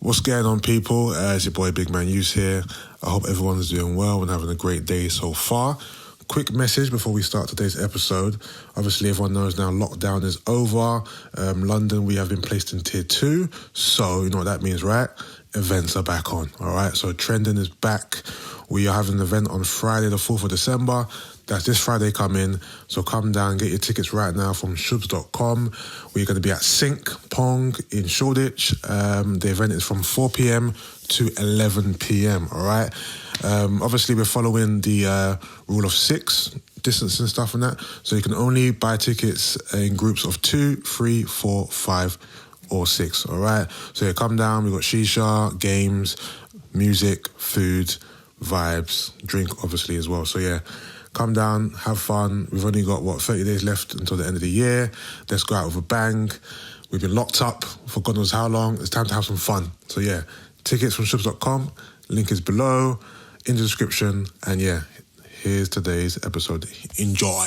What's going on, people? It's your boy Big Man Yusuff here. I hope everyone's doing well and having a great day so far. Quick message before we start today's episode. Obviously, everyone knows now lockdown is over. London, we have been placed in tier 2. So, you know what that means, right? Events are back on, all right? So, Trendin is back. We are having an event on Friday, the 4th of December. That's this Friday coming. So come down, get your tickets right now from Scribz.com. We're going to be at Sink Pong in Shoreditch. The event is from 4 p.m. to 11 p.m, all right? Obviously, we're following the rule of 6, distance and stuff and that. So you can only buy tickets in groups of 2, 3, 4, 5, or 6, all right? So yeah, come down. We've got shisha, games, music, food, vibes, drink, obviously, as well. So yeah, come down, have fun. We've only got, 30 days left until the end of the year. Let's go out with a bang. We've been locked up for God knows how long. It's time to have some fun. So yeah, tickets from Scribz.com. Link is below, in the description. And yeah, here's today's episode. Enjoy.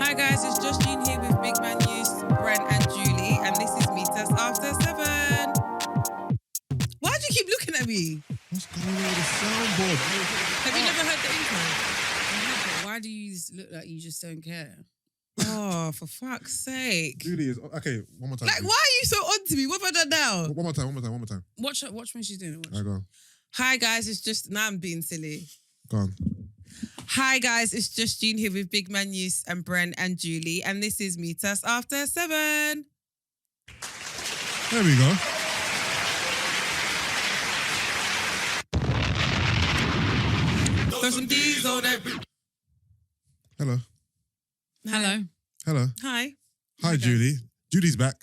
Hi guys, it's just Gina here with Big Man Yusuff, Brent and Julie, and this is Meet Us After 7. Why do you keep looking at me? What's going on with the soundboard? Have you never heard the intro? Why do you look like you just don't care? Oh, for fuck's sake. Julie is... Okay, one more time. Like, please. why are you so on to me? What have I done now? One more time. Watch when she's doing it. All right, go on. Hi guys, it's just... Now I'm being silly. Go on. Hi guys, it's just Gina here with Big Man Yusuff and Brent and Julie, and this is Meet Us After 7. There we go. Throw some D's on every... Hello. Hello. Hi. Hi, Julie. Julie's back.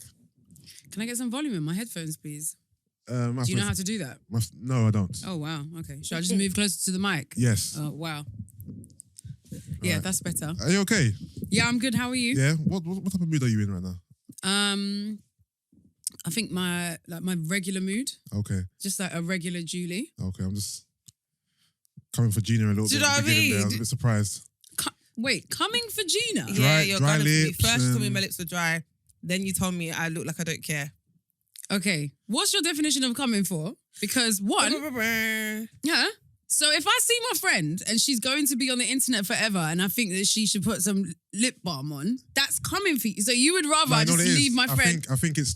Can I get some volume in my headphones, please? Do you know how to do that? No, I don't. Oh, wow. Okay. Should I just move closer to the mic? Yes. Oh, wow. Yeah, Right. that's better. Are you okay? Yeah, I'm good. How are you? Yeah. What type of mood are you in right now? I think my regular mood, Okay. just like a regular Julie. Okay. I'm just coming for Gina a little Do you bit. know what I at the beginning mean? there. I was a bit surprised. Wait, coming for Gina? Yeah, you're dry gonna be. lips First you told me and- my lips were dry. Then you told me I look like I don't care. Okay. What's your definition of coming for? Because one, yeah. So if I see my friend and she's going to be on the internet forever and I think that she should put some lip balm on, that's coming for you. So you would rather I just leave my friend. I think it was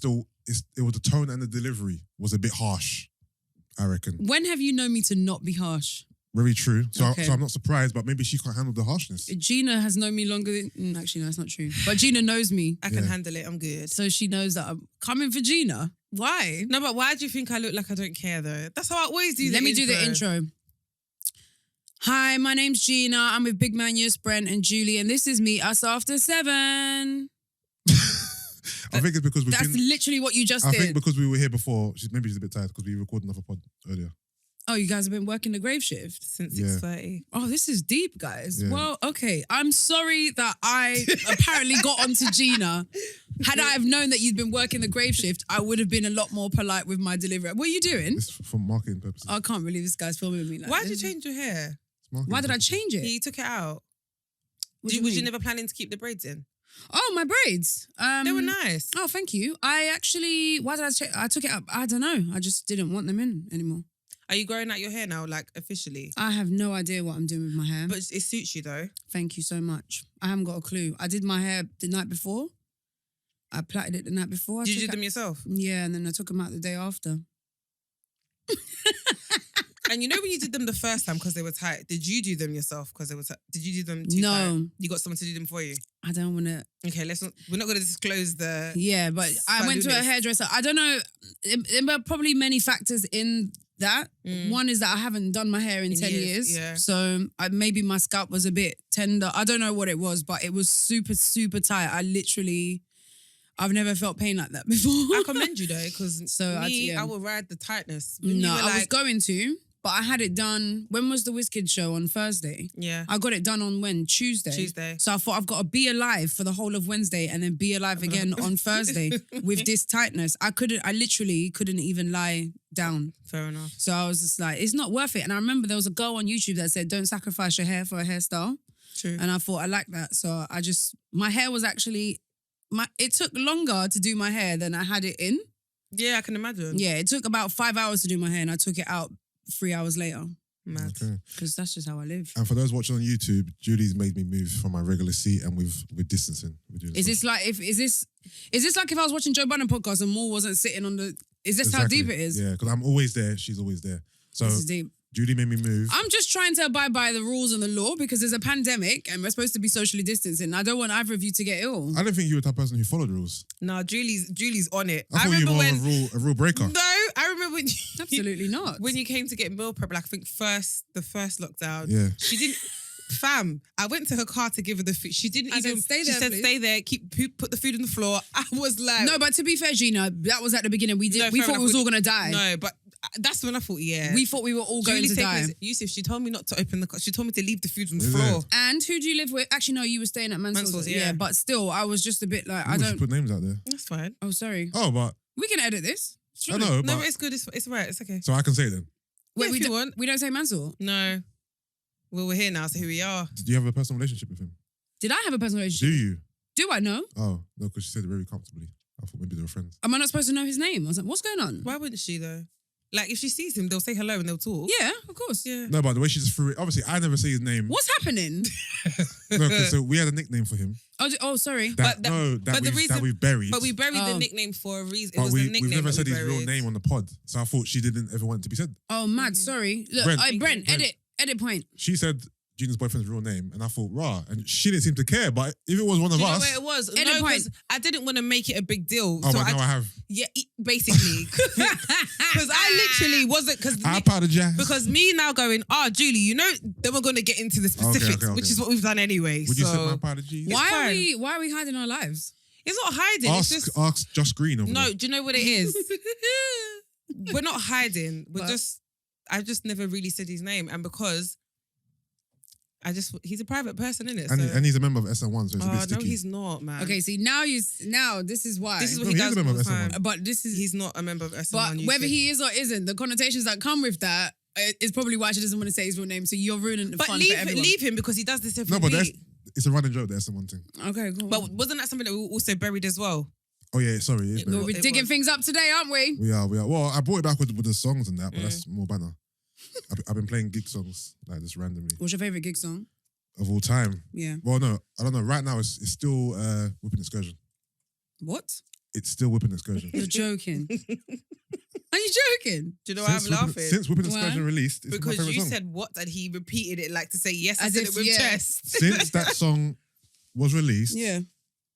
the tone and the delivery was a bit harsh, I reckon. When have you known me to not be harsh? Very true. So, Okay. so I'm not surprised, but maybe she can't handle the harshness. Gina has known me longer than... Actually, no, that's not true. But Gina knows me. I can Yeah. handle it. I'm good. So she knows that I'm coming for Gina. Why? No, but why do you think I look like I don't care though? That's how I always do. Let me do the intro. Hi, my name's Gina. I'm with Big Man Yusuff, Brent and Julie, and this is Meet Us After 7. I think it's because we've That's been... literally what you just I did. think because we were here before, maybe she's a bit tired because we recorded another pod earlier. Oh, you guys have been working the grave shift? Since Yeah. 6:30. Oh, this is deep, guys. Yeah. Well, okay. I'm sorry that I apparently got onto Gina. Had I have known that you'd been working the grave shift, I would have been a lot more polite with my delivery. What are you doing? It's for marketing purposes. I can't believe this guy's filming me like Why did this. you change your hair? It's marketing Why did I purposes. change it? You took it out. What do you Was you mean? never planning to keep the braids in? Oh, my braids. They were nice. Oh, thank you. I actually, why did I took it up? I don't know. I just didn't want them in anymore. Are you growing out your hair now, like officially? I have no idea what I'm doing with my hair. But it suits you though. Thank you so much. I haven't got a clue. I did my hair the night before. I plaited it the night before. I Did you took do them out- yourself? Yeah, and then I took them out the day after. And you know when you did them the first time because they were tight, did you do them yourself because they were tight? Did you do them too No. tight? You got someone to do them for you? I don't want to. Okay, we're not going to disclose the... Yeah, but I went to a Salute. hairdresser. I don't know. There are probably many factors in that. One is that I haven't done my hair in 10 years. yeah. So maybe my scalp was a bit tender. I don't know what it was, but it was super, super tight. I've never felt pain like that before. I commend you though, because So I will ride the tightness. When you No, were I was like, going to, but I had it done. When was the WizKid show? On Thursday. yeah. I got it done on when? Tuesday. Tuesday. So I thought I've got to be alive for the whole of Wednesday and then be alive again on Thursday with this tightness. I literally couldn't even lie down. Fair enough. So I was just like, it's not worth it. And I remember there was a girl on YouTube that said, don't sacrifice your hair for a hairstyle. True. And I thought I liked that. So my hair was actually, it took longer to do my hair than I had it in. Yeah, I can imagine. Yeah, it took about 5 hours to do my hair and I took it out 3 hours later. Mad. Okay. Because that's just how I live. And for those watching on YouTube, Julie's made me move from my regular seat, and we're distancing. We're doing Is this like is this like if I was watching Joe Budden podcast and Moore wasn't sitting on the? Is this how deep it is? Yeah, because I'm always there. She's always there. So This is deep. Julie made me move. I'm just trying to abide by the rules and the law because there's a pandemic and we're supposed to be socially distancing. I don't want either of you to get ill. I don't think you were the type of person who followed rules. No, Julie's on it. I thought you were more of a rule breaker. No, I remember when Absolutely not. when you came to get meal prep, like I think the first lockdown. Yeah. She didn't. Fam, I went to her car to give her the food. She didn't I even. said, "Stay there, she said, please." "Stay there. Put the food on the floor." I was like, No, but to be fair, Gina, that was at the beginning. We No, thought fair we enough. was all gonna die. No, but that's when I thought, yeah. We thought we were all going Julie to said, die. Yusuff, she told me not to open the car. She told me to leave the food on the Is floor. it? And who do you live with? Actually, no, you were staying at Mansell's. Mansell's, yeah. But still, I was just a bit like, I We should don't. put names out there. That's fine. Oh, sorry. Oh, but We can edit this. I know, No, but it's good. It's right. It's okay. so I can say then. Wait, Yeah, we if you don't- want. We don't say Mansell. No. Well, we're here now, so here we are. Do you have a personal relationship with him? Did I have a personal Do relationship? you? Do I know? Oh no, because she said it very comfortably. I thought maybe they were friends. Am I not supposed to know his name? I was like, what's going on? Why wouldn't she though? Like if she sees him, they'll say hello and they'll talk. Yeah, of course. Yeah. No, but the way she just threw it. Obviously, I never say his name. What's happening? No, because so we had a nickname for him. Oh, sorry. That, But the reason- that we've buried. But we buried the Oh. nickname for a reason. It But was the we've nickname never that said we his real buried. name on the pod. So I thought she didn't ever want it to be said. Oh, mad. Sorry. Look, Brent. Brent, Brent. edit point. She said Gina's boyfriend's real name, and I thought, rah. And she didn't seem to care. But if it was one of Do you know us, where it was? Edit No, point. because I didn't want to make it a big deal. oh, so but now I have. Yeah, basically. Because I literally wasn't, I apologize. because me now going, Julie, you know, then we're going to get into the specifics, okay. which is what we've done anyway. Would you so say my apologies? It's Why fine. are we hiding our lives? It's not hiding. It's just, Ask Josh Green over no, there. do you know what it is? We're not hiding. But- I just never really said his name. And because he's a private person, isn't it? And he's a member of SN1, so it's a bit no, sticky. he's not, man. Okay, see, now this is why. This is what No, he he is does a member all of the time. SN1. But this is... He's not a member of SN1. But Youth whether League. he is or isn't, the connotations that come with that is probably why she doesn't want to say his real name. So you're ruining the But fun leave for everyone. him because he does this every No, but week. it's a running joke, the SN1 thing. Okay, cool. But wasn't that something that we also buried as well? Oh, yeah, sorry. It is No, very- We're it digging was. things up today, aren't we? We are. Well, I brought it back with the songs and that, but Mm. that's more banner. I've been playing gig songs, like just randomly, What's your favourite gig song? of all time. Yeah. Well, no, I don't know. Right now, it's still Whipping Excursion. What? It's still Whipping Excursion. You're joking. Are you joking? Do you know why I'm laughing? Since Whipping Why? Excursion released, it's my Because favorite you song. said what and he repeated it like to say yes. I As said if, it with yeah. chest. Since that song was released, Yeah.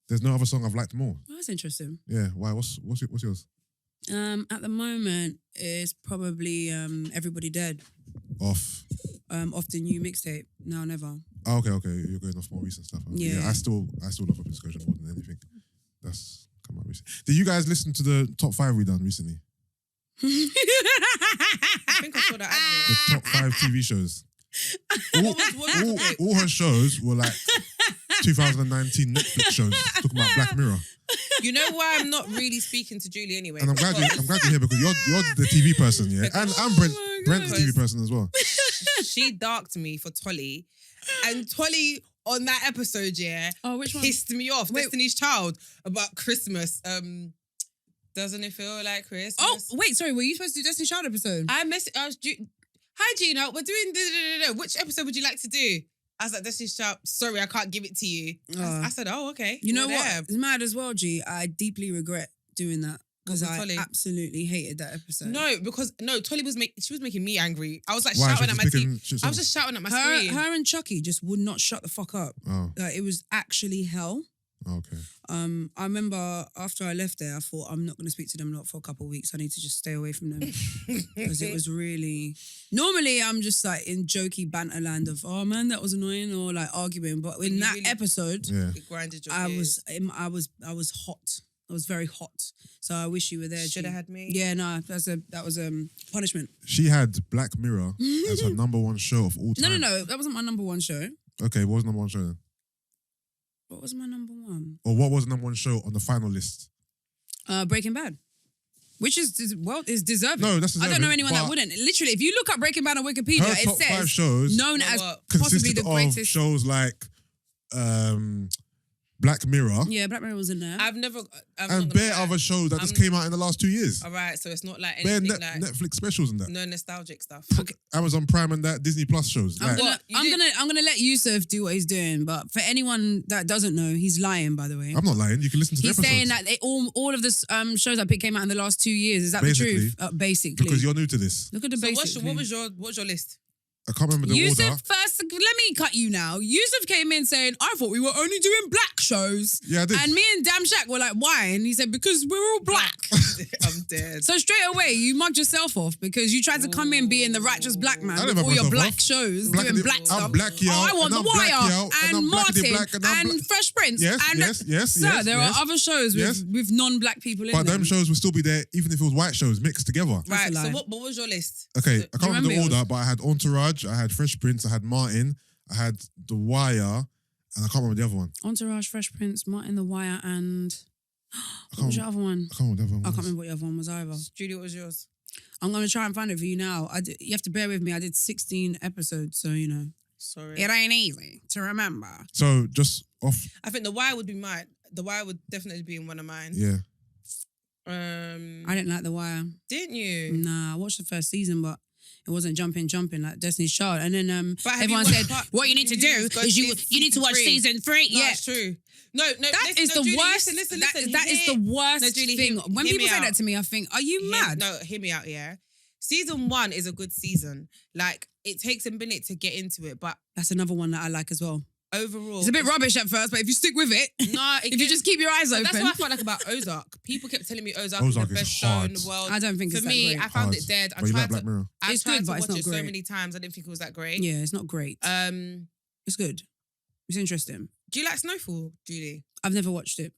there's no other song I've liked more. Oh, that's interesting. Yeah. Why? What's yours? At the moment, it's probably Everybody Dead Off. off the new mixtape, Now or Never. Oh, okay. You're going off more recent stuff. Okay. Yeah. I still love Whipping Excursion more than anything. That's come out recently. Did you guys listen to the top 5 we done recently? I think I saw that The advert. top 5 TV shows. All, What was it? all her shows were like 2019 Netflix shows talking about Black Mirror. You know why I'm not really speaking to Julie anyway? And I'm glad Because you're here because you're the TV person, yeah? And Brent's the God. TV person as well. she darked me for Tolly. And Tolly on that episode, yeah, Oh, which one? pissed me off. Wait. Destiny's Child about Christmas. Doesn't it feel like Christmas? Oh, wait, sorry. Were you supposed to do Destiny's Child episode? I was hi Gina, we're doing which episode would you like to do? I was like, Destiny's Child, sorry, I can't give it to you. I said, oh, okay. You know Well, what? there. It's mad as well, G. I deeply regret doing that because What, with I Tolly? absolutely hated that episode. No, because Tolly she was making me angry. I was like Why? shouting She at was my picking TV. shit I was songs? just shouting at my her, screen. her and Chucky just would not shut the fuck up. Oh, Like, it was actually hell. okay. I remember after I left there, I thought I'm not going to speak to them lot for a couple of weeks. I need to just stay away from them because it was really. Normally, I'm just like in jokey banter land of oh man, that was annoying or like arguing. But in you that really- episode, Yeah. It grinded your I gears. was hot. I was very hot. So I wish you were there. Should G. have had me. Yeah, no, that was punishment. She had Black Mirror as her number 1 show of all time. No, that wasn't my number one show. Okay, what was number 1 show then? What was my number one? Or what was the number 1 show on the final list? Breaking Bad. Which is deserving. No, that's I don't deserving, know anyone that but- wouldn't. Literally, if you look up Breaking Bad on Wikipedia, Her it top 5 says shows known Know as what? possibly consisted the of greatest. shows like Black Mirror, Yeah, Black Mirror was in there. I've never. and bare other shows that just came out in the last 2 years. All right, so it's not like Bare anything like Netflix specials and that. no nostalgic stuff. Amazon Prime and that, Disney Plus shows. I'm Like, gonna let Yusuff do what he's doing, but for anyone that doesn't know, he's lying. By the way, I'm not lying. You can listen to the he's episodes. saying that all of the shows that came out in the last 2 years. Is that Basically. the truth? Basically, Because you're new to this. look at the So basics. what's your list? I can't remember the Yusuff order. first, let me cut you now. Yusuff came in saying, I thought we were only doing black shows. Yeah, I did. And me and Dam Shaq were like, why? And he said, because we're all black. I'm dead. So straight away, you mugged yourself off because you tried to come in being the righteous black man I with didn't all mug your myself black off. shows, Black doing and black I'm stuff. black, yo, I want and The I'm black, Wire yo, and and I'm blackity Martin black, and I'm and Fresh Prince. Yes, and yes, Sir, there yes. are other shows with non-black people in But them. them shows will still be there even if it was white shows mixed together. Right. That's a So lie. what was your list? Okay, So- I can't remember the remember order, but I had Entourage, I had Fresh Prince, I had Martin, I had The Wire, and I can't remember the other one. Entourage, Fresh Prince, Martin, The Wire, and what was your other one? I can't remember the other one. I can't remember what the other one was either. Julie, what was yours? I'm going to try and find it for you now. You have to bear with me. I did 16 episodes, so, you know. Sorry. It ain't easy to remember. So just off, I think The Wire would be mine. The Wire would definitely be in one of mine. yeah. I didn't like The Wire. Didn't you? Nah, I watched the first season, but it wasn't jumping like Destiny's Child. And then But have you everyone watched said, part- what you need to do Go is you see need to watch season 3. season 3. No, Yeah. it's true. No, That is the Julie, worst. Listen. That is the worst No, Julie, thing. When hear people me say out. that to me, I think, are you mad? No, hear me out, yeah. Season 1 is a good season. Like, it takes a minute to get into it, but That's another one that I like as well. overall... It's a bit rubbish at first, but if you stick with it, No, if you just keep your eyes open. That's what I felt like about Ozark. People kept telling me Ozark is Ozark the is best show in the hard. world. I don't think For it's that me, great. I found Hard. it dead. But you like Black Mirror? I It's tried good, to but it's watch not it so great. many times. I didn't think it was that great. Yeah, it's not great. It's good. It's interesting. Do you like Snowfall, Julie? I've never watched it.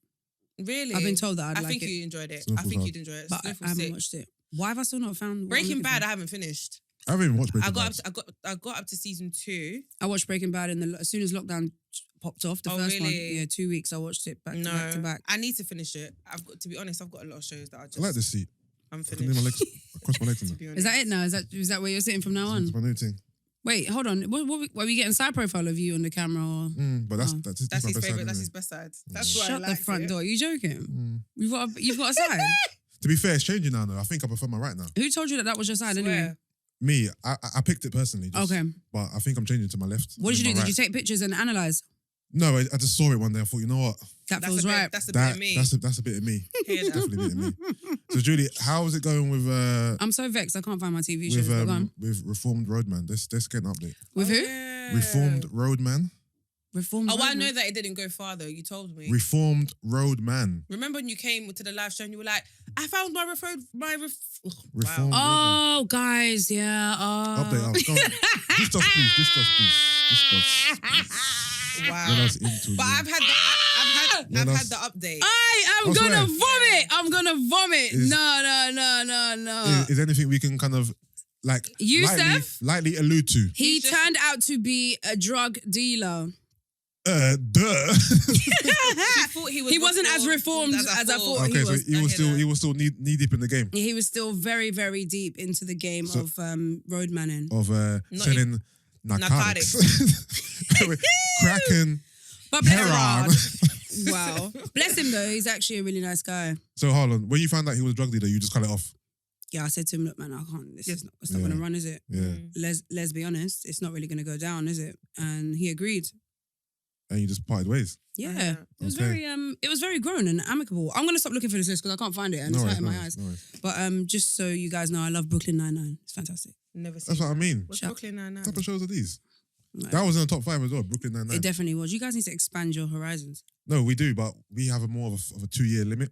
Really? I've been told that I'd I like think it, you enjoyed it. I Snowfall's think hard. you'd enjoy it. but I Snowfall's haven't sick. watched it. Why have I still not found what I'm Breaking looking Bad, for? I haven't finished. I haven't even watched Breaking I got Bad. up to season 2. I watched Breaking Bad as soon as lockdown popped off. The Oh, first one, really? yeah, 2 weeks. I watched it back to back. I need to finish it. To be honest, I've got a lot of shows that I just... I like this seat. I'm I can finished. lean my legs, cross my legs in to there. be honest. Is that it now? Is that where you're sitting from now on? It's my new thing. Wait, hold on. What were we getting side profile of you on the camera? Or? But that's Oh. that's That's my his best favourite. side That's anyway. his best side. That's why I Shut the liked front it. door. Are you joking? You've got a side. To be fair, it's changing now though. I think I prefer my right now. Who told you that was your side anyway? Swear. Me, I picked it personally. Just, Okay. But I think I'm changing to my left. What did you My do? Did right. you take pictures and analyze? No, I just saw it one day. I thought, you know what? That That's feels a bit, right. That's a bit of me. That's a bit of me. Hear that? Definitely a bit of me. So Julie, how is it going with I'm so vexed. I can't find my TV shows. But go on. with Reformed Roadman? Let's get an update. With Oh, who? yeah. Reformed Roadman. Reformed. Oh, I Roadman. know that it didn't go far though. You told me. Reformed Roadman. Remember when you came to the live show and you were like, I found my Reformed Oh, guys, yeah. Update. Go on. This stuff, please. This stuff, please. Wow. Let us into But you. I've had the update. I am I gonna swear. vomit. I'm gonna vomit. Is- No. Is anything we can kind of like Yusuff? lightly allude to? He He's just- turned out to be a drug dealer. Duh. He thought he was. He wasn't as reformed as I thought. Okay, so he was. he was still knee deep in the game He was still very, very deep into the game So- of road manning. of selling narcotics, narcotics. cracking, But bless him. heroin. Wow. Bless him though. He's actually a really nice guy. So hold on, when you found out he was a drug dealer, you just cut it off. Yeah, I said to him, look, man, I can't. It's not Yeah. going to run, is it? Yeah, Let's be honest. It's not really going to go down, is it? And he agreed. and you just parted ways. Yeah, it was Okay. very grown and amicable. I'm gonna stop looking for this list because I can't find it and it's hurting my eyes. No worries. But just so you guys know, I love Brooklyn Nine-Nine. It's fantastic. Never seen. That's what I mean. What's Shut- Brooklyn Nine-Nine? What type of shows are these? No, That was in the top 5 as well. Brooklyn it Nine-Nine. definitely was. You guys need to expand your horizons. No, we do, but we have a more of a 2-year limit.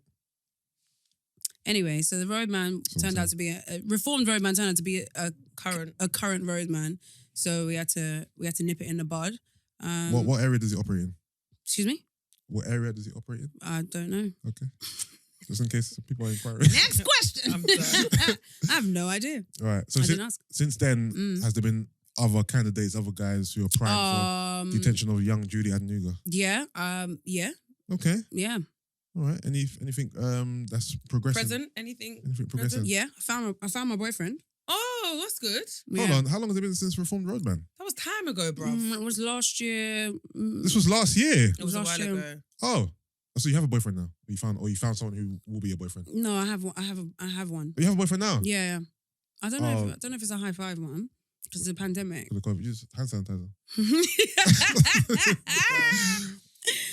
Anyway, so the roadman what I'm turned out to be a reformed roadman turned out to be a current roadman. So we had to nip it in the bud. What area does it operate in? Excuse me? What area does it operate in? I don't know. Okay. Just in case people are inquiring. Next question. I'm done. I have no idea. All right. So I didn't ask. since then, has there been other candidates, other guys who are primed for detention of young Julie Adenuga? Yeah. Yeah. Okay. Yeah. All right. Anything that's progressing? Present? Anything? Anything progressing? Yeah. I found my boyfriend. Oh, Oh, that's good. Hold on, how long has it been since Reformed Road, man? That was time ago, bro. It was last year. This was last year. It was a last while year. ago. Oh, so you have a boyfriend now? Or you found someone who will be your boyfriend? No, I have one. I have one. Oh, you have a boyfriend now? Yeah. I don't know. I don't know if it's a high five one because it's a pandemic. Use hand sanitizer.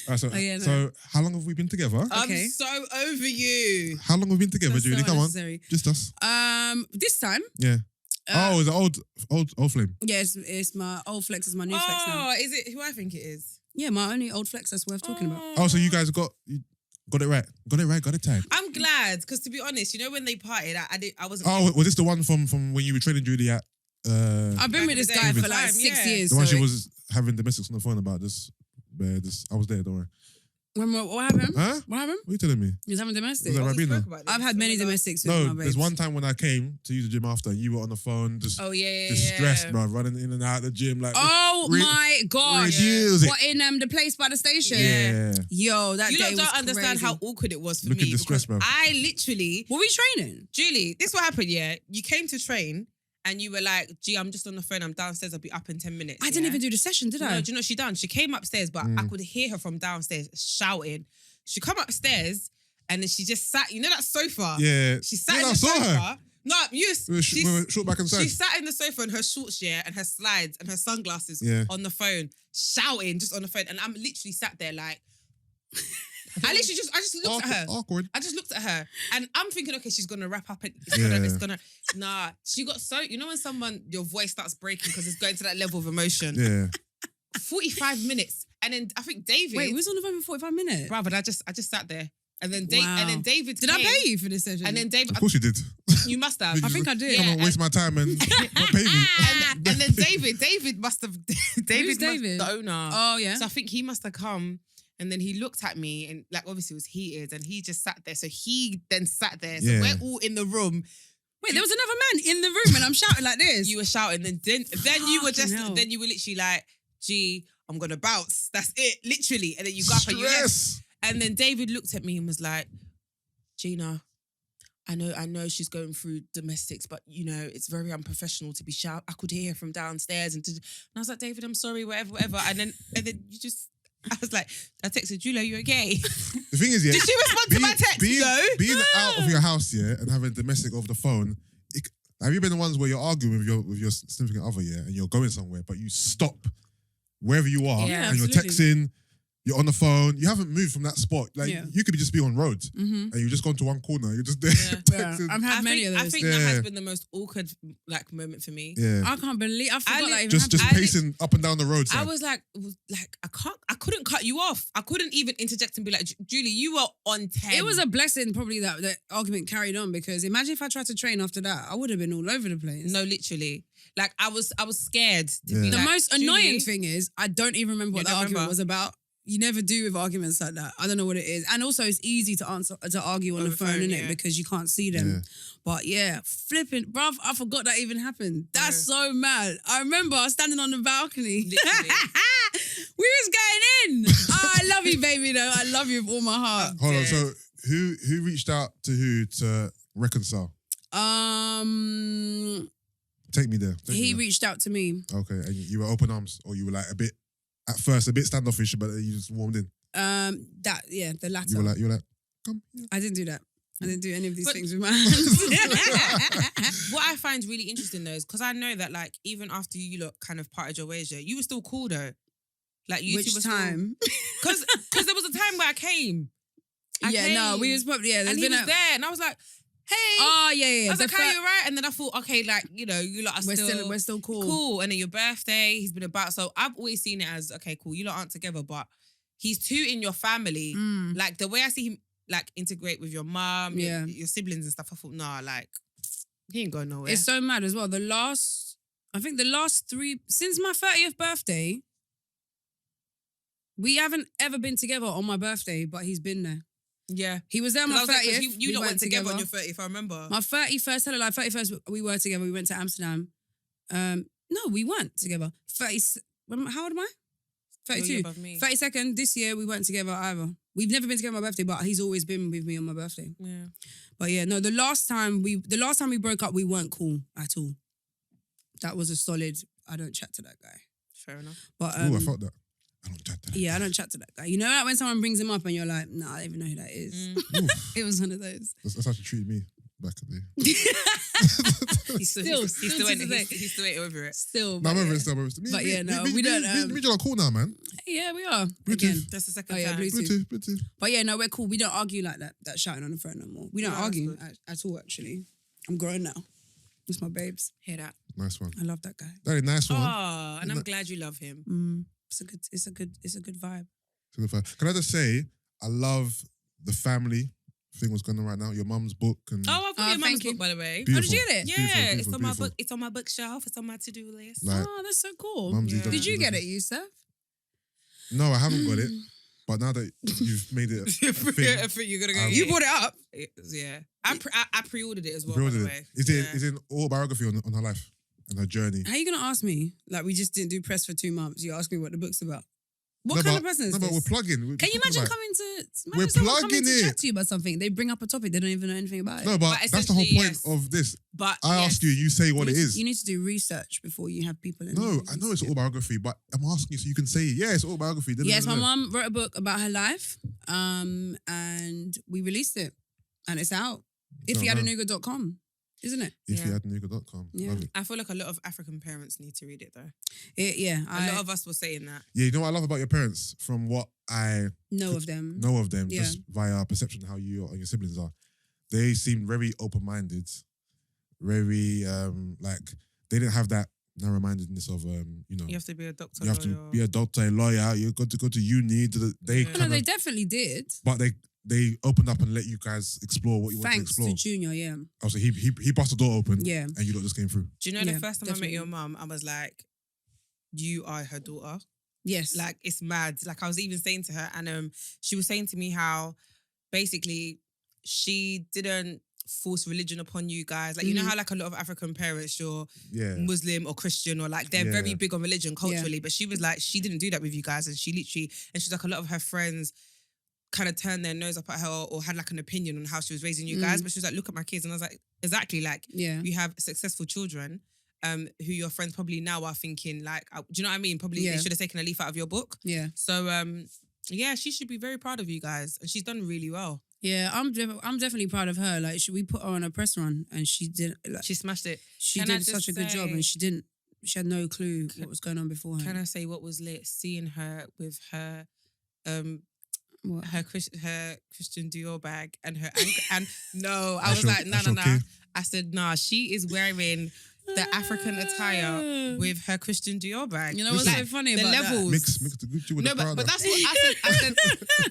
No. So how long have we been together? Okay. I'm so over you. How long have we been together, That's Julie? so Come unnecessary. on, just us. This time. Yeah. It's an old flame. Yeah, it's my old flex. Is my new flex now. Oh, is it who I think it is? Yeah, my only old flex that's worth talking about. Oh, so you guys got it right. Got it tight. I'm glad because to be honest, you know when they partied, I wasn't. Oh, was this the one from when you were training Julie at? I've been back with in this the guy day, for like time, 6 yeah. years. The one so she was having domestics on the phone about this. I was there. Don't worry. What happened? Huh? What happened? What are you telling me? You was having domestic. Was that We Rabina? spoke about this. I've had many domestics with No, my there's babes. one time when I came to use the gym after, and you were on the phone, just Oh yeah, distressed, bro, running in and out of the gym like. Oh my gosh! Reduce it. What in the place by the station? Yeah. Yo, that You day lot was don't understand crazy. how awkward it was for Looking me. distressed, because bro. I literally, Were we training? Julie, this what happened. Yeah, you came to train and you were like, "Gee, I'm just on the phone. I'm downstairs. I'll be up in 10 minutes." I didn't even do the session, did I? No, do you know what she done? She came upstairs, but I could hear her from downstairs shouting. She come upstairs and then she just sat. You know that sofa? Yeah. She sat Yeah, in I the saw sofa. her. No, We were short back and she sides. sat in the sofa in her shorts, yeah, and her slides and her sunglasses Yeah. on the phone, shouting just on the phone. And I'm literally sat there like, I just looked at her. Awkward. I just looked at her and I'm thinking, okay, she's gonna wrap up and Yeah. it's gonna. Nah, she got so, you know when your voice starts breaking because it's going to that level of emotion. Yeah. 45 minutes. And then I think David. Wait, we was on the phone for 45 minutes. Brother, I just sat there. And then Wow. David Did I came, pay you for this session? And then David, Of course you did. you must have. You I think just I did. Come Yeah, and waste my time and not pay me. and then David must have. David, David? the owner. Oh yeah. So I think he must have come, and then he looked at me, and like obviously it was heated, and he just sat there. So he then sat there. So Yeah. we're all in the room. Wait, there was another man in the room and I'm shouting like this. You were shouting, and then you were Fucking hell. then you were literally like, "Gee, I'm gonna bounce." That's it, literally. And then you got up and you left. Stress. And then David looked at me and was like, "Gina, I know she's going through domestics, but you know, it's very unprofessional to be shout. I could hear her from downstairs." And I was like, "David, I'm sorry, whatever. And then you just, I was like, I texted Julie, "Are you okay?" The thing is, yeah. Did she respond to my text? Being out of your house, yeah, and having domestic over the phone. Have you been the ones where you're arguing with your significant other, yeah, and you're going somewhere, but you stop wherever you are, Yeah, and you're absolutely. texting, you're on the phone, you haven't moved from that spot. Like Yeah. you could just be on road, Mm-hmm. and you've just gone to one corner. You're just there Yeah. texting. I've had many of those. I think that has been the most awkward like moment for me. Yeah, I can't believe I forgot li- that even just happened. pacing up and down the road. I Sam. was like, I couldn't cut you off. I couldn't even interject and be like, Julie, you were on 10. It was a blessing probably that argument carried on because imagine if I tried to train after that, I would have been all over the place. No, literally. Like I was scared to Yeah. be The like, most Julie, annoying thing is I don't even remember what You the don't argument remember? was about. You never do with arguments like that. I don't know what it is. And also it's easy to argue on Over the phone, phone, innit? yeah. Because you can't see them. Yeah. But yeah, flipping, bruv, I forgot that even happened. That's so mad. I remember I was standing on the balcony. Literally. We was going in. Oh, I love you, baby, though. I love you with all my heart. Hold on. dead. So who reached out to who to reconcile? Take me there. Take me He there. reached out to me. Okay, and you were open arms, or you were like at first a bit standoffish, but you just warmed in. The latter. You were like, come. Yeah. I didn't do that. I didn't do any of these But- things with my hands. What I find really interesting though is because I know that like even after you lot kind of parted your ways, yeah, you were still cool though. Like you two Which were time? Because there was a time where I came. We was probably And There's he been was a. there, and I was like, "Hey." Oh yeah. I was The like, "Are you alright?" And then I thought, okay, like you know, you lot are we're still cool. cool. And then your birthday, he's been about. So I've always seen it as okay, cool. You lot aren't together, but he's too in your family. Mm. Like the way I see him, like integrate with your mom, Yeah. your siblings and stuff. I thought, nah, like he ain't going nowhere. It's so mad as well. I think the last 3 since my 30th birthday, we haven't ever been together on my birthday, but he's been there. yeah. He was there on my 'Cause I was like, 'cause 30th. you we lot went went together on your 30th, I remember. My 31st, 31st, we were together. We went to Amsterdam. No, we weren't together. 30. How old am I? You're 32. above me. 32nd, this year, we weren't together either. We've never been together on my birthday, but he's always been with me on my birthday. Yeah. But yeah, no, the last time we broke up, we weren't cool at all. that was a solid. I don't chat to that guy. Fair enough. But Oh, I felt that. I don't chat to that. yeah, I don't chat to that guy. You know, like when someone brings him up and you're like, nah, I don't even know who that is. It was one of those. That's how she treated me back in the day. He's still over it. Still. No, I'm over it still. I'm over it still. But yeah, no, we don't. Me are cool now, man. Yeah, we are. Bluetooth. Again. That's the second Oh, yeah, time. Bluetooth. But yeah, no, we're cool. We don't argue like that shouting on the phone no more. We don't argue at all, actually. I'm grown now. It's my babes. Hear that? Nice one. I love that guy. That is a nice one. Oh, and I'm glad you love him. It's a good vibe. Can I just say, I love the family thing what's going on right now. Your mum's book and Oh, I've got your mum's thank you. book, by the way. Beautiful. Oh, did you get it? Yeah, Beautiful, it's on beautiful. my book. It's on my bookshelf. It's on my to-do list. like, Oh, that's so cool. Mumsy Yeah. does- Did you get it, Yusuff? No, I haven't got it. But now that you've made it a thing, I think you're gonna go. You get You it. brought it up. Yeah, I pre-ordered it as well. building By the it. way. Is it Yeah. is it an autobiography on her life and her journey? How are you gonna ask me? Like we just didn't do press for 2 months. You ask me what the book's about. What No, kind but- of person is No, this? but we're plugging. Can you imagine coming to? Imagine someone coming to chat to you about something. They bring up a topic they don't even know anything about. No, It. but that's the whole essentially, point yes. of this. But I ask you, you say what it is. You need to do research before you have people in. No, I know it's autobiography, but I'm asking you so you can say, yeah, it's autobiography. Yes, my mum wrote a book about her life, and we released it, and it's out. Ifyadenuga.com, isn't it? Ifyadenuga.com. Yeah. Love it. I feel like a lot of African parents need to read it though. Yeah, A lot of us were saying that. Yeah, you know what I love about your parents? From what I know of them. know of them, Yeah. just via perception, how you and your siblings are, they seem very open-minded, very like they didn't have that narrow-mindedness of You have to be a doctor. you have to lawyer. be a doctor, a lawyer, you got to go to uni. They Yeah. No, kind they of, definitely did. but they opened up and let you guys explore what you want to Thanks explore. to Junior, yeah. Oh, so he busted the door open, Yeah. and you lot just came through. Do you know Yeah, the first time I met definitely. your mum, I was like, you are her daughter. Yes. Like, it's mad. Like, I was even saying to her, and she was saying to me how basically she didn't force religion upon you guys. Like, you know how like a lot of African parents, you're Yeah. Muslim or Christian or like they're Yeah. very big on religion culturally, but she was like, she didn't do that with you guys. And she literally, and she's like, a lot of her friends kind of turned their nose up at her or had like an opinion on how she was raising you guys. But she was like, look at my kids. And I was like, exactly, like yeah. you have successful children who your friends probably now are thinking like, do you know what I mean? Probably Yeah. they should have taken a leaf out of your book. Yeah. So yeah, she should be very proud of you guys. And she's done really well. Yeah, I'm definitely proud of her. Like, we put her on a press run, and she did. Like, She smashed it. she Can I did such just a good job, say- and she had no clue what was going on before her. Can I say what was lit? Seeing her with her What? her Christian Dior bag and her and no, I That's was your- like, no, that's no, your no. key? I said, nah, she is wearing the African attire with her Christian Dior bag. You know what's Like, so funny the about that? levels. Mix the Gucci with No, the Prada. but that's what I said.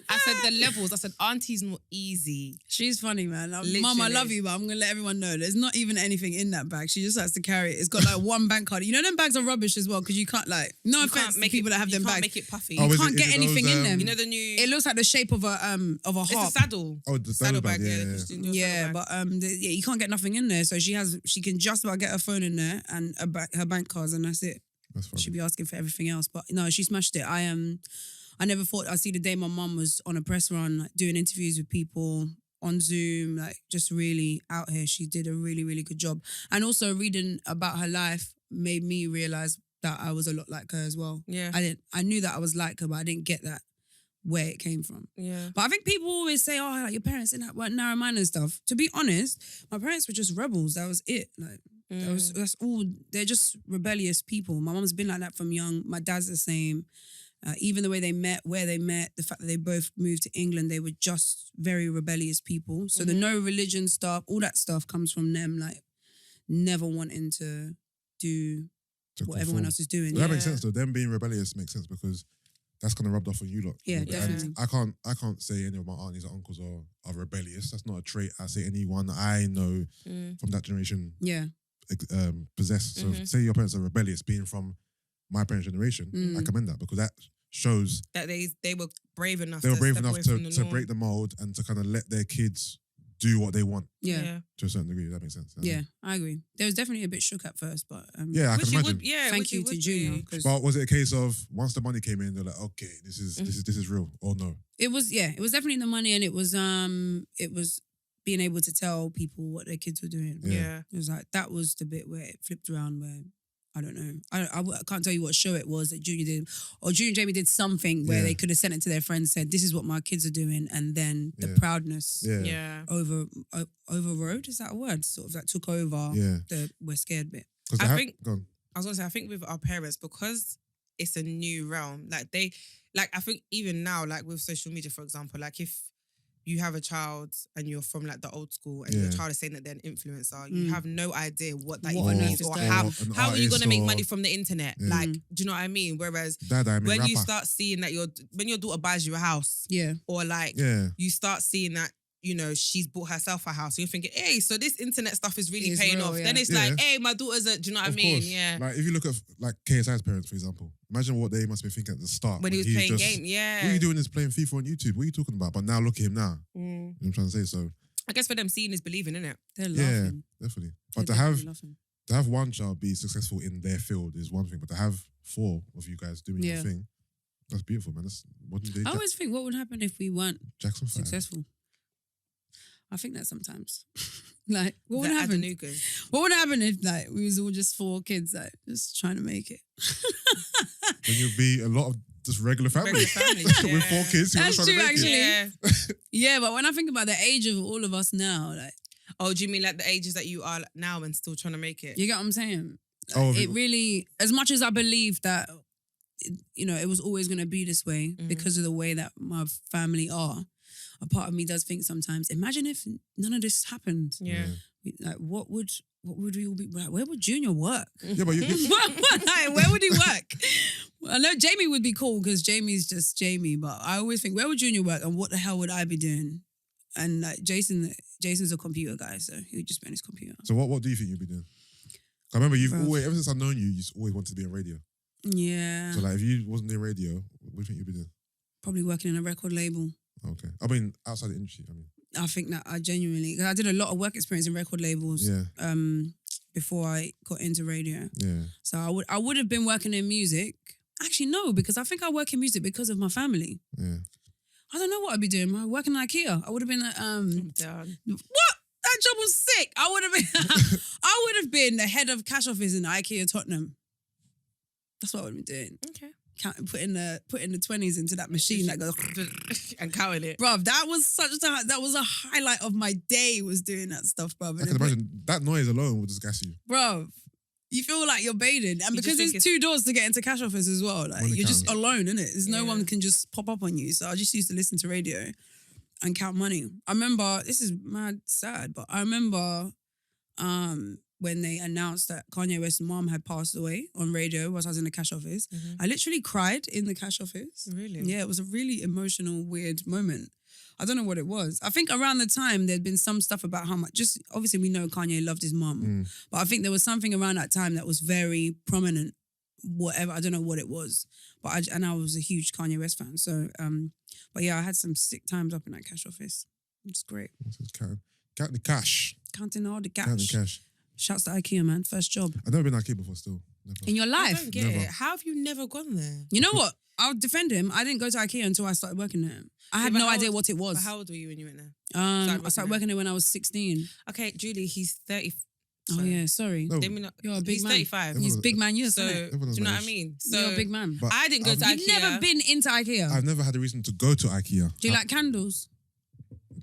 I said the levels. I said, auntie's not easy. She's funny, man. Mom, I Literally. love you, but I'm going to let everyone know there's not even anything in that bag. She just has to carry it. It's got like one bank card. You know them bags are rubbish as well because you can't like, no You offense can't to make people it, that have you them can't bags. make it puffy. Oh, You is can't it get anything in them. You know the new. It looks like the shape of a It's a harp. saddle. Oh, the Saddlebag. saddlebag, yeah, the yeah. Christian Dior Yeah, saddlebag. but you can't get nothing in there. So she can just about get her phone in there and her bank cards, and that's it. That's funny. She'd be asking for everything else. But no, she smashed it. I never thought I'd see the day my mum was on a press run, like, doing interviews with people on Zoom, like just really out here. She did a really, really good job. And also reading about her life made me realise that I was a lot like her as well. Yeah. I knew that I was like her, but I didn't get that where it came from. Yeah. But I think people always say, oh, like your parents weren't narrow-minded and stuff. To be honest, my parents were just rebels. That was it. Like, that's all. They're just rebellious people. My mum's been like that from young. My dad's the same. Even the way they met, where they met, the fact that they both moved to England, they were just very rebellious people. So the no religion stuff, all that stuff comes from them, like never wanting to do To what everyone conform. else is doing. That makes Yeah. sense though. Them being rebellious makes sense because that's kind of rubbed off on you lot. Yeah, And definitely. I can't say any of my aunties or uncles are rebellious. That's not a trait I say anyone I know from that generation Yeah. possess. So say your parents are rebellious, being from my parents' generation, I commend that because that shows That they were brave enough. they were to brave step enough away from the to norm. break the mold and to kind of let their kids do what they want Yeah. to a certain degree. That makes sense. Yeah, I agree. There was definitely a bit shook at first, but Yeah, I Which can you imagine. would, yeah. thank which you it to would Junior. be. 'Cause But was it a case of once the money came in, they're like, okay, this is real or no? it was definitely the money, and it was being able to tell people what their kids were doing. Yeah. Yeah. It was like that was the bit where it flipped around where I don't know. I can't tell you what show it was that Junior did. Or Junior and Jamie did something where they could have sent it to their friends, said, this is what my kids are doing. And then the proudness overrode, is that a word? Sort of like took over the we're scared bit. I was gonna say, I think with our parents, because it's a new realm, I think even now, like with social media, for example, like if you have a child and you're from like the old school and your child is saying that they're an influencer, you have no idea what that even means or how are you going to make money from the internet? Like, do you know what I mean? Whereas when you start seeing that when your daughter buys you a house, or like you start seeing that, you know, she's bought herself a house, you're thinking, hey, so this internet stuff is really paying off. Then it's like, hey, my daughter's do you know what I mean? Yeah. Like if you look at like KSI's parents, for example, imagine what they must be thinking at the start. When he was playing game, What are you doing is playing FIFA on YouTube? What are you talking about? But now look at him now. You know what I'm trying to say? So I guess for them, seeing is believing, innit? They're laughing. Yeah, definitely. But to have one child be successful in their field is one thing, but to have 4 of you guys doing your thing, that's beautiful, man. I always think, what would happen if we weren't Jackson successful? I think that sometimes. Like, what would happen? Adenugas. What would happen if like we was all just 4 kids like just trying to make it? Then you'd be a lot of just regular families. With 4 kids. That's true, actually. Yeah. Yeah, but when I think about the age of all of us now, like, oh, do you mean like the ages that you are now and still trying to make it? You get what I'm saying? Like, it really, as much as I believe that, you know, it was always going to be this way because of the way that my family are. A part of me does think sometimes, imagine if none of this happened. Yeah. Like, what would we all be like? Where would Junior work? Yeah, but like, where would he work? I know Jamie would be cool because Jamie's just Jamie, but I always think, where would Junior work and what the hell would I be doing? And like Jason's a computer guy, so he would just be on his computer. So what do you think you'd be doing? I remember you've always, ever since I've known you, you've always wanted to be in radio. Yeah. So like, if you wasn't in radio, what do you think you'd be doing? Probably working in a record label. Okay. I mean, outside the industry, I think that I genuinely, because I did a lot of work experience in record labels before I got into radio. Yeah. So I would have been working in music. Actually, no, because I think I work in music because of my family. Yeah. I don't know what I'd be doing. I working in IKEA. I would have been I'm done. What? That job was sick. I would have been I would have been the head of cash office in IKEA Tottenham. That's what I would have been doing. Okay. Putting the 20s into that machine that goes and counting it. Bruv, that was a highlight of my day, was doing that stuff, bruv. I can imagine that noise alone will just gas you. Bruv, you feel like you're bathing. And because there's 2 doors to get into cash office as well, like you're just alone, innit? There's no one can just pop up on you. So I just used to listen to radio and count money. I remember, this is mad sad, but I remember when they announced that Kanye West's mom had passed away on radio whilst I was in the cash office. I literally cried in the cash office. Really? Yeah, it was a really emotional, weird moment. I don't know what it was. I think around the time there'd been some stuff about how much, just obviously we know Kanye loved his mom, but I think there was something around that time that was very prominent, whatever, I don't know what it was. But I was a huge Kanye West fan. So, but yeah, I had some sick times up in that cash office. It's great. Count the cash. Counting all the cash. Count the cash. Shouts to IKEA, man. First job. I've never been to IKEA before still. Never. In your life? I don't get it. How have you never gone there? You know what? I'll defend him. I didn't go to IKEA until I started working there. I had no idea what it was. But how old were you when you went there? I started working there when I was 16. Okay, Julie, he's 30. Oh yeah, sorry. No. You're a big he's man. 35. He's big man, you So, do you know what I mean? So you're a big man. But I didn't go to IKEA. You've never been into IKEA? I've never had a reason to go to IKEA. Do you like candles?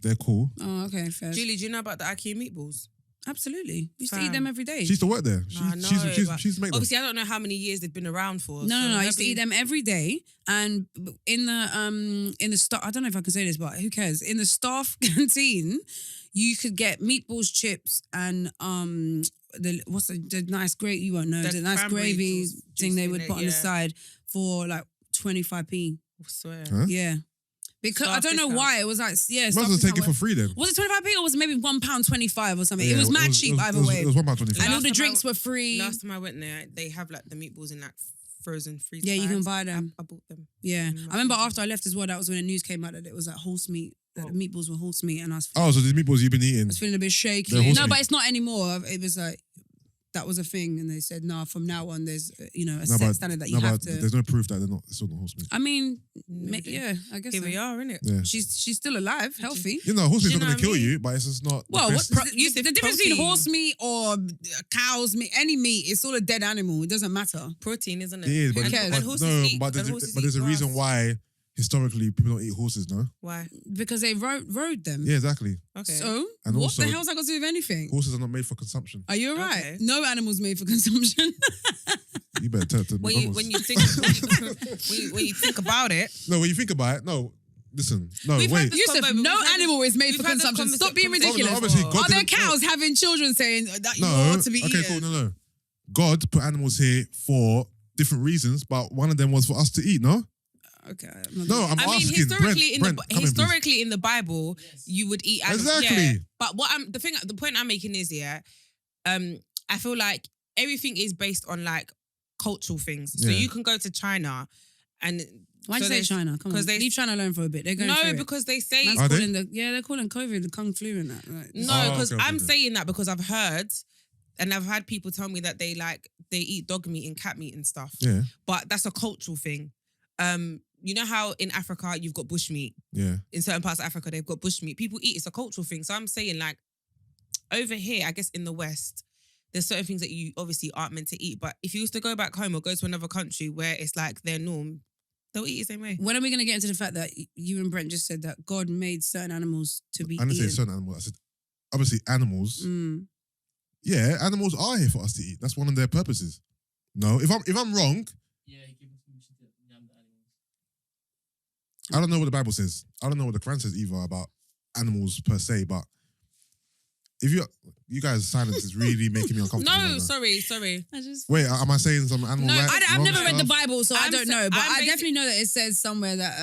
They're cool. Oh, okay, fair. Julie, do you know about the IKEA meatballs? Absolutely. We used to eat them every day. She used to work there. She used to make them. Obviously, I don't know how many years they've been around for. No. I used to eat them every day. And in the staff, I don't know if I can say this, but who cares? In the staff canteen, you could get meatballs, chips, and the nice gravy, you won't know, the nice gravy thing they would put on the side for like 25p. I swear. Huh? Yeah. Because I don't know why it was like, yeah. Might as well take it for free then. Was it 25p or was it maybe £1.25 or something? Yeah, it was mad cheap either way. It was £1.25. And all the drinks were free. Last time I went there, they have like the meatballs in like frozen freezer. Yeah, you can buy them. I bought them. Yeah. I remember after I left as well, that was when the news came out that it was like horse meat. That the meatballs were horse meat and I was so the meatballs you've been eating. I was feeling a bit shaky. They're horse No, meat. but it's not anymore. It was like that was a thing, and they said, "No, from now on, there's a No, set standard that you have to." There's no proof that they're not still not horse meat. I mean, yeah, I guess Here so. we are, innit? Yeah. She's still alive, healthy. You know, horse meat's you not know going to what I kill mean? you, but it's just not. Well, the what's best. the difference between protein. horse meat or cow's meat? Any meat, it's all a dead animal. It doesn't matter. Protein, isn't it? It is, but, Who cares? And horses no, eat- but and there's, horses but there's eat a reason grass. why historically people don't eat horses, no? Why? Because they rode them. Yeah, exactly. Okay. So, And what also- the hell's that got to do with anything? Horses are not made for consumption. Are you alright? Okay. No animal's made for consumption. You better tell it to when me. you think when you think about it, No, when you think about it, no. Listen, no, We've had wait. this Yusuff, convo, no we've had animal is made we've for had this consumption. Stop being conversation ridiculous. obviously, before. God Are there didn't- cows having children saying that you No, ought to be okay, eaten? cool. No. God put animals here for different reasons, but one of them was for us to eat, no? Okay. No, I'm I mean, asking. historically, Brent, come in, please. in the Bible, you would eat animals. Exactly. Yeah. But the point I'm making is, I feel like everything is based on like cultural things. So Yeah. you can go to China and Why do you say China? Come on, leave China alone for a bit. They're going through it. because they say Man's Are they? calling they're calling COVID the Kung flu and that. Right? no, Oh, because okay, I'm okay. saying that because I've heard and I've had people tell me that they eat dog meat and cat meat and stuff. Yeah, But that's a cultural thing. You know how in Africa you've got bush meat. yeah. In certain parts of Africa, they've got bush meat. People eat, it's a cultural thing. So I'm saying like over here, I guess in the West, there's certain things that you obviously aren't meant to eat. But if you used to go back home or go to another country where it's like their norm, they'll eat the same way. When are we going to get into the fact that you and Brent just said that God made certain animals to be I didn't say eaten? certain animals. I said, obviously, animals. Mm. Yeah, animals are here for us to eat. That's one of their purposes. No, if I'm wrong, Yeah, he gave us permission to yam the animals. I don't know what the Bible says. I don't know what the Quran says either about animals per se. But if you guys' silence is really making me uncomfortable. right No, now. sorry. I just... Wait, am I saying some animal No, rights? I've wrong never read the stuff? Bible, so I I'm don't sa- know. But I'm I basi- definitely know that it says somewhere that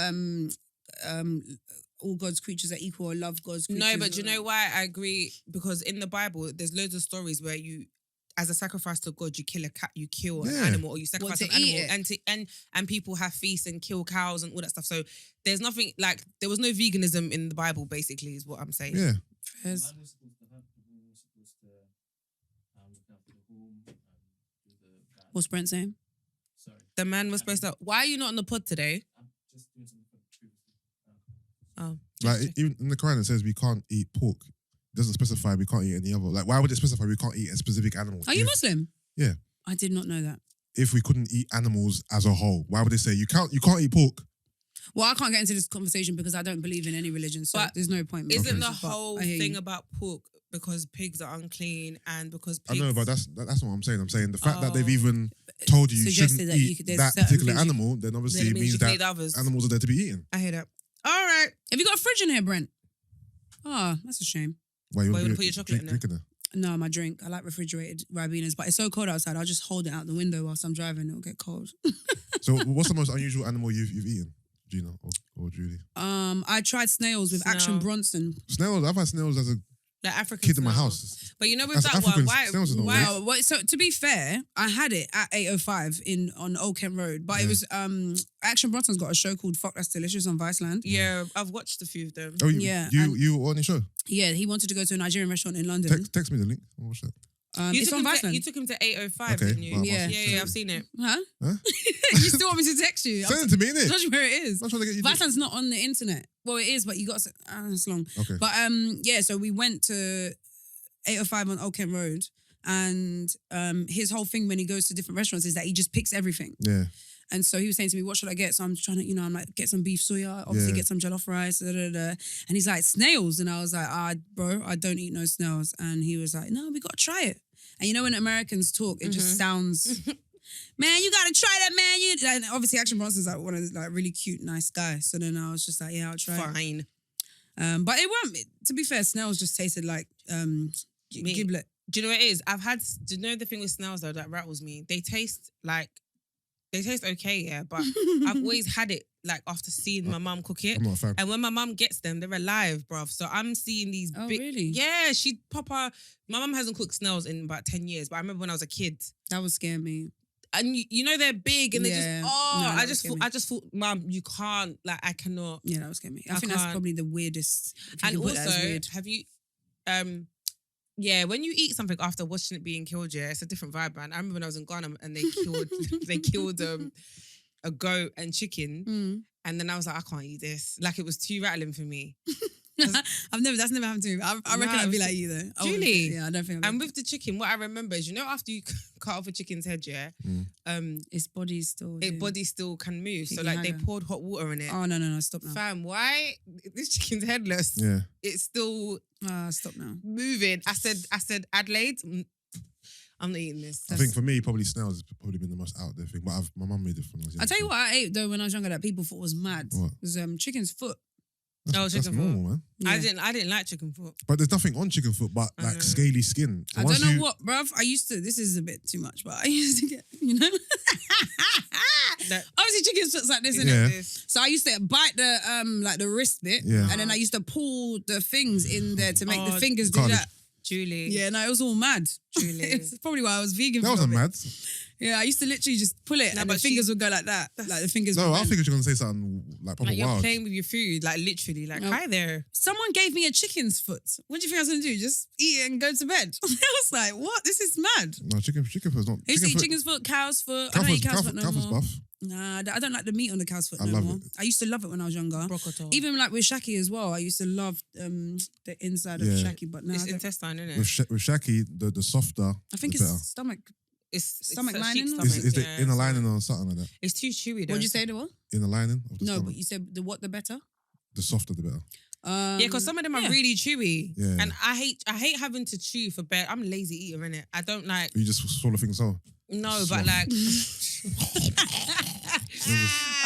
all God's creatures are equal or love God's creatures. No, but do you know why I agree? Because in the Bible, there's loads of stories where you, as a sacrifice to God, you kill a cat, you kill an Yeah. animal, or you sacrifice to an animal, eat it? and people have feasts and kill cows and all that stuff. So there's nothing like there was no veganism in the Bible. Basically, is what I'm saying. Yeah. Fairs. Man was supposed to hunt, the woman was supposed to look after the home, do the What's Brent saying? Sorry. The man was supposed to. Why are you not on the pod today? I'm just doing something for previously. Oh, Like even in the Quran, it says we can't eat pork. It doesn't specify we can't eat any other. Like, why would it specify we can't eat a specific animal? Are you if, Muslim? Yeah. I did not know that. if we couldn't eat animals as a whole? Why would they say you can't eat pork? Well, I can't get into this conversation because I don't believe in any religion, so But there's no point. isn't the But whole I hear thing you. about pork because pigs are unclean and because I pigs... know, but that's not what I'm saying. I'm saying the fact that they've Oh. even told you Suggested shouldn't that you eat could- there's that certain particular things you- animal, then obviously Then it it means means you can that eat others. animals are there to be eaten. I hear that. All right. Have you got a fridge in here, Brent? Oh, that's a shame. Why you Why want you to put your chocolate in there? drinking there? No, my drink. I like refrigerated Ribenas, but it's so cold outside. I'll just hold it out the window whilst I'm driving. It'll get cold. So, what's the most unusual animal you've eaten, Gina or Julie? I tried snails with Action Snail. Bronson. Snails. I've had snails as a Like African kid in my snail. house. But you know with As that Africans, one, snails are not why Wow. Well, so to be fair, I had it at 8:05 on Old Kent Road, but it Yeah. was Action Bronson's got a show called Fuck That's Delicious on Viceland. Yeah, I've watched a few of them. Oh, Yeah, You and- you were on the show? Yeah, he wanted to go to a Nigerian restaurant in London. Text me the link. I'll watch that. It's on Viceland. You took him to 8:05, Okay, didn't you? well, Yeah. yeah, I've seen it. Huh? Huh? You still want me to text you? Send it to me, I'll innit? tell you where it is. I'm trying to get you. Viceland's not on the internet. Well, it is, but you got to... it's long. Okay. But yeah, so we went to 8:05 on Old Kent Road, and his whole thing when he goes to different restaurants is that he just picks everything. Yeah. And so he was saying to me, what should I get? So I'm trying to, I'm like, get some beef suya, obviously Yeah. get some jollof rice, da, da, da. And he's like, snails. And I was like, bro, I don't eat no snails. And he was like, no, we got to try it. And when Americans talk, it just sounds, man, you got to try that, man. And obviously Action Bronson's like one of the really cute, nice guys. So then I was just like, yeah, I'll try it. Fine. But it won't, to be fair, snails just tasted like giblet. Do you know what it is? Do you know the thing with snails though that rattles me? They taste okay, yeah, but I've always had it like after seeing my mum cook it. I'm not a fan. And when my mum gets them, they're alive, bruv. So I'm seeing these Oh, big... really? Yeah, my mum hasn't cooked snails in about 10 years, but I remember when I was a kid. That would scare me. And they're big and they Yeah. just... No, that I would just scare thought, me. I just thought, mum, you can't, like, I cannot. Yeah, that would scare me. I I think that's can't. probably the weirdest. If you And can put that as also, weird. have you... Yeah, when you eat something after watching it being killed, yeah, it's a different vibe, man. I remember when I was in Ghana and they killed a goat and chicken, and then I was like, I can't eat this. Like, it was too rattling for me. That's never happened to me. I reckon I'd be like you though. Julie? Yeah, I don't think. And with the chicken, what I remember is, after you cut off a chicken's head, yeah, its body still. body still can move. So Can like you they hang poured hot water in it. Oh no, stop now. Fam, why this chicken's headless? Yeah. It's still Stop now. moving. I said Adelaide. I'm not eating this. I think for me, probably snails has probably been the most out there thing. But my mum made it for me. I tell you what I ate though when I was younger that people thought was mad. What? Was chicken's foot. That's chicken normal, foot. man. Yeah. I didn't like chicken foot. But there's nothing on chicken foot but like scaly skin. I don't know what, bruv. This is a bit too much, but I used to get, obviously chicken's foot's like this, Yeah. innit? So I used to bite the like the wrist bit, Yeah. and then I used to pull the things in there to make the fingers do Carnage. that. Julie. Yeah, no, it was all mad. Julie. It's probably why I was vegan. That for a wasn't bit. mad. Yeah, I used to literally just pull it, and the but fingers would go like that. Like the fingers. No, would I bend. figured you were going to say something like proper Like you're wild. playing with your food, like literally, like No. hi there. Someone gave me a chicken's foot. What do you think I was gonna do? Just eat it and go to bed? I was like, what? This is mad. No, chicken foot's not. I used to eat foot- chicken's foot, cow's foot. Cow I don't eat foot's- cow's cow foot no foot- cow foot's more. buff. Nah, I don't like the meat on the cow's foot I no love more. it. I used to love it when I was younger. Broccoli. Even like with Shaki as well. I used to love the inside of Yeah. Shaki, but now It's I, don't- intestine, isn't With it? with Shaki, the softer. I think the it's better. stomach. It's stomach a lining sheep's or Is the yeah, inner so- lining or something like that? It's too chewy though. What'd you say the what? Inner lining of the No, stomach. but you said the what the better? The softer, the better. Yeah, because some of them are yeah. really chewy. Yeah. And I hate having to chew for bed. I'm a lazy eater, innit? I don't like You just swallow things so. no, Sloth. but like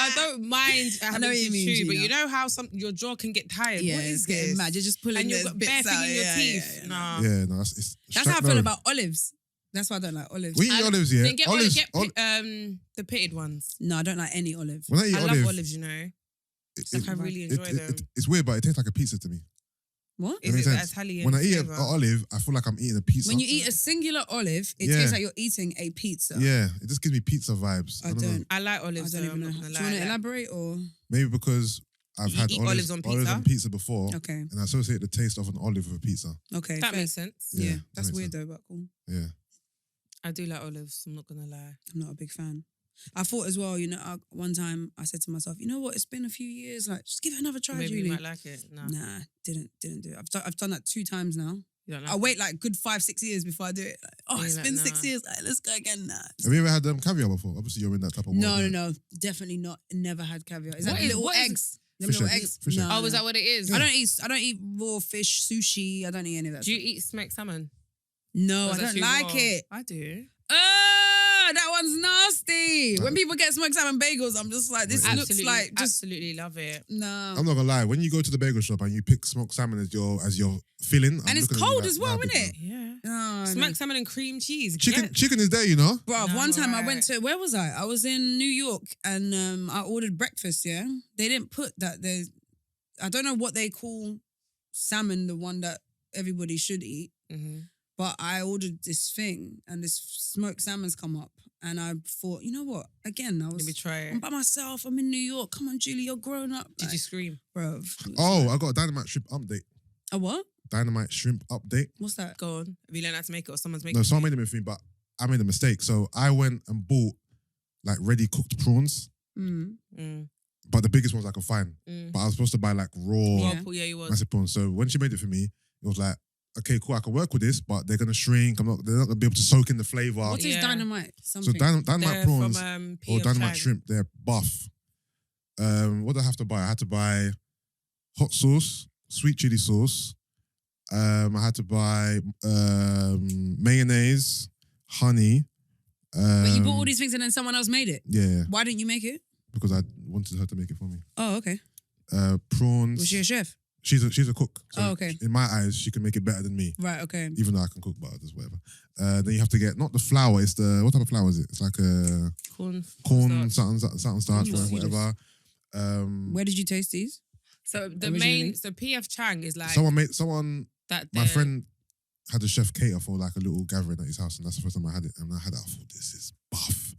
I don't mind having know to what you mean, chew, but Gina. you know how your jaw can get tired. Yeah, what is it's getting this? mad. You're just pulling And you've the got bits bare thing out. in your Yeah, teeth. yeah, yeah. Nah. Yeah, no, it's That's how I feel about olives. That's why I don't like olives. We eat olives, yeah. Then get Olives. the pitted ones. No, I don't like any olive. When I eat I olive, love olives, you know. Like I really enjoy them. it's weird, but it tastes like a pizza to me. What? Is That makes it sense. Italian? When I eat an flavour? olive, I feel like I'm eating a pizza. When you eat a singular olive, it Yeah. tastes like you're eating a pizza. Yeah, it just gives me pizza vibes. I know. don't. I like I olives. don't though, even know. I'm Do not you gonna want lie. to elaborate or? Maybe because I've You had eat olives on pizza before, Okay. and I associate the taste of an olive with a pizza. Okay. That fair. makes sense. Yeah, Yeah, that that's makes weird sense. though, but cool. Yeah. I do like olives. I'm not gonna lie. I'm not a big fan. I thought as well, one time I said to myself, you know what? It's been a few years. Like, just give it another try, Maybe Julie. you might like it. No, Nah, didn't do it. I've done that 2 times now. you don't like I wait like a good 5-6 years before I do it. Like, Yeah, it's like, been nah. 6 years. Like, let's go again. Nah. Have you ever had caviar before? Obviously, you're in that type of world. No, right? definitely not. Never had caviar. Is What that is- little what is- eggs? Them Fish little eggs. eggs. Fish eggs. No, Oh, is no. that what it is? I don't eat raw fish, sushi. I don't eat any of that. Do you stuff. eat smoked salmon? No, Or I is that don't too like raw? it. I do. That one's nasty. When people get smoked salmon bagels, I'm just like, this looks Absolutely, like just absolutely love it. no. I'm not gonna lie. When you go to the bagel shop and you pick smoked salmon as your filling, And it's cold as well, isn't it? Yeah. No, Smoked salmon and cream cheese. Chicken is there, you know. Bruv, No, one time I alright. went to, where was I? I was in New York and I ordered breakfast, yeah? They didn't put that there's, I don't know what they call salmon, the one that everybody should eat, Mm-hmm. but I ordered this thing and this smoked salmon's come up and I thought, you know what? Again, Let me try I'm it. by myself, I'm in New York. Come on, Julie, you're grown up. Did you scream? Bruv. Oh, I got a dynamite shrimp update. A what? Dynamite shrimp update. What's that? Go on. Have you learned how to make it or someone's making No, it? someone made it with me, but I made a mistake. So I went and bought like ready cooked prawns, Mm. but the biggest ones I could find. Mm. But I was supposed to buy like raw, Yeah. Yeah, you was. massive prawns. So when she made it for me, it was like, okay, cool, I can work with this, but they're gonna shrink. They're not gonna be able to soak in the flavor. What is Yeah. dynamite? So Something. dynamite They're prawns from, or P.F. dynamite Chang. shrimp, they're buff. What did I have to buy? I had to buy hot sauce, sweet chili sauce. I had to buy mayonnaise, honey. But you bought all these things and then someone else made it. Yeah, Why didn't you make it? because I wanted her to make it for me. Oh, okay. Prawns. Was she a chef? She's a cook. So Oh, okay. In my eyes, she can make it better than me. Right, okay. Even though I can cook, but just whatever. Then you have to get not the flour. It's the what type of flour is it? It's like a corn something starch, Corn whatever. Where did you taste these? So the Originally? so P.F. Chang is like Someone. that. My friend had a chef cater for like a little gathering at his house, and that's the first time I had it. And I had it, I thought, this is buff.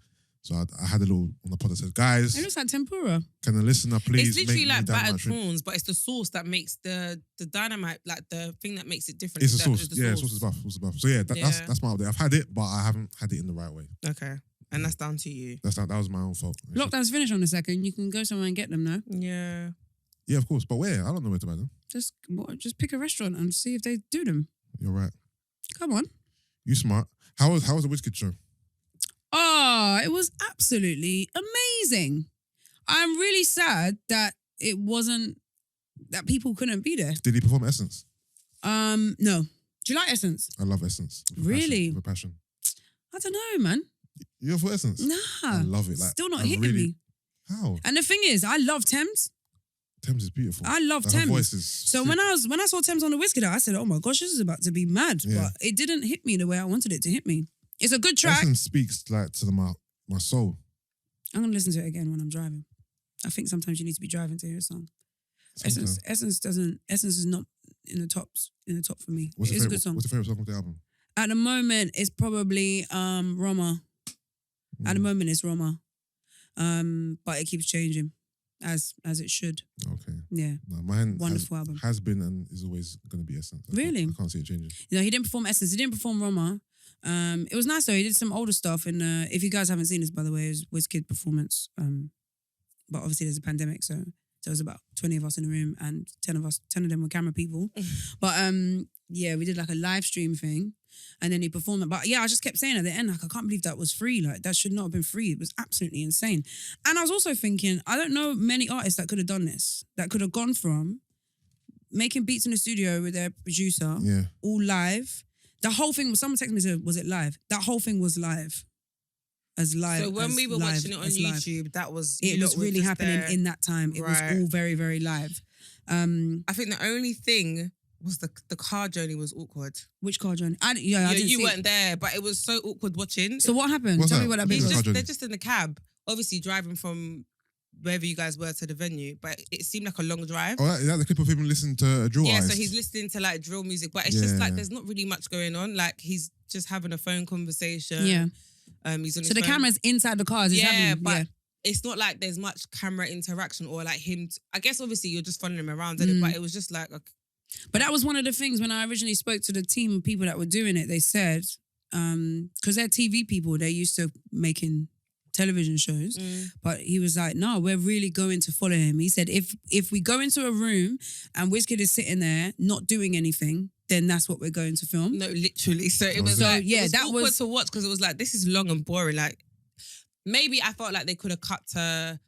So I had a little on the pod that said, guys, It looks like tempura. can the listener please It's literally make like me dynamite battered shrimp? prawns, but it's the sauce that makes the dynamite, like the thing that makes it different. It's the That sauce. is the Yeah, sauce is buff. Sauce is buff. So yeah, that's my update. I've had it, but I haven't had it in the right way. Okay. And that's down to you. That was my own fault. Lockdown's finished on the 2nd. You can go somewhere and get them now. Yeah. Yeah, of course. But where? I don't know where to buy them. Just pick a restaurant and see if they do them. You're right. Come on. You smart. How was the WizKid show? Oh, it was absolutely amazing. I'm really sad that that people couldn't be there. Did he perform Essence? No. Do you like Essence? I love Essence. Really? With a passion. I don't know, man. You're for Essence? Nah. I love it. Like, Still not I hitting really- me. How? And the thing is, I love Thames. Thames is beautiful. I love Her Thames. voice is So sick. when I saw Thames on the WizKid, I said, "Oh my gosh, this is about to be mad." Yeah. But it didn't hit me the way I wanted it to hit me. It's a good track. Essence speaks like to my soul. I'm gonna listen to it again when I'm driving. I think sometimes you need to be driving to hear a song. Sometimes. Essence is not in the top for me. What's It your is a favorite? good song. What's your favorite song of the album? At the moment, it's probably Roma. At the moment, it's Roma. But it keeps changing, as it should. Okay. Yeah. No, mine Wonderful album. has been and is always going to be Essence. Really? I can't see it changing. You know, he didn't perform Essence. He didn't perform Roma. It was nice though. He did some older stuff, and if you guys haven't seen this, by the way, it was WizKid performance. But obviously there's a pandemic, so there was about 20 of us in the room, and 10 of them were camera people. But yeah, we did like a live stream thing, and then he performed it. But yeah, I just kept saying at the end, like, I can't believe that was free. Like, that should not have been free. It was absolutely insane. And I was also thinking, I don't know many artists that could have done this, that could have gone from making beats in the studio with their producer, Yeah. all live. The whole thing was, someone texted me and said, was it live? That whole thing was live. As live. So when as we were live watching it on as live. YouTube, that was It was really just happening there. in that time. It was Right. all very, very live. I think the only thing was the car journey was awkward. Which car journey? I didn't Yeah, see you it. weren't there, but it was so awkward watching. So what happened? What's Tell that? me what that He's bit car was. journey. they're just in the cab, obviously driving from wherever you guys were to the venue, but it seemed like a long drive. Oh, is that the clip of him listening to Drill Yeah, Eyes? so he's listening to like drill music, but it's just like Yeah. there's not really much going on. Like he's just having a phone conversation. Yeah. He's on his So the phone. camera's inside the cars. It's Yeah, happening. but Yeah. it's not like there's much camera interaction or like him. I guess obviously you're just following him around, but it was just like But that was one of the things when I originally spoke to the team of people that were doing it. They said, because they're TV people, they're used to making television shows. But he was like, no, we're really going to follow him. He said, if we go into a room and WizKid is sitting there not doing anything, then that's what we're going to film. no, literally. So it was So, like yeah, it was that awkward was- to watch because it was like this is long and boring. Like maybe I felt like they could have cut to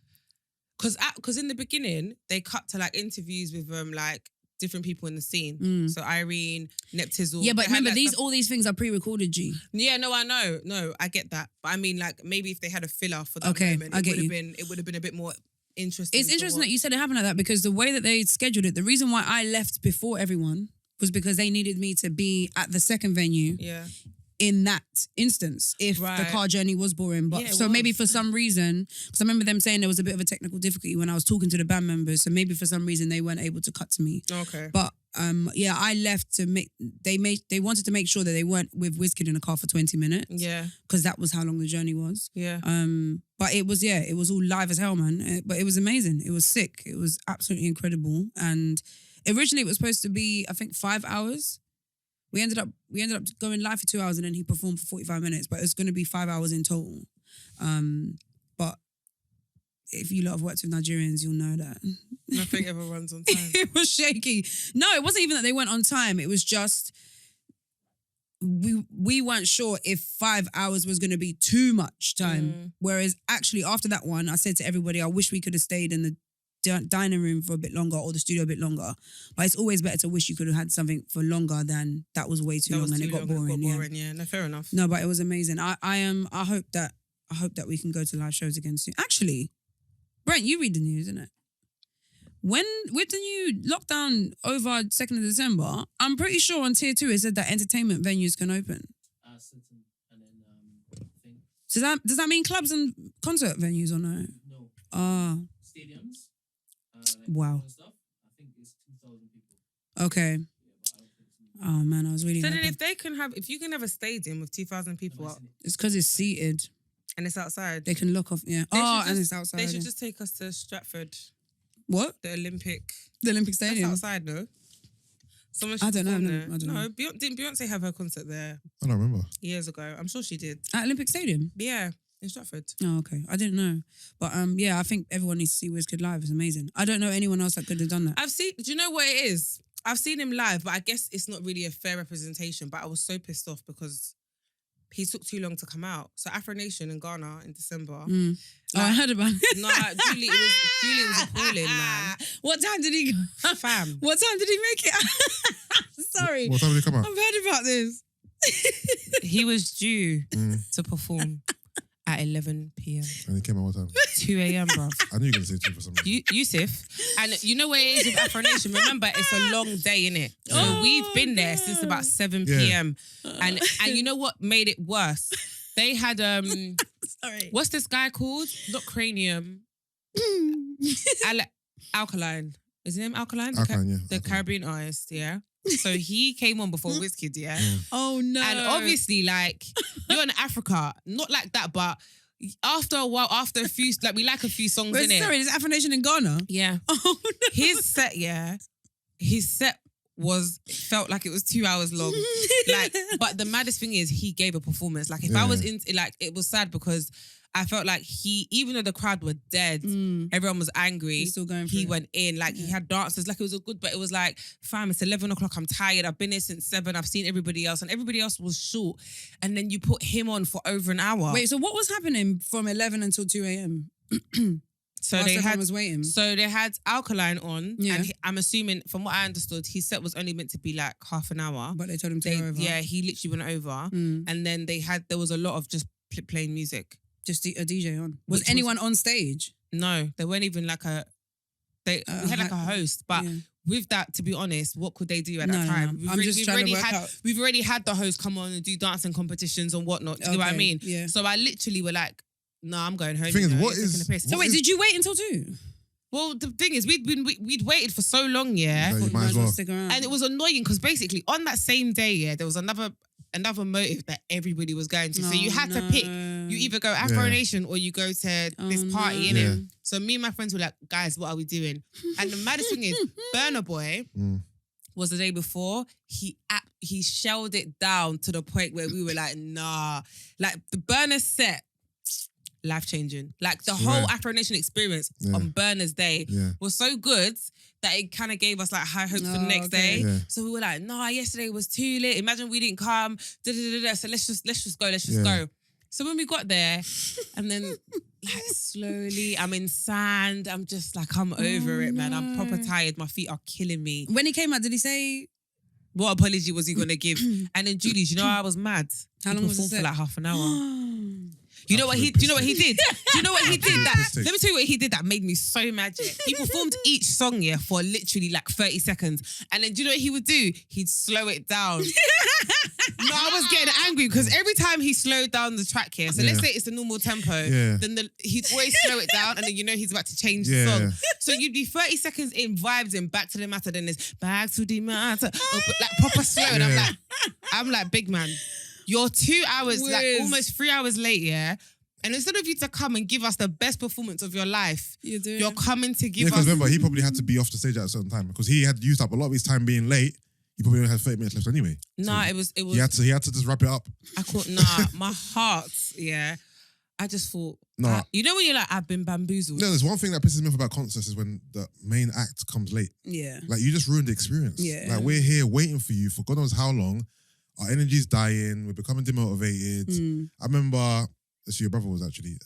because in the beginning they cut to like interviews with like different people in the scene. So Irene, Neptizzle. Yeah, but they had, remember, like, all these things are pre-recorded, G. Yeah, no, I know. No, I get that. But I mean, like, maybe if they had a filler for that Okay, moment, I get you. it would have been a bit more interesting. It's to interesting that watch. you said it happened like that because the way that they scheduled it, the reason why I left before everyone was because they needed me to be at the second venue Yeah. in that instance if the Right. car journey was boring. But Yeah, it so maybe was. for some reason, because I remember them saying there was a bit of a technical difficulty when I was talking to the band members. So maybe for some reason they weren't able to cut to me. Okay. But yeah, I left to they wanted to make sure that they weren't with WizKid in a car for 20 minutes. Yeah. Because that was how long the journey was. Yeah. But it was all live as hell, man. But it was amazing. It was sick. It was absolutely incredible. And originally it was supposed to be, I think, 5 hours. We ended up going live for 2 hours and then he performed for 45 minutes. But it's going to be 5 hours in total. But if you lot have worked with Nigerians, you'll know that Nothing ever runs on time. it was shaky. No, it wasn't even that they went on time. It was just we weren't sure if 5 hours was going to be too much time. Whereas actually after that one, I said to everybody, I wish we could have stayed in the dining room for a bit longer or the studio a bit longer. But it's always better to wish you could have had something for longer than that was way too That long was and too it got long and boring. Yeah. No, fair enough. No, but it was amazing. I hope that we can go to live shows again soon. Actually, Brent, you read the news, innit? When with the new lockdown over 2nd of December, I'm pretty sure on tier 2 it said that entertainment venues can open. Certain, and then I think So does that mean clubs and concert venues or no? no Ah, stadiums. Like Wow. and stuff. I think it's 2,000 people. okay. Yeah, but I don't think it's Oh man, I was really So then hoping. if you can have a stadium with 2,000 people up, It's because it's seated. And it's outside. They can lock off. Yeah. They Oh, should and just- it's outside. They should yeah. just take us to Stratford, What? the Olympic. The Olympic That's Stadium. outside, no? Someone I should don't know, perform no, there. I don't know. Didn't Beyonce have her concert there I don't remember. years ago? I'm sure she did. At Olympic Stadium. But yeah, in Stratford. Oh, okay. I didn't know. But yeah, I think everyone needs to see Wizkid live. It's amazing. I don't know anyone else that could have done that. Do you know what it is? I've seen him live, but I guess it's not really a fair representation. But I was so pissed off because he took too long to come out. So Afro Nation in Ghana in December. Mm. I heard about it. No, Julie was appalling, man. What time did he go? Fam. What time did he make it? Sorry. What time did he come I've out? heard about this. He was due Mm. to perform at 11 p.m. And he came out what time? 2 a.m, bruv. I knew you were going to say 2 for some reason. Yusuff. And you know what it is with Afro Nation? Remember, it's a long day, innit? So we've been there since about 7 Yeah. p.m. And you know what made it worse? They had Sorry. what's this guy called? Not Cranium. Alkaline. Is his name Alkaline? Alkaline, yeah. The Alkaline. Caribbean artist, yeah. So he came on before Wizkid, yeah. Oh no. And obviously, like, you're in Africa, not like that, but after a while, after a few, like, we like a few songs Wait, in it. sorry, there's Afro Nation in Ghana? Yeah. Oh no. His set, yeah. His set felt like it was 2 hours long. Like, but the maddest thing is he gave a performance. Like, if I was in, like, it was sad because I felt like even though the crowd were dead, everyone was angry. He's still going for He it. went in, like he had dancers, like it was a good, but it was like, fam, it's 11 o'clock, I'm tired, I've been here since 7, I've seen everybody else, and everybody else was short. And then you put him on for over an hour. Wait, so what was happening from 11 until 2 a.m.? so Whilst they everyone had was waiting. So they had Alkaline on, Yeah. and I'm assuming, from what I understood, his set was only meant to be like half an hour. But they told him to go over. Yeah, he literally went over, Mm. and then there was a lot of just playing music. Just a DJ on. Was Which anyone on stage? No, they weren't even like we had like a host, but Yeah. with that, to be honest, what could they do at No, that no, time? no. I'm just trying to work out. We've already had the host come on and do dancing competitions and whatnot. Do you know what I Okay, mean? yeah. So I literally were like, no, I'm going home. Thing is, you know, what you're is- taking a piss. So wait, did you wait until 2? Well, the thing is, we'd waited for so long, yeah. Yeah, you might as well. Stick around. And it was annoying because basically on that same day, yeah, there was another motive that everybody was going to. So you had to pick. You either go Afro Yeah. Nation or you go to this Oh, party, no. innit? Yeah. So me and my friends were like, guys, what are we doing? And the maddest thing is, Burna Boy Mm. was the day before. He shelled it down to the point where we were like, nah. Like the Burner set, life-changing. Like the whole Yeah. Afro Nation experience Yeah. on Burner's day Yeah. was so good that it kind of gave us like high hopes for the Oh, next okay. day. Yeah. So we were like, nah, yesterday was too late. Imagine we didn't come. So let's just go. Let's just Yeah. go. So when we got there, and then like slowly, I'm in sand. I'm just like, I'm over it, man. I'm proper tired. My feet are killing me. When he came out, did he say What apology was he gonna give? And then Julie, do you know I was mad? How He long was the performed for set? like half an hour. You know what he? Absolute Do you know what he did? Do you know what he did? That Piss take. let me tell you what he did. That made me so mad. Yeah. He performed each song for literally like 30 seconds, and then do you know what he would do? He'd slow it down. No, I was getting angry because every time he slowed down the track here, so let's Yeah. say it's a normal tempo, Yeah. then he'd always slow it down, and then you know he's about to change the Yeah. song. So you'd be 30 seconds in, vibes in, back to the matter, then it's back to the matter, like proper slow, and Yeah. I'm like, big man. You're 2 hours, like Wiz. almost 3 hours late, yeah? And instead of you to come and give us the best performance of your life, you're coming to Yeah, give because us... remember, he probably had to be off the stage at a certain time because he had used up a lot of his time being late. He probably only had 30 minutes left anyway. Nah, So it was... he had to just wrap it up. I caught... Nah, my heart, yeah. I just thought... Nah. you know when you're like, I've been bamboozled? No, there's one thing that pisses me off about concerts is when the main act comes late. Yeah. Like, you just ruined the experience. Yeah. Like, we're here waiting for you for God knows how long. Our energy's dying. We're becoming demotivated. Mm. I remember... Actually, your brother was actually.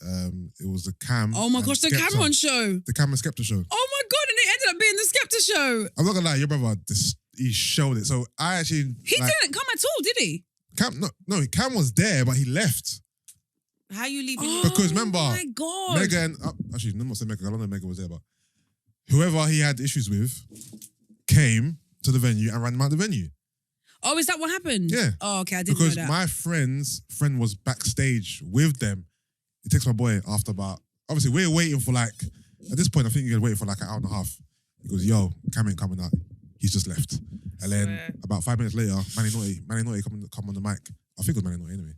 It was the Cam. Oh my and gosh, the Skepta. Cameron show. The Cam and Skepta show. Oh my God, and it ended up being the Skepta show. I'm not gonna lie, your brother, he showed it. So I actually. He like, didn't come at all, did he? Cam, no, Cam was there, but he left. How you leaving? Because remember, Oh my God. Mega and actually, I'm not saying Mega. I don't know if Mega was there, but whoever he had issues with came to the venue and ran him out the venue. Oh, is that what happened? Yeah. Oh, okay, I didn't Because know that. my friend's friend was backstage with them. He texts my boy after about. Obviously, we're waiting for like. At this point, I think you're waiting for like an hour and a half. He goes, "Yo, Cam ain't coming out. He's just left." And then Swear. about 5 minutes later, Manny Naughty come on the mic. I think it was Manny Naughty anyway.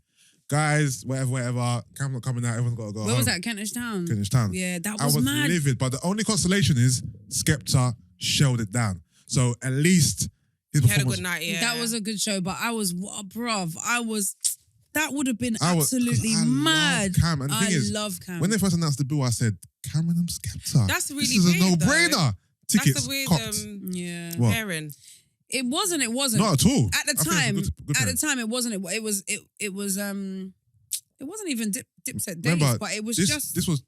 guys, whatever. Cam's not coming out. Everyone's got to go Where home. was that? Kentish Town. Kentish Town. Yeah, that I was was mad. livid, but the only consolation is Skepta shelled it down. So at least his He had a performance. good night, yeah. That was a good show, but that would have been I was- 'cause absolutely I love mad. Cam, and the thing is, love Cam. when they first announced the bill, I said, Cameron and Skepta. That's really This is a weird, no-brainer. Tickets That's a weird copped. yeah. What? pairing. It wasn't. Not at all. At the I think it's a time, good at pairing. the time, it wasn't. It wasn't even Dipset days, Remember, but it was this, just. This was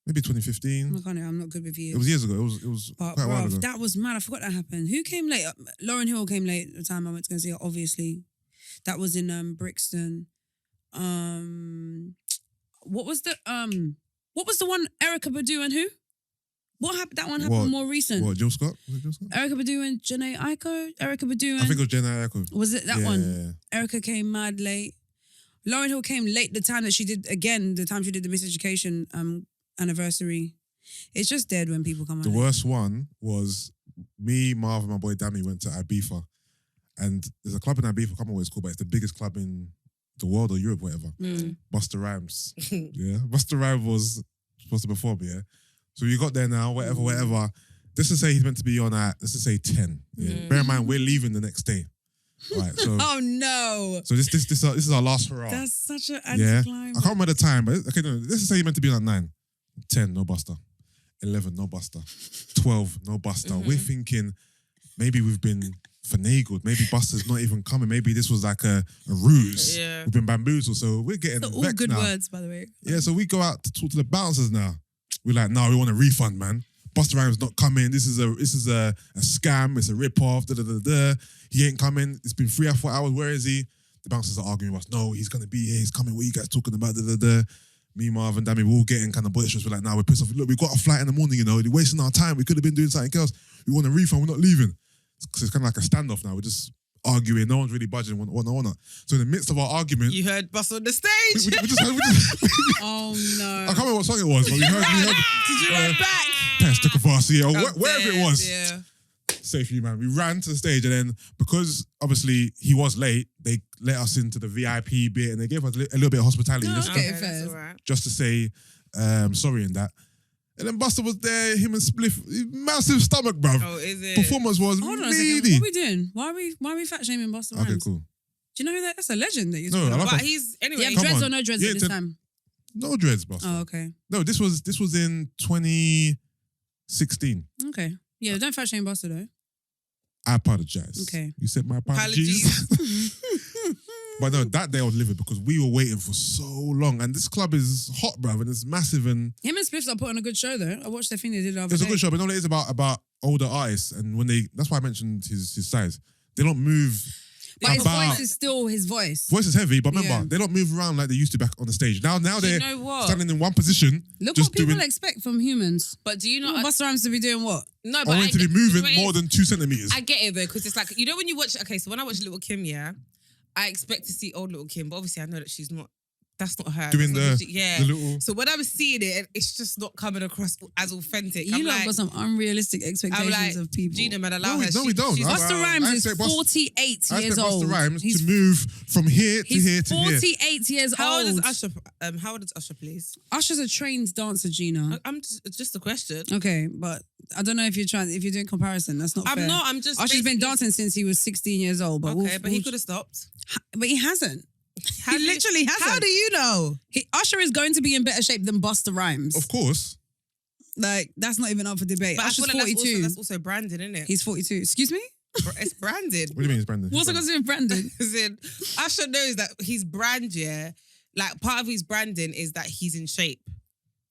maybe 2015. I can't. I'm not good with years. It was years ago. It was But quite a while bruv, ago. that was mad. I forgot that happened. Who came late? Lauryn Hill came late at the time I went to go see her, obviously. That was in Brixton. What was the one? Erica Badu and who? What happened? That one happened What? more recent. What, Jill Scott? Was it Jill Scott? Erica Badu and Janae Aiko? Erica Badu and... I think it was Jenna Echo. Was it that Yeah. one? Erica came mad late. Lauryn Hill came late the time she did the Miseducation anniversary. It's just dead when people come The on. worst one was me, Marv, and my boy Dammy went to Ibiza. And there's a club in Ibiza, I can't remember what it's called, but it's the biggest club in the world or Europe, whatever. Busta Rhymes. Yeah. Busta Rhymes was supposed to perform, yeah. So you got there now, whatever. Let's just say he's meant to be on at, let's just say 10. Yeah. Bear in mind, we're leaving the next day. Right. So Oh no. so this is our last hurrah. That's such an Yeah. anticlimax. I can't remember the time, but okay, no, let's just say he's meant to be on at 9. 10, no Busta. 11, no Busta. 12, no Busta. We're thinking maybe we've been finagled. Maybe Busta's not even coming. Maybe this was like a ruse. Yeah. We've been bamboozled. So we're getting All vexed good now. words, by the way. Yeah, so we go out to talk to the bouncers now. We're like, no, we want a refund, man. Busta Rhymes not coming. This is a scam. It's a rip-off. He ain't coming. It's been 3 or 4 hours. Where is he? The bouncers are arguing with us. No, he's gonna be here. He's coming. What are you guys talking about? Me, Marv, and Dammy, we're all getting kind of boisterous. We're like, nah, we're pissed off. Look, we got a flight in the morning, you know. They're wasting our time. We could have been doing something else. We want a refund. We're not leaving. Because it's kind of like a standoff now. We're just arguing. No one's really budging. Whatnot. So in the midst of our argument, You heard Bus on the stage. we just Oh no. I can't remember what song it was, but we heard Did you run back? Pest took a Varsity or I'm wherever it dead, was. Yeah. Safely, man. We ran to the stage, and then because obviously he was late, they let us into the VIP bit and they gave us a little bit of hospitality No, just, okay. That's fair. all right. just to say sorry and that. And then Busta was there, him and Spliff, massive stomach, bruv. Oh, is it? Performance was Hold on a second. meaty. What are we doing? Why are we fat shaming Busta Rhymes? Okay, cool. Do you know who that? That's a legend that you're No, talking I about. love But that. he's Do anyway. you have Come dreads on. or no dreads Yeah, at this time? No dreads, Busta. Oh, okay. No, this was in 2016. Okay. Yeah, don't fat shame Busta though. I apologize. Okay. You said my apologies. But no, that day I was livid because we were waiting for so long. And this club is hot, bruv, and it's massive. And Him and Spliffs are putting on a good show though. I watched their thing they did the other it's a day. good show, but no, it is about older artists. And when that's why I mentioned his size. They don't move. But his about- voice is still his voice. Voice is heavy, but remember, Yeah. they don't move around like they used to back on the stage. Now Do you they're know what? standing in one position, Look just what people doing, expect from humans. But do you You know? want Busta Rhymes to be doing what? No, I but want to be get- moving you know more what it than 2 centimeters. I get it though, because it's like, you know when you watch, okay, so when I watch Little Kim, yeah, I expect to see old Little Kim, but obviously I know that she's not, that's not her. Doing That's not the- who yeah. the little- So when I was seeing it, it's just not coming across as authentic. You I'm lot like, got some unrealistic expectations I'm like, of people. Gina, man, allow No, her. no, we don't. She's I- Busta grown. Rhymes I is expect 48 I years expect old. Busta Rhymes He's to move from here to He's here to here. 48 years How old is old. Usher? How old is Usher, please? Usher's a trained dancer, Gina. I'm just, it's just a question. Okay, but I don't know if you're doing comparison. That's not fair. I'm not. I'm just. Usher's been basically- dancing since he was 16 years old. But Okay, but he could have stopped. But he hasn't. How He do you- literally hasn't. How do you know? Usher is going to be in better shape than Busta Rhymes. Of course. Like, that's not even up for debate. But I Usher's feel like 42. that's also branded, isn't it? He's 42. Excuse me? It's branded. What do you mean it's Brandon? What's I got to do with Brandon? As in, Usher knows that his brand, yeah, like part of his branding is that he's in shape.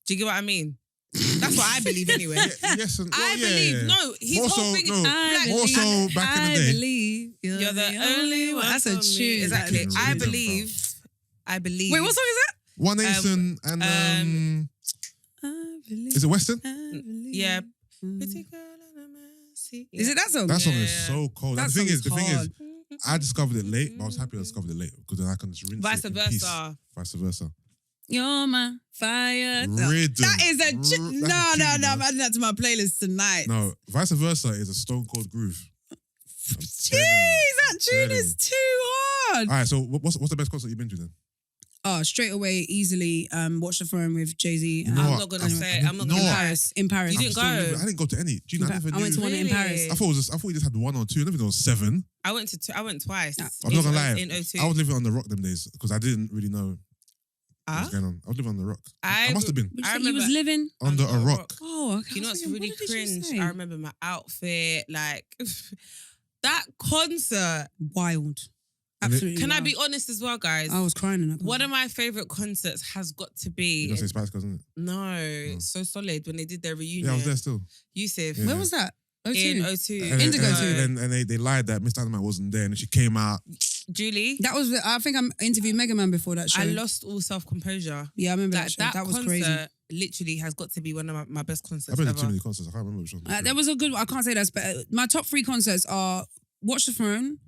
Do you get what I mean? That's what I believe anyway. Yes, and, I well, yeah, believe, yeah. no, his More whole so- thing no, is I more so believe- back in the I day. believe you're the only one. That's a for me. tune. Exactly. Fucking I rhythm, believe. Wait, what song is that? One Nation and I believe. is it Western? I believe. Yeah. Mm. Pretty girl and a mercy. Is it that song? That song is Yeah. so cold. That And the thing song is, the thing is, hard. I discovered it late, but I was happy I discovered it late because then I can just rinse Vice it in peace. versa. Vice versa. You're my fire. Rhythm. That is a That's a no, tune, no. man. I'm adding that to my playlist tonight. No, Vice versa is a stone cold groove. I'm Jeez, telling you. that tune is too God. All right, so what's the best concert you've been to then? Oh, straight away, easily, Watch the Throne with Jay-Z. You know I'm what? not gonna say. I'm not No. gonna In lie. Paris. In Paris. You didn't I'm still go? living- I didn't go to any. Gina, I never I went to knew. one in Paris. Really? I thought you just had one or two. I never know 7. I went twice. Yeah. I'm not gonna lie. In 02. I was living on the rock them days because I didn't really know what Huh? was going on. I was living on the rock. I I must have been You I said you was remember- living. under a rock. Oh, okay. You know I was what's thinking, really what did you cringe? say? I remember my outfit, like that concert. Wild. And it- Absolutely. Can I wild. be honest as well, guys? I was crying in that. One of my favorite concerts has got to You be don't say Spice Girls, isn't it? no, so solid when they did their reunion. Yeah, I was there still. Yusuff Yeah. Where was that? in 02. 02. Indigo and they lied that Miss Dynamite wasn't there, and then she came out. Julie, That was. I think I interviewed Mega Man before that show. I lost all self composure. Yeah, I remember Like that show. That was concert crazy. literally has got to be one of my best concerts I've been to ever. too many concerts. I can't remember which one. There was a good. I can't say that's, but my top 3 concerts are Watch the Throne,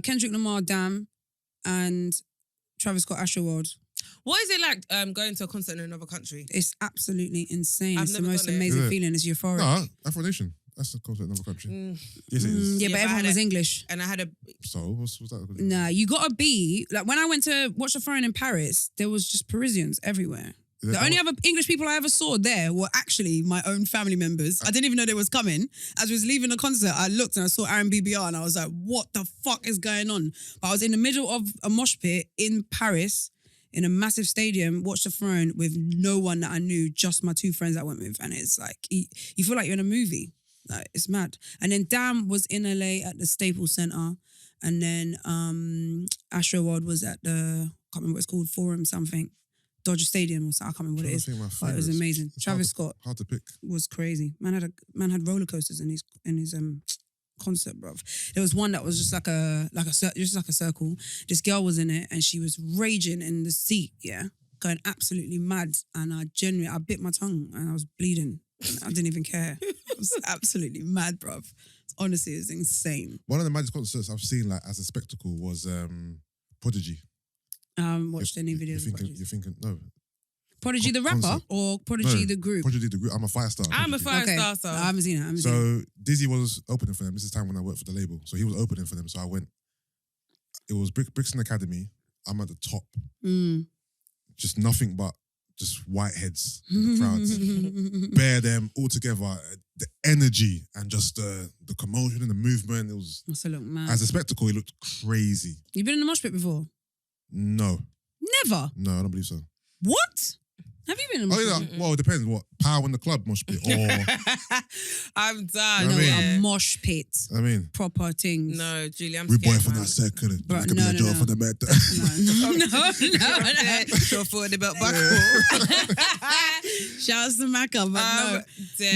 Kendrick Lamar, Damn, and Travis Scott Astroworld. What is it like going to a concert in another country? It's absolutely insane. I've It's the never most done it. amazing Is it? feeling. It's euphoric. No, Afro Nation. That's a concert in another country. Mm. Yes, it is. Yeah, Yeah, but but I everyone had was a- English. And I had a So what's that? Nah, you gotta be like when I went to Watch the Throne in Paris, there was just Parisians everywhere. Is The that only what- other English people I ever saw there were actually my own family members. I didn't even know they was coming. As we was leaving the concert, I looked and I saw Aaron BBR and I was like, what the fuck is going on? But I was in the middle of a mosh pit in Paris in a massive stadium, Watch the Throne with no one that I knew, just my 2 friends I went with. And it's like, you feel like you're in a movie. Like, it's mad. And then Damn was in LA at the Staples Center. And then Astroworld was at the, I can't remember what it's called, Forum something. Dodger Stadium or something. I can't remember what it is. Trying to think my But it was favourites. amazing. It's Travis Scott Hard to pick. was crazy. Man had roller coasters in his concert, bruv. There was one that was just like a circle. This girl was in it and she was raging in the seat, yeah, going absolutely mad. And I bit my tongue and I was bleeding. I didn't even care. I was absolutely mad, bruv. Honestly, it's insane. One of the maddest concerts I've seen like as a spectacle was Prodigy. Watched any videos of Prodigy. You're thinking no. Prodigy the rapper concert. or Prodigy No, the group? Prodigy the group. I'm a Firestar. I'm a Prodigy. Firestar. I haven't seen it. So Dizzy was opening for them. This is time when I worked for the label. So he was opening for them. So I went. It was Brixton Academy. I'm at the top. Just nothing but just white heads in the crowds. Bear them all together. The energy and just the commotion and the movement. It was Must have looked mad. as a spectacle. It looked crazy. You been in the mosh pit before? No, Never. no, I don't believe so. What? Have you been in a Oh mosh yeah. pit? Well, it depends. What power in the club mosh pit or I'm done. You know No, what I yeah. a mosh pit. I mean, Proper things. No, Julie, I'm we boy scared, for man. that second. Bro, Give me no, a no, job no. for the bed. No. You're for the belt buckle. Shout out to Macca, but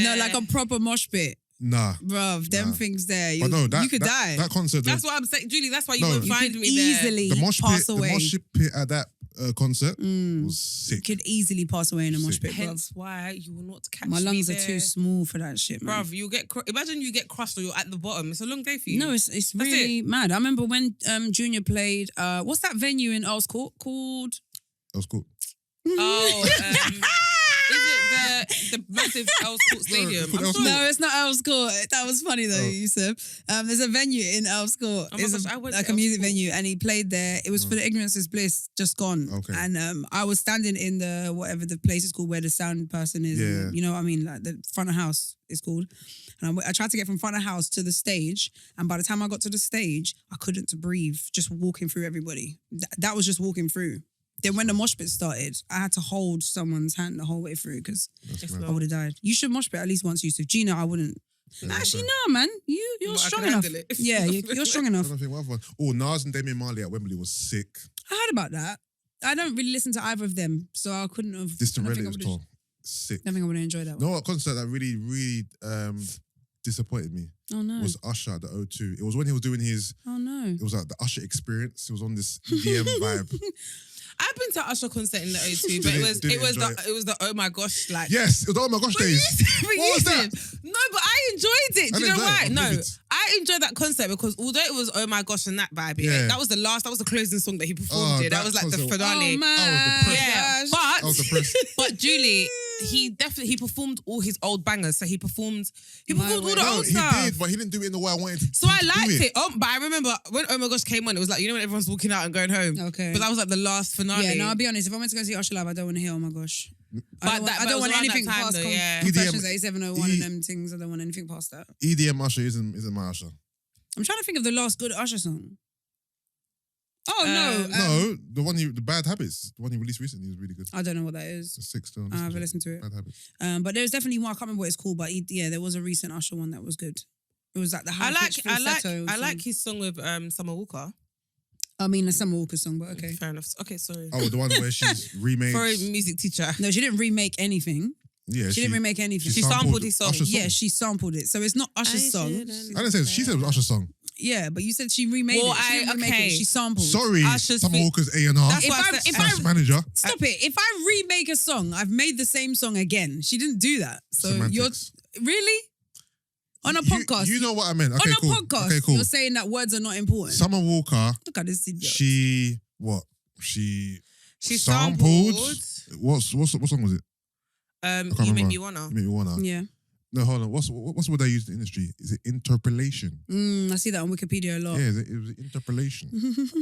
no, like a proper mosh pit. Nah. Bruv, them Nah. things there, you, But no, you could die. That concert, That's what I'm saying, Julie. That's why you No. won't You find could me there. easily the mosh pass pit, away. the mosh pit at that concert Mm. was sick. You could easily pass away in a mosh Sick. pit, bruv. Hence why you will not catch My me lungs are there. too small for that shit, man. Bruv, you'll get imagine you get crushed or you're at the bottom. It's a long day for you. No, it's That's really mad. I remember when Junior played, what's that venue in Earls Court called? That was cool. Oh, is it the massive Earls Court Stadium? I'm Earls sure. No, it's not Earls Court. That was funny though, Oh. Yusuf. There's a venue in Earls Court. Oh my It's gosh, I went like to a music Earls Court. venue, and he played there. It was for the Ignorance is Bliss, just gone. Okay. And I was standing in the whatever the place is called where the sound person is. Yeah. You know what I mean? Like the front of house is called. And I tried to get from front of house to the stage, and by the time I got to the stage, I couldn't breathe. Just walking through everybody. That was just walking through. Then when the mosh pit started, I had to hold someone's hand the whole way through because That's It's mad. not- I would have died. You should mosh pit at least once, Yusuf. Gina, I wouldn't. Yeah, Actually, fair. no, man. You're Well, I strong can enough. handle it. Yeah, you're strong I enough. don't think what other one. Oh, Nas and Damian Marley at Wembley was sick. I heard about that. I don't really listen to either of them, so I couldn't have. Distant I don't think I Relatives would've- tour. Sick. I don't think I would have enjoyed that You know one. what concert that really disappointed me Oh no. was Usher at the O2. It was when he was doing his. Oh no. It was like the Usher experience. It was on this EDM vibe. I've been to Usher concert in the O2, but Did it it was enjoy the oh my gosh like. Yes, it was oh my gosh days. What was that? No, but I enjoyed it. I Do you know enjoyed it. why? I'm No, vivid. I enjoyed that concert because although it was oh my gosh and that vibe, Yeah. that was the closing song that he performed. Oh, That that was like the concert- finale. Oh man. I was depressed. Yeah, I was depressed. but Julie, he performed all his old bangers. So he performed all the No, old he stuff. did, but he didn't do it in the way I wanted to. So I to do liked it. But I remember when Oh My Gosh came on, it was like, you know when everyone's walking out and going home? Okay. But that was like the last finale. Yeah, no, I'll be honest. If I went to go see Usher live, I don't want to hear Oh My Gosh. But I don't want around anything that time past though, yeah. Confessions EDM 8701 and them things. I don't want anything past that. EDM Usher isn't my Usher. I'm trying to think of the last good Usher song. Oh, no. No, the Bad Habits, the one he released recently was really good. I don't know what that is. It's 6 still. I haven't listened to it. Bad Habits. But there's definitely one. I can't remember what it's called, but there was a recent Usher one that was good. It was like the high pitched falsetto I song. like his song with Summer Walker. I mean, a Summer Walker song, but okay. Fair enough. Okay, sorry. Oh, the one where she's remade. For a music teacher. No, she didn't remake anything. Yeah, She didn't remake anything. She sampled his song. Usher's Yeah, she sampled it. So it's not Usher's song. I didn't say it. She said it was Usher's song. Yeah, but you said she remade Well, it. She didn't remake okay. it. She sampled. Sorry, Usher's Summer fit- Walker's A&R. That's If what I I- said. if I- Slash manager. Stop it. If I remake a song, I've made the same song again. She didn't do that. So Semantics. you're really on a podcast. You know what I meant. Okay, on cool. a podcast, Okay, cool. you're saying that words are not important. Summer Walker, Look at this idiot. she sampled what song was it? You remember. Make Me Wanna. You Make Me Wanna. Yeah. No, hold on. What's the word they use in the industry? Is it interpolation? I see that on Wikipedia a lot. Yeah, it was interpolation.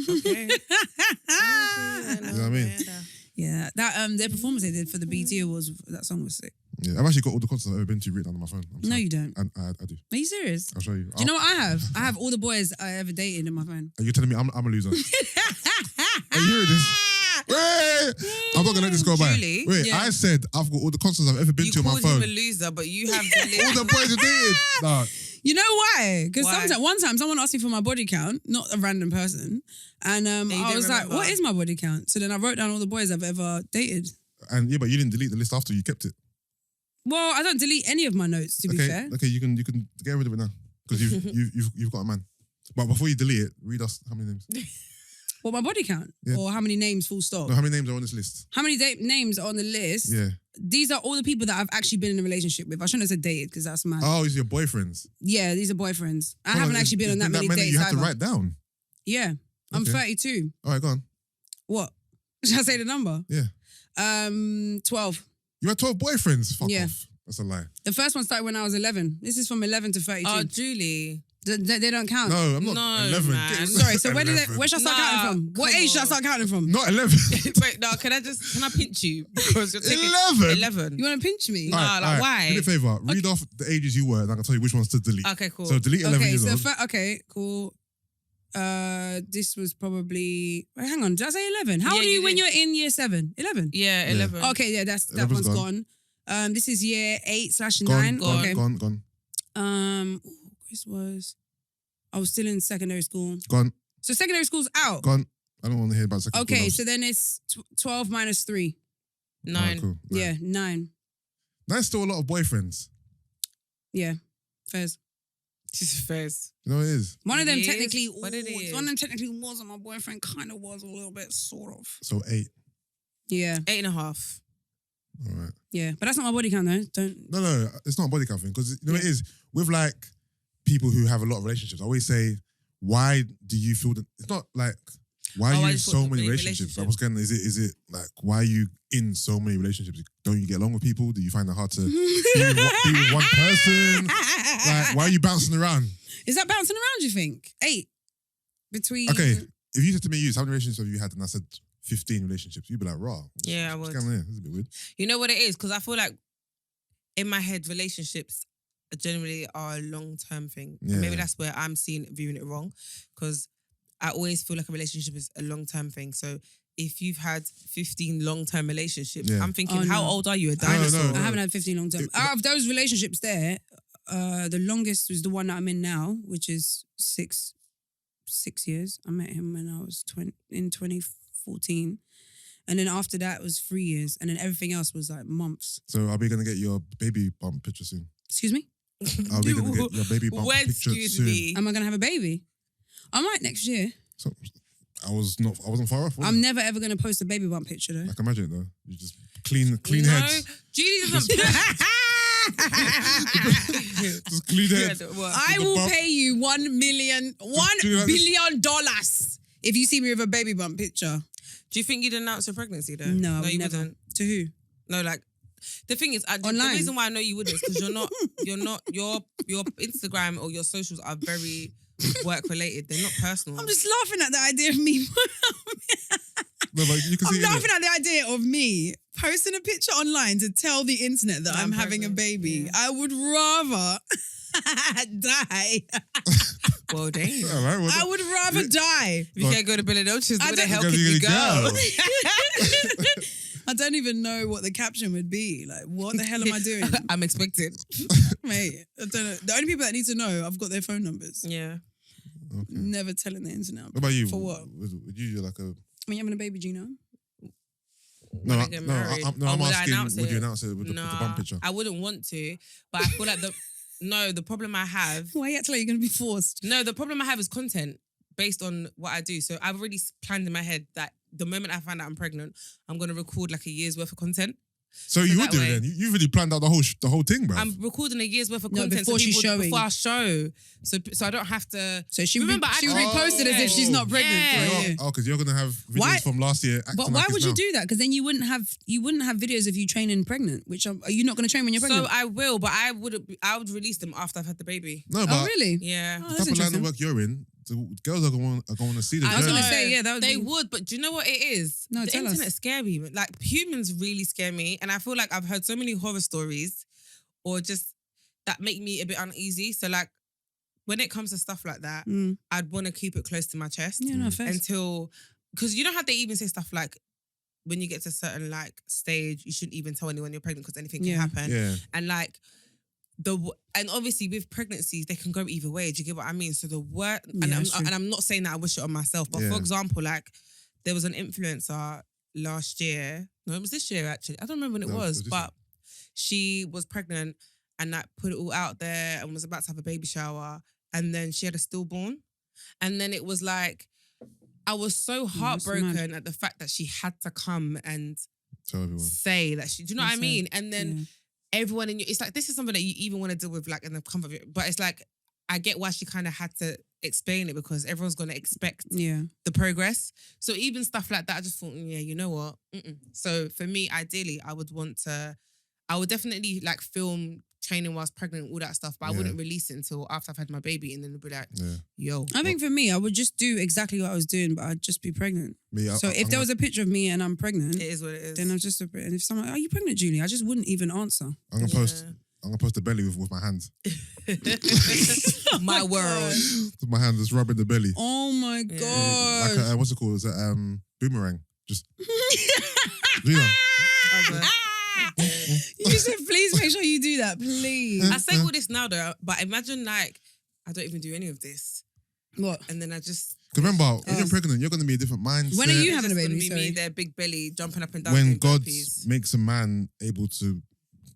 Okay. You know what I mean? Yeah, that their performance they did for the BT Awards, that song was sick. Yeah, I've actually got all the concerts I've ever been to written down on my phone. No, you don't. And I do. Are you serious? I'll show you. Do you know what I have? I have all the boys I ever dated in my phone. Are you telling me I'm a loser? Are you hearing this? Wait, I'm not gonna let this go by. Julie? Wait, Yeah. I said I've got all the concerts I've ever been You to on my called phone. him a loser, but you have the list. All the boys are dated. Nah, You know why? Because Why? one time someone asked me for my body count, not a random person, and you I didn't was like, remember? "What is my body count?" So then I wrote down all the boys I've ever dated. and yeah, but you didn't delete the list after you kept it. Well, I don't delete any of my notes. To be fair, Okay, you can get rid of it now because you've got a man. But before you delete it, read us how many names. what my body count Yeah. or how many names? Full stop. No, how many names are on this list? How many names are on the list? Yeah. These are all the people that I've actually been in a relationship with. I shouldn't have said dated because that's mad. Oh, these are your boyfriends. Yeah, these are boyfriends. I Hold haven't on, actually been it's on that many that dates. you have to either. write down. Yeah, I'm Okay. 32. All right, go on. What? Should I say the number? Yeah. 12. You had 12 boyfriends. Fuck Yeah. off. That's a lie. The first one started when I was 11. This is from 11 to 32. Oh, Julie. They don't count. No, I'm not No, 11. man. Sorry, so where 11. should I start Nah, counting from? What come age should I on. start counting from? Not 11. Wait, no, can I pinch you? Because you're taking 11? 11. You want to pinch me? Nah, like, why? Do me a favor. Read off the ages you were and I can tell you which ones to delete. Okay, cool. So delete 11 Okay, years so old. okay, cool. This was probably. Wait, hang on, did I say 11? How Yeah, old are you you when did. you're in year 7? 11. Yeah, Yeah. 11. Okay, yeah, that 11's one's gone. This is year 8/9. Gone, Okay. gone. This was. I was still in secondary school. Gone, So secondary school's out. gone. I don't want to hear about second Okay, school so then it's 12 minus 3. 9. Alright, cool. Nine. Yeah, 9. That's still a lot of boyfriends. Yeah, fairs. She's first. You know what it is? One of them It is technically, what it is. one of them technically wasn't my boyfriend. Kind of was a little bit, sort of. So 8. Yeah, 8.5. All right. yeah, but that's not my body count though. Don't. No, it's not a body count thing because you know what it is with like people who have a lot of relationships. I always say, why do you feel that? It's not like why Oh, are you I in just so thought many many relationships? Like, what's going on? Is it like why are you in so many relationships? Don't you get along with people? Do you find it hard to be with one person? Like, why are you bouncing around? Is that bouncing around? You think 8 between? Okay, if you said to me, "Use how many relationships have you had?" and I said 15 relationships, you'd be like, "Raw." Yeah, I what's would. going on here? This is a bit weird. You know what it is? Because I feel like in my head, relationships generally are a long-term thing. And maybe Yeah. that's where I'm viewing it wrong. Because I always feel like a relationship is a long-term thing. So if you've had 15 long-term relationships, Yeah. I'm thinking, Oh, how no. old are you? A No, dinosaur? no. I haven't had 15 long term. Out of those relationships there, the longest was the one that I'm in now, which is 6 years. I met him when I was in 2014. And then after that was 3 years. And then everything else was like months. So are we gonna get your baby bump picture soon? Excuse me? Are we gonna get your baby bump Where, picture excuse soon? me? Am I going to have a baby? I might next year. So, I wasn't far off. was I? I'm never ever going to post a baby bump picture though. I can imagine it though. You just clean No, heads. Julie doesn't. Just clean heads. What? I the will bump. pay you $1 billion if you see me with a baby bump picture. Do you think you'd announce your pregnancy though? No, I you would never. wouldn't. To who? No, like The thing is, the Online. reason why I know you wouldn't is because your Instagram or your socials are very work related. They're not personal. I'm just laughing at the idea of me. No, but you can I'm see laughing at the idea of me posting a picture online to tell the internet that I'm having a pregnant. baby. Yeah. I would rather die. Well, damn. All right, well, I would rather die. If you can't go to Bellinoches, where the hell Because can you're you gonna go? I don't even know what the caption would be. Like, what the hell am I doing? I'm expected. Mate, I don't know. The only people that need to know, I've got their phone numbers. Yeah. Okay. Never telling the internet. What about you? For what? Would you do like a... When you're having a baby, Gina? When I get married. I'm Would I asking, announce would you it? announce it with the bum picture? I wouldn't want to, but I feel like the problem I have. Why you acting like you're going to be forced? No, the problem I have is content based on what I do. So I've already planned in my head that the moment I find out I'm pregnant, I'm going to record like a year's worth of content. So you would that do way- it then? You've already planned out the whole thing, bro. I'm recording a year's worth of No, content before she's showing. before I show. So I don't have to. So she Remember, I she don't- reposted as if she's not pregnant. Yeah. for a year. Oh, because you're gonna have videos Why- from last year. Acting But like why it's would you now. do that? Because then you wouldn't have videos of you training pregnant. Which are you not going to train when you're pregnant? So I will, but I would release them after I've had the baby. No, but oh really? Yeah. Oh, the that's type of line interesting. of work you're in, the girls are going to see the I was journey. gonna know. say, yeah, that would they be- would, but do you know what it is? No, the tell us. internet scare me. Like humans really scare me, and I feel like I've heard so many horror stories, or just that make me a bit uneasy. So like, when it comes to stuff like that, Mm. I'd want to keep it close to my chest Yeah, no, fair. until, because you know how they even say stuff like, when you get to a certain like stage, you shouldn't even tell anyone you're pregnant because anything Yeah. can happen. Yeah. And like and obviously with pregnancies they can go either way. Do you get what I mean? So the word Yeah, that's true. and I'm not saying that I wish it on myself, but Yeah. for example, like there was an influencer last year. No, it was this year actually. I don't remember when it No, it was, was this but she was pregnant and like put it all out there and was about to have a baby shower, and then she had a stillborn, and then it was like I was so that's heartbroken at the fact that she had to come and Tell everyone. say that she. Do you know what I That's mean? And then Yeah. everyone in you, it's like this is something that you even want to deal with like in the comfort of it. But it's like I get why she kind of had to explain it because everyone's gonna expect Yeah. the progress. So even stuff like that, I just thought, yeah, you know what? So for me, ideally, I would definitely like film training whilst pregnant, all that stuff, but I Yeah. wouldn't release it until after I've had my baby, and then it'd be like, Yeah. yo. I think for me, I would just do exactly what I was doing, but I'd just be pregnant. Me, So if there was a picture of me and I'm pregnant, It is what it is. then I'm just and if someone, are you pregnant, Julie? I just wouldn't even answer. I'm gonna post. I'm gonna post the belly with my hands. My world. With my hand just rubbing the belly. Oh my Yeah. god! Like a, what's it called? Is it boomerang? Just. Gina. You said, please make sure you do that, please. I say all this now though, but imagine like I don't even do any of this, What? and then I just. 'Cause remember, when you're pregnant, you're gonna be a different mindset. When are you It's having a just gonna baby? be Sorry. me, their big belly jumping up and down. When doing God burpees. makes a man able to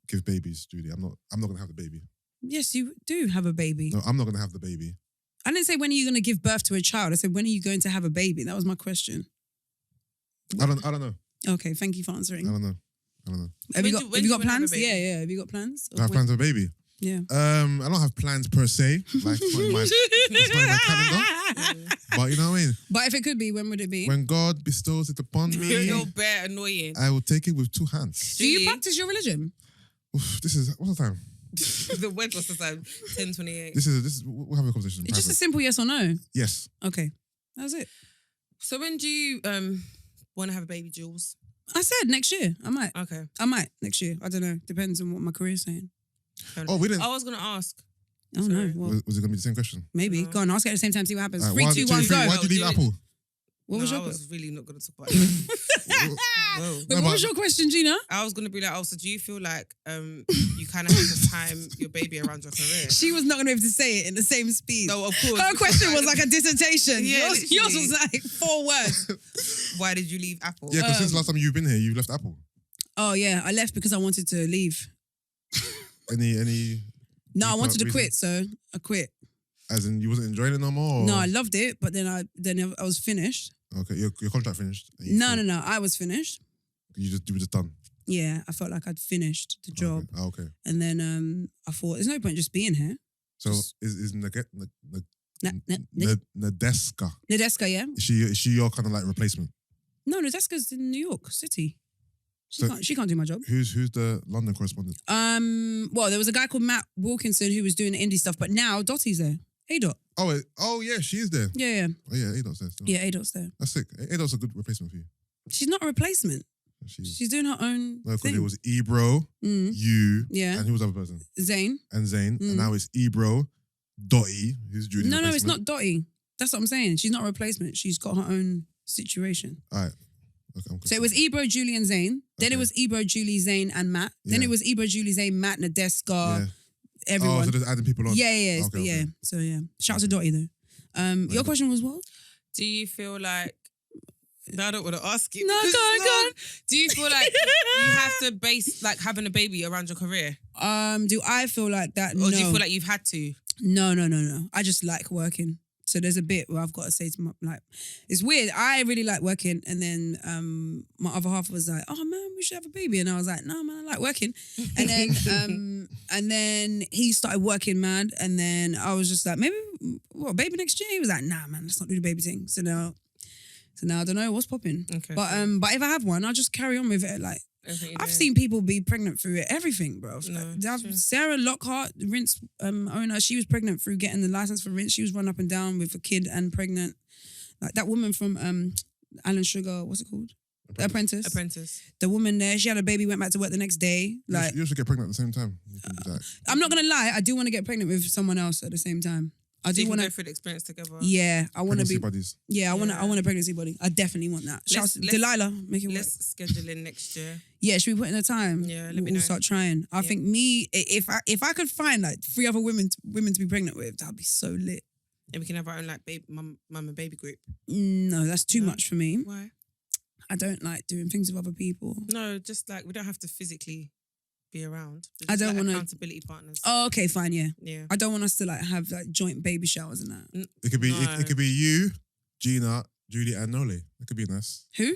give babies, Julie, I'm not gonna have the baby. Yes, you do have a baby. No, I'm not gonna have the baby. I didn't say when are you going to give birth to a child. I said when are you going to have a baby. That was my question. I don't know. Okay, thank you for I answering. don't know. Have When you do- got when have do you got you wanna have a plans? baby? Yeah. Have you got plans? Do I have plans for a baby? Yeah. I don't have plans per se. Like it's not in my, it's not in my calendar. But you know what I mean? But if it could be, when would it be? When God bestows it upon me, You're bare annoying. I will take it with two hands. do you Julie? practice your religion? Oof, this is what's the time? The word was the time 10:28. This is we'll have a conversation. It's just a private. simple yes or no. Yes. Okay. That was it. So when do you want to have a baby, Jules? I said next year. I might. Okay. I might next year. I don't know. Depends on what my career's saying. Oh, we didn't. I was gonna ask. Oh Sorry. no. Well, Was it gonna be the same question? maybe. No. Go on. Ask it at the same time. See what happens. Alright, 3, why- 2, two, 1, three, go. Why'd you leave Do it. Apple? What was No, your? I was really not gonna talk about it. Whoa. Wait, No, what but- was your question, Gina? I was gonna be like, oh, so do you feel like you kind of have to time your baby around your career? She was not going to be able to say it in the same speed. No, of course. Her question was like a dissertation. Yeah, yours literally. was like 4 words. Why did you leave Apple? Yeah, because since last time you've been here, you left Apple. Oh yeah, I left because I wanted to leave. Any? No, I You wanted to can't quit, so I quit. As in, you wasn't enjoying it no more? Or? No, I loved it, but then I was finished. Okay, your contract finished. and you No, thought I was finished. You were just done. Yeah, I felt like I'd finished the job, Okay. Oh, okay. and then I thought there's no point just being here. So Just- is Nadeska, Nadeska? yeah. Is she your kind of like replacement? No, Nadeska's in New York City. She can't do my job. Who's the London correspondent? Well, there was a guy called Matt Wilkinson who was doing the indie stuff, but now Dottie's there. Hey Dot. Oh yeah, she is there. Yeah. Oh yeah, A-Dot's there still. Yeah, A-Dot's there. That's sick. A-Dot's a good replacement for you. She's not a replacement. She's doing her own No, because thing. it was Ebro, you, Yeah. and who was the other person? Zane. And Zane. And now it's Ebro, Dottie, who's Julie's No, it's replacement. not Dottie. That's what I'm saying. She's not a replacement. She's got her own situation. All right. Okay, I'm So it was Ebro, Julie, and Zane. Then it Okay. was Ebro, Julie, Zane, and Matt. Then Yeah. it was Ebro, Julie, Zane, Matt, Nadeska, Yeah. everyone. Oh, so they're adding people on. Yeah. Okay, Yeah. okay. So yeah. Shout out to Dottie though. Your question was what? Do you feel like... No, I don't want to ask you. No, because go on, it's go on. Do you feel like you have to base like having a baby around your career? Do I feel like that? Or No. do you feel like you've had to? No. I just like working. So there's a bit where I've got to say to my, like, it's weird. I really like working. And then my other half was like, oh man, we should have a baby. And I was like, no man, I like working. And then he started working mad. And then I was just like, maybe, what, baby next year? He was like, nah man, let's not do the baby thing. So now I don't know what's popping. Okay. But if I have one, I'll just carry on with it. Like, Everything I've you do. seen people be pregnant through it, everything, bro. No, true. Sarah Lockhart, Rinse owner, she was pregnant through getting the license for Rinse. She was run up and down with a kid and pregnant. Like that woman from Alan Sugar, what's it called? Apprentice. The woman there, she had a baby, went back to work the next day. Like, You should get pregnant at the same time. You can do that. I'm not gonna lie, I do want to get pregnant with someone else at the same time. I So do you can want go to. through the experience together. Yeah, I want to Pregnancy be. buddies. Yeah, I want Yeah. a pregnancy body. I definitely want that. Shouts to Delilah, make it work. Let's schedule in next year. Yeah, should we put in a time? Yeah, let me We'll know. start trying. I think if I could find like 3 other women to be pregnant with, that'd be so lit. And we can have our own like baby, mum and baby group. No, that's too No. much for me. Why? I don't like doing things with other people. No, just like we don't have to physically be around. We're I just, don't like, wanna- accountability partners. Oh, okay, fine, yeah. Yeah. I don't want us to like have like joint baby showers and that. It could be No. it could be you, Gina, Julie, and Nole. It could be nice. Who?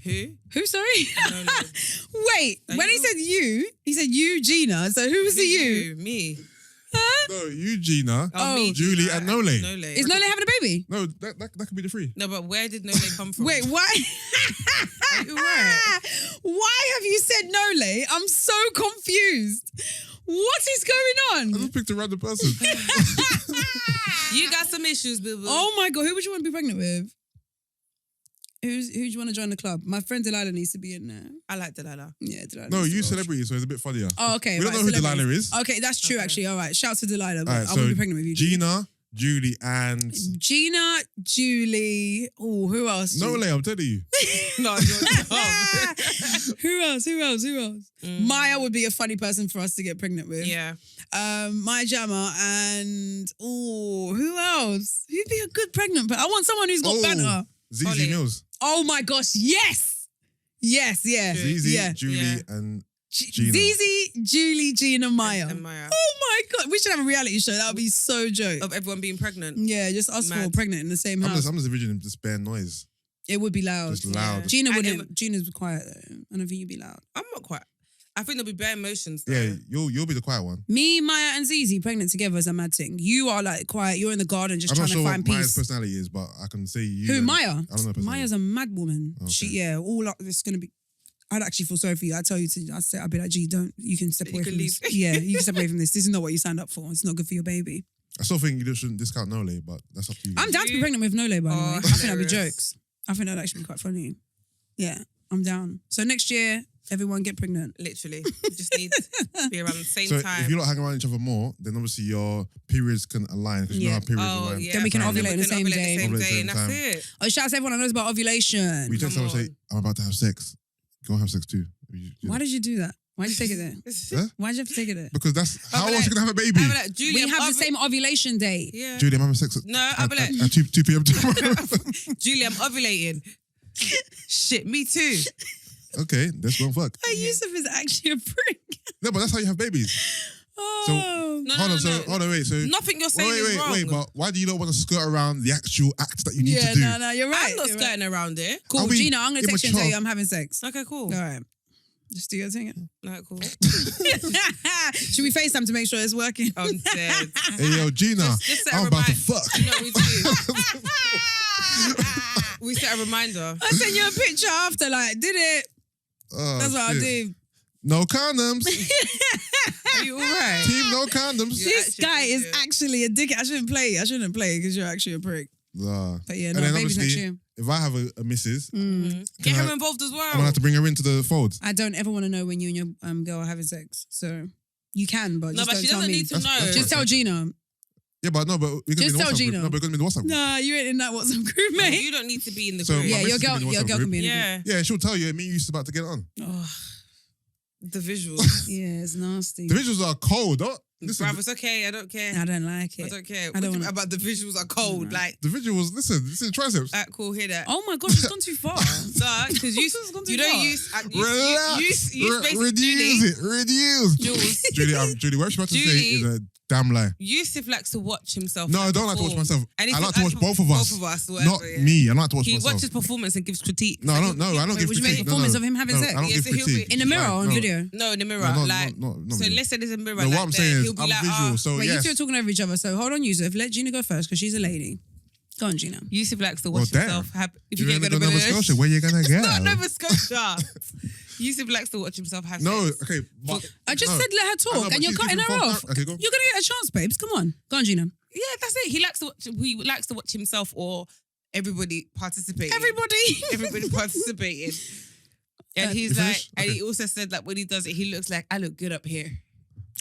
Who? Sorry. No. Wait, Are when you he said he said you, Gina. So who was the you? Me. No, you, Gina, Oh. me, Julie, Gina, and Nole. Nole. Is Nole having a baby? No, that could be the 3. No, but where did Nole come from? Wait, why? Are you right? Why have you said Nole? I'm so confused. What is going I on? just picked a random person. You got some issues, boo boo. Oh my god, who would you want to be pregnant with? Who do you want to join the club? My friend Delilah needs to be in there. I like Delilah. Yeah, Delilah. No, needs to you go. celebrity, so it's a bit funnier. Oh, okay. We don't right, know who celebrity. Delilah is. Okay, that's true. Okay. Actually, all right. Shout to Delilah. But All right, I so will be pregnant with you. Gina, Julie, and Gina, Julie. Oh, who else? Nole. I'm telling you. No, you're dumb. Who else? Maya would be a funny person for us to get pregnant with. Yeah. Maya Jama and who else? Who'd be a good pregnant? But I want someone who's got banter. ZZ Ollie. Mills. Oh my gosh, yes, yeah. ZZ, Yeah. Julie, Yeah. and Gina. Zizi, Julie, Gina, Maya. And Maya. Oh my god, we should have a reality show. That would be so joke. Of everyone being pregnant. Yeah, just us four Mad. pregnant in the same I'm house. just originally just bare noise. It would be loud. Just loud. Yeah. Gina And wouldn't. Gina's quiet though. I don't think you'd be loud. I'm not quite. I think there'll be bare emotions though. Yeah, you'll be the quiet one. Me, Maya, and Zizi pregnant together is a mad thing. You are like quiet. You're in the garden just I'm trying not sure to what find Maya's peace. personality is, but I can say you. Who, and- Maya? I don't know personality. Maya's a mad woman. Okay. She, all up, it's gonna be. I'd actually feel sorry for you. I'd tell you I'd be like, gee, you can step You away can from leave. this. Yeah, you can step away from this. This is not what you signed up for. It's not good for your baby. I still think you shouldn't discount Nole, but that's up to you. I'm down to be You- pregnant with Nole, by the way. Oh, I think that'd be hilarious. jokes. I think that'd actually be quite funny. Yeah, I'm down. So next year, everyone get pregnant. Literally. You just need to be around the same So time. if you lot hang around each other more, then obviously your periods can align because you know Yeah. how periods Oh, align. yeah. Then we can fine. ovulate on the We can same ovulate day. the same Ovulate day, same and that's time. it. Oh, shout out to everyone that knows about ovulation. We text Come someone and say, on. I'm about to have sex. Go and have sex too. Why did you do that? Why did you take it there? Huh? Why did you have to take it there? Because that's how be else you like- gonna have a baby. I'll be like, Julie, We I'm have the same ovulation date. Yeah. Julie, I'm having sex at, No, I'll be like, at 2 p.m. tomorrow. Julie, I'm ovulating. Shit, me too. Okay, let's go and fuck. Hey, Yusuff is actually a prick. No, but that's how you have babies. Oh. No, Hold no, on, no, so hold on, wait. So Nothing you're saying wait, is wrong. but why do you not want to skirt around the actual act that you need Yeah, to do? no, you're right. I'm not you're right. skirting around it. Cool, Are we Gina, I'm going to text you and tell immature? you I'm having sex. Okay, cool. All right. Just do your thing. Alright, cool. Should we FaceTime to make sure it's working? I'm dead. Hey, yo, Gina, Just set a I'm about to remind- fuck. You know what we do? We set a reminder. I sent you a picture after, like, did it? Oh, That's what I shit. do. No condoms. Are you all right? Team no condoms. Yeah. This actually guy is do. actually a dick. I shouldn't play because you're actually a prick. Nah. But yeah, And no, then baby's next obviously, year. if I have a missus, Get I- her involved as well. I'm gonna have to bring her into the fold. I don't ever want to know when you and your girl are having sex. So you can, but No, just but don't she tell doesn't me. need to That's- know. that's Just right. tell Gina. Yeah, but no, but we're gonna Just be in the tell WhatsApp Gina. group. No, but we're gonna be in the WhatsApp group. Nah, you ain't in that WhatsApp group, No, mate. you don't need to be in the So group. my Yeah, your missus girl, will be in the your WhatsApp girl can be in the Yeah. group. Yeah, she'll tell you. Me and you about to get on. Oh, the visuals. Yeah, it's nasty. The visuals are cold. Oh, listen, Bruv, it's okay. I don't care. I don't like I it. don't care. I What don't do you wanna- mean about the visuals are cold. Alright. Like, the visuals. Listen, this is triceps. cool, hear that. Oh my god, it's gone too far. Because you gone too don't far. use Relax. basically Reduce it. Reduce. Jules. Julie, what you're about to say Julie. is a damn lie. Yusuff likes to watch himself. No, I don't like to watch myself. And I like to watch both of us. Both of us, whatever, Not yeah. me. I like to watch He myself. watches performance and gives critique. No, I don't. No, I don't give Which critique. means performance of him having sex? I don't Yeah, give so he'll critique. be- In the mirror or on No. video? No, in the mirror. No, like, not so video. let's say there's a mirror. No, like what I'm there, saying he'll is be I'm like, visual. So Wait, yes. you two are talking over each other. So hold on, Yusuff. Let Gina go first because she's a lady. Go on, Gina. Yusuff likes to Well, watch damn. himself happy. If you You're can't gonna go to go Nova Nova Scotia. Where you gonna go? Not Nova Scotia. Yusuff likes to watch himself have No, sex. okay. But, I just no. said let her I know, talk but and you're she's cutting giving her false off. nar- Okay, go. You're going to get a chance, babes. Come on. Go on, Gina. Yeah, that's it. He likes to watch himself or everybody participating. Everybody participating. And he's You like, finished? and Okay. he also said that when he does it, he looks like, I look good up here.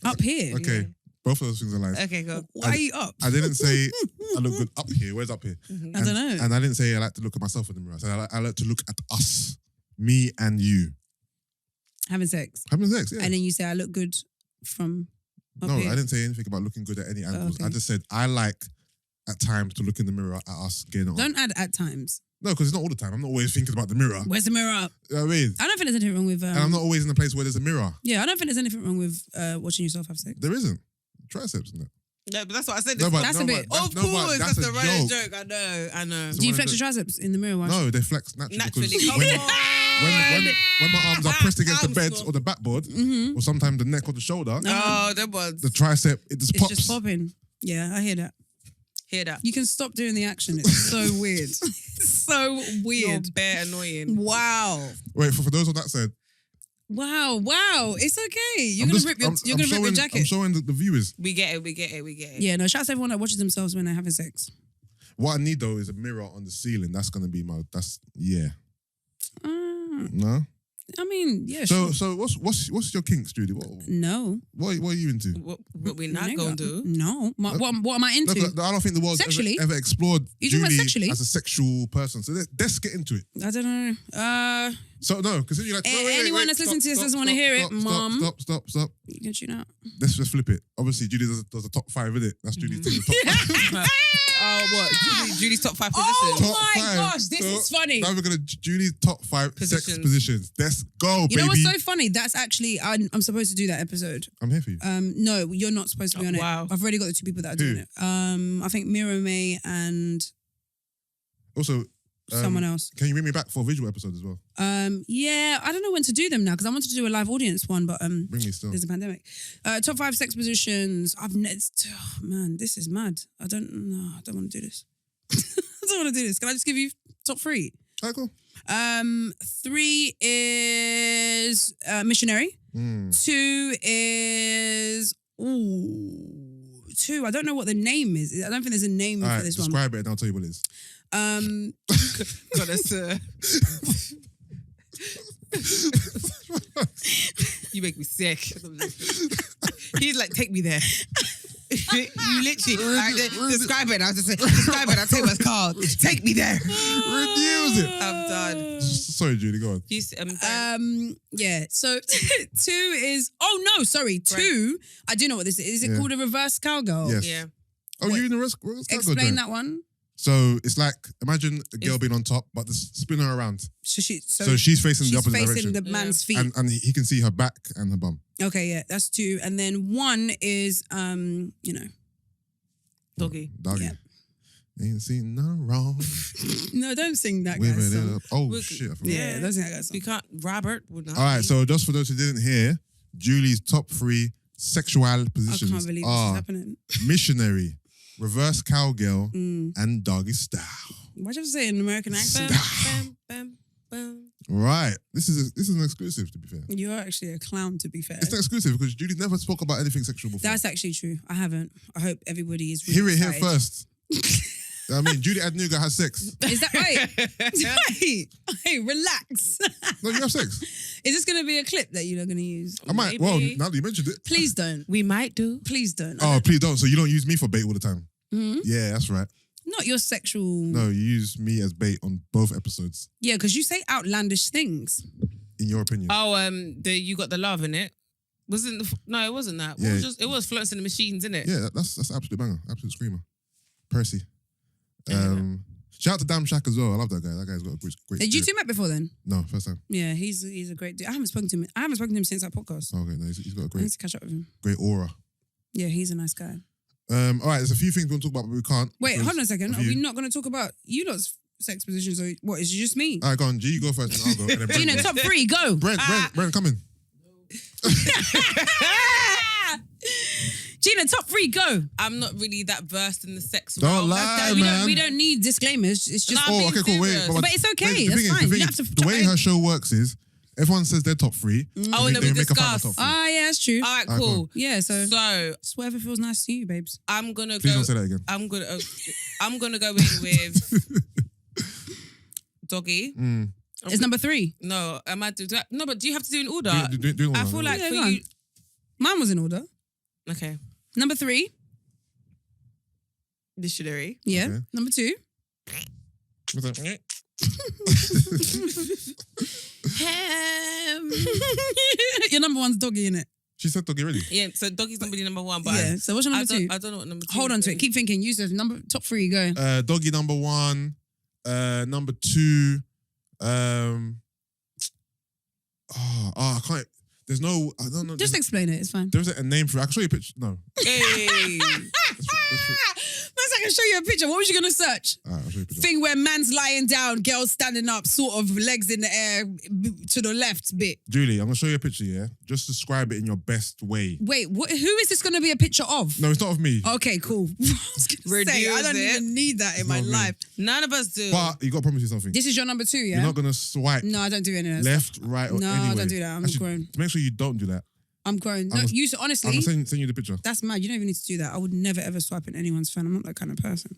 Up here. Okay. Yeah. Both of those things are lies. Okay, go. Why are you up? I didn't say I look good up here. Where's up here? I don't know. And I didn't say I like to look at myself in the mirror. I said I like to look at us, me and you. Having sex. Having sex, yeah. And then you say I look good from up No, here. I didn't say anything about looking good at any angles. okay. I just said I like at times to look in the mirror at us getting on. Don't add at times. No, because it's not all the time. I'm not always thinking about the mirror. Where's the mirror up? You know what I mean? I don't think there's anything wrong with... And I'm not always in a place where there's a mirror. Yeah, I don't think there's anything wrong with watching yourself have sex. There isn't. Triceps in that. No, but that's what I said. No, but, That's no, a bit- but Of no, but course, that's that's the a running joke. joke. I know. Do you one flex of your triceps in the mirror? Wash? No, they flex naturally. Naturally, because come when, on. when my arms are pressed against the Arms bed not- or the backboard, Mm-hmm. or sometimes the neck or the shoulder, Oh, them ones. the tricep, it just It's pops. just popping. Yeah, I hear that. Hear that? You can stop doing the action. It's so weird. It's so You're weird. bare annoying. Wow. Wait, for those on that side, Wow. It's okay. You're I'm gonna just- rip your I'm rip your showing- jacket. I'm showing the viewers. We get it. Yeah, no, shouts to everyone that watches themselves when they're having sex. What I need though is a mirror on the ceiling. That's gonna be yeah. Mm, No. I mean, yeah. So sure. what's your kinks, Judy? No. What are you into? What we not Nigga. gonna do? No. What am I No, into? 'cause I don't think the world's Sexually? ever explored You talking about Julie sexually? as a sexual person. So let's get into it. I don't know. So no, because you like Anyone that's listening to this doesn't wanna hear it, Mom. Stop. You can tune out. Let's just flip it. Obviously, Julie does a top 5, innit? That's Julie's thing. The top 5. Oh, what? Julie's top 5 Oh positions. Top my 5. gosh, this So, is funny. Now we're gonna Julie's top 5 sex Positions. positions. Let's go, You baby. know what's so funny? That's actually I'm supposed to do that episode. I'm here for you. No, you're not supposed to be Oh, on it. wow. I've already got the two people that are doing Who? it. I think Mira May and Also, someone else. Can you bring me back for a visual episode as well? Yeah, I don't know when to do them now because I wanted to do a live audience one, but Bring me still. there's a pandemic. Top 5 sex positions. Man, this is mad. I don't want to do this. I don't want to do this. Can I just give you top 3? Alright, cool. 3 is missionary. 2 is 2. I don't know what the name is. I don't think there's a name All for right, this one. describe it and I'll tell you what it is. Goddess. You make me sick. He's like, take me there. You literally describe it. I was just saying, describe it. I'll tell you what it's called. Take me there. Reduce it. I'm done. Sorry, Judy, go on. Yeah. So 2 is. Oh no, sorry. 2. I do know what this is. Is it Yeah. called a reverse cowgirl? Yes. Yeah. Oh, What? you're in the rest. Explain that one. So it's like, imagine a girl being on top, but spin her around. So So she's facing the she's opposite facing direction. the man's feet. And he can see her back and her bum. Okay, yeah, that's 2. And then 1 is Doggy. Doggy. Yeah. Ain't seen nothing wrong. no, don't sing that With guy's it song. up. Oh, Look, shit. I forgot. Yeah, don't sing that guy's We song. can't. Robert would not. All right, so just for those who didn't hear, Julie's top 3 sexual I positions can't believe this is are happening. missionary, reverse cowgirl, Mm. and doggy style. Why'd you have to say it in an American accent? Style. Bam, bam, bam. Right. This is an exclusive, to be fair. You're actually a clown, to be fair. It's an exclusive because Julie never spoke about anything sexual before. That's actually true. I haven't. I hope everybody is really Hear it here excited. first. I mean, Julie Adenuga has sex. Is that right? Hey, relax. No, you have sex. Is this going to be a clip that you're going to use? I might. Maybe. Well, now that you mentioned it. Please don't. We might do. Please don't. Oh, please don't. So you don't use me for bait all the time. Mhm. Yeah, that's right. Not your sexual. No, you use me as bait on both episodes, Yeah, because you say outlandish things. in your opinion. Oh, you got the love in it. No, it wasn't that. Yeah. It was Floats in the Machines, innit? Yeah, that's absolute banger. Absolute screamer. Percy. Shout out to Damn Shack as well. I love that guy. That guy's got a great Did you spirit. two met before then? No, first time. Yeah, he's a great dude. I haven't spoken to him since that podcast. Okay, no, he's got a I need great to catch up with him. aura. Yeah, he's a nice guy. All right, there's a few things we want to talk about, but we can't. Wait, because hold on a second. of Are we you. not going to talk about you lot's sex positions? Or what? Is it just me? All right, go on. G, you go first, and I'll go. And then Brent Gina, goes. top 3, go. Brent, come in. Gina, top 3, go. I'm not really that versed in the sex Don't realm. lie. We man. don't need disclaimers. It's just. No, I'm Oh, being okay, cool. Wait, serious. But it's okay. the That's thing fine. Is, You don't have to. the way her show works is everyone says their top 3. Oh, and then we make a final discuss. top 3. Ah, yeah, that's true. All right, Alright, cool. cool. Yeah, so So it's whatever feels nice to you, babes. I'm gonna Please go. don't say that again. I'm gonna go in with Doggy. Mm. It's number 3. No, am I do that? No, but do you have to do in order? Do all I that. feel like Yeah, for go on. you. Mine was in order. Okay, Number 3. dictionary. Yeah. Okay. Number 2. What's that? Your number 1's doggy, innit? She said doggy already. Yeah, so Doggy's not really number 1, but Yeah. So what's your I number 2? don't know what number 2. Hold on to it. is. Keep thinking. Yusuff, top 3, go. Doggy number 1. Number 2. I can't. There's no. I don't know. Just explain it. It's fine. There isn't a name for it. I can show you a picture. No. Hey. Once I can show you a picture, what was you going to search? All right, I'll show you a picture. Thing where man's lying down, girls standing up, sort of legs in the air to the left bit. Julie, I'm gonna show you a picture. Yeah, just describe it in your best way. Wait, who is this going to be a picture of? No, it's not of me. Okay, cool. I was gonna say, I Reduce don't it. even need that in It's my not me. life. None of us do. But you gotta promise you something. This is your number 2, yeah? You're not gonna swipe No, I don't do any of that left, stuff. right, or No, anyway. I don't do that. I'm grown. To make sure you don't do that, I'm grown. No, I'm gonna- Yusuff, I'm honestly, gonna send you the picture. that's mad. You don't even need to do that. I would never ever swipe in anyone's phone. I'm not that kind of person.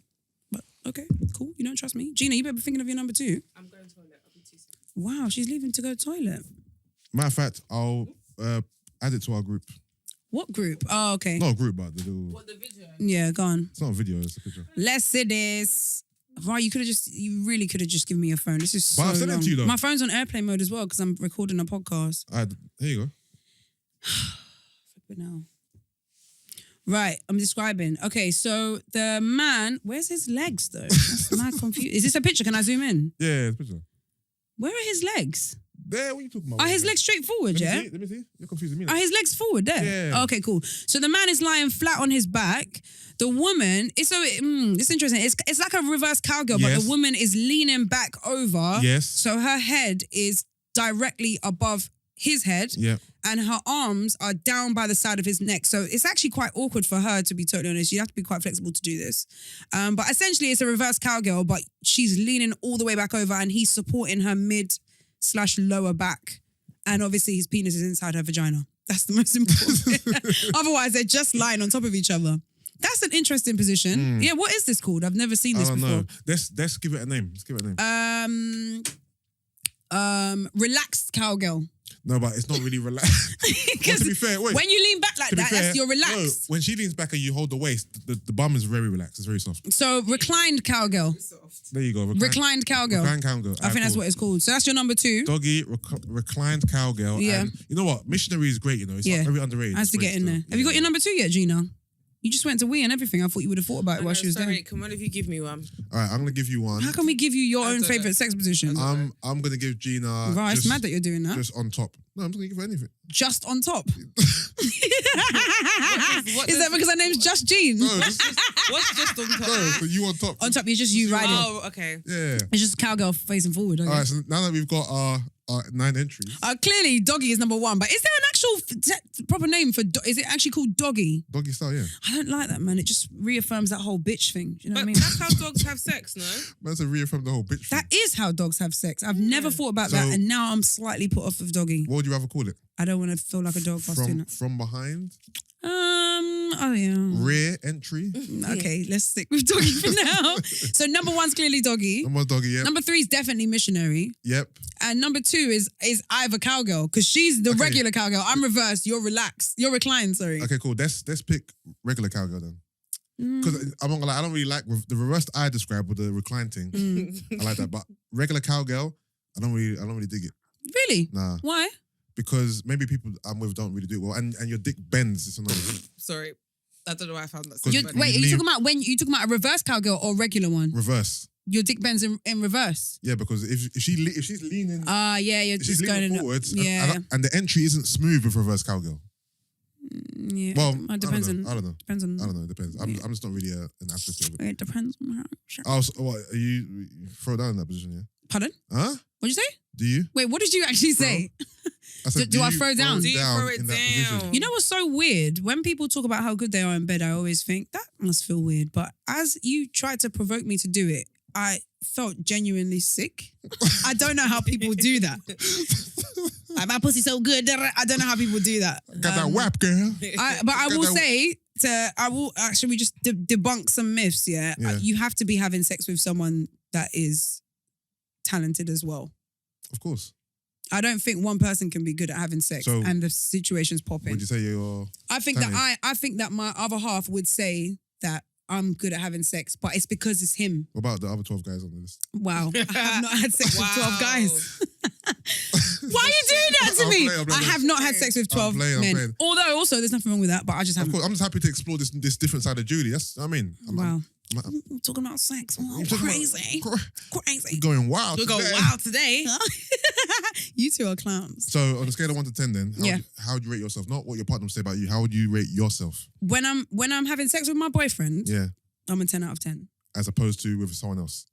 But okay, cool. You don't trust me. Gina, you better be thinking of your number 2. I'm going to toilet. I'll be 2 seconds. Wow, she's leaving to go to the toilet. Matter of fact, I'll add it to our group. What group? Oh, okay. Not a group, but the little. What, the video? Yeah, go on. It's not a video. It's a picture. Let's see this. Right, you really could have just given me your phone. This is so But I've sent it long. to you, though. My phone's on airplane mode as well because I'm recording a podcast. All right, here you go. Flipping hell. Right, I'm describing. Okay, so the man, where's his legs though? That's mad confused. Is this a picture? Can I zoom in? Yeah, it's a picture. Where are his legs? There, what are you talking about? Are his legs straight forward, Let me yeah? see. Let me see. You're confusing me. Are his legs forward there? Yeah. Okay, cool. So the man is lying flat on his back. The woman, it's interesting. It's like a reverse cowgirl, but Yes. the woman is leaning back over. Yes. So her head is directly above his head. Yeah. And her arms are down by the side of his neck. So it's actually quite awkward for her, to be totally honest. You have to be quite flexible to do this. But essentially it's a reverse cowgirl, but she's leaning all the way back over and he's supporting her mid/lower back. And obviously his penis is inside her vagina. That's the most important. Otherwise, they're just lying on top of each other. That's an interesting position. Yeah, what is this called? I've never seen I this don't before. know. Let's give it a name. Let's give it a name. Relaxed cowgirl. No, but it's not really relaxed. Well, Because to be fair, wait. when you lean back like To be that, fair, you're no, relaxed. when she leans back and you hold the waist, the bum is very relaxed. It's very soft. So reclined cowgirl. There you go. Reclined cowgirl. Reclined cowgirl. I think that's what it's called. So that's your number 2. Doggy, reclined cowgirl. Yeah. And you know what? Missionary is great, you know. It's Yeah. very underrated. Has It's to great get in still. there. Have you got your number 2 yet, Gina? You just went to wee and everything. I thought you would have thought about it while she was sorry, there. can one of you give me one? All right, I'm going to give you one. How can we give you your I own don't know. favourite sex position? I'm going to give Gina Right, it's just, mad that you're doing that. just on top. No, I'm just going to give her anything. Just on top. what Is that does- because her name's Just Jean? No, just, What's just on top? no, so you on top. On top, you're just you riding. Oh, okay. Yeah. It's just cowgirl facing forward. I All right, guess. so now that we've got our 9 entries. Clearly, doggy is number one. But is there an actual proper name for? Is it actually called doggy? Doggy style, yeah. I don't like that, man. It just reaffirms that whole bitch thing. Do you know what I mean? That's how dogs have sex, no? That's a reaffirm the whole bitch thing. That is how dogs have sex. I've never thought about that, and now I'm slightly put off of doggy. What would you rather call it? I don't want to feel like a dog busting. From behind? Oh yeah. Rear entry? Okay, let's stick with doggy for now. So number one's clearly doggy. Number doggy, yeah. Number three is definitely missionary. Yep. And number two is either cowgirl, because she's the regular cowgirl. I'm reversed. You're relaxed. You're reclined, sorry. Okay, cool. Let's pick regular cowgirl then. Because I'm not gonna lie, I don't really like the reversed I described with the recline thing. I like that. But regular cowgirl, I don't really dig it. Really? Nah. Why? Because maybe people I'm with don't really do it well. And your dick bends. It's another thing. Sorry. I don't know why I found that so Wait, funny. are you talking about a reverse cowgirl or a regular one? Reverse. Your dick bends in reverse. Yeah, because if she's leaning, yeah, you're if she's just leaning going forwards, yeah. and the entry isn't smooth with reverse cowgirl. Yeah. Well, it depends on. I don't know. Depends on. I don't know. It depends. I'm just not really an advocate of it. It depends on how. Oh, so what are you throw down in that position? Yeah. Pardon? Huh? What'd you say? Do you? Wait, what did you actually say? I said, Do I you throw down? Do you throw it in that down? position? You know what's so weird? When people talk about how good they are in bed, I always think that must feel weird. But as you tried to provoke me to do it, I felt genuinely sick. I don't know how people do that. Like, my pussy's so good. I don't know how people do that. Got that whap, girl. But I will Got that- say I will actually just debunk some myths. Yeah, Yeah. You have to be having sex with someone that is talented as well. Of course. I don't think one person can be good at having sex So, and the situation's popping. Would you say you're? I think that my other half would say that I'm good at having sex, but it's because it's him. What about the other 12 guys on the list? Wow. I have not had sex with 12 guys. Why are you doing that to I'm me? playing. I have not had sex with 12 I'm men. playing. Although also there's nothing wrong with that, but I just Of haven't. course, I'm just happy to explore this different side of Julie. That's what I mean. Wow. I'm talking about sex. Oh, I'm talking crazy. about- Crazy. Going wild. We're going today. wild today. You two are clowns. So on a scale of 1 to 10, then how would you rate yourself? Not what your partner would say about you. How would you rate yourself? When I'm having sex with my boyfriend, Yeah, I'm a 10 out of 10. as opposed to with someone else.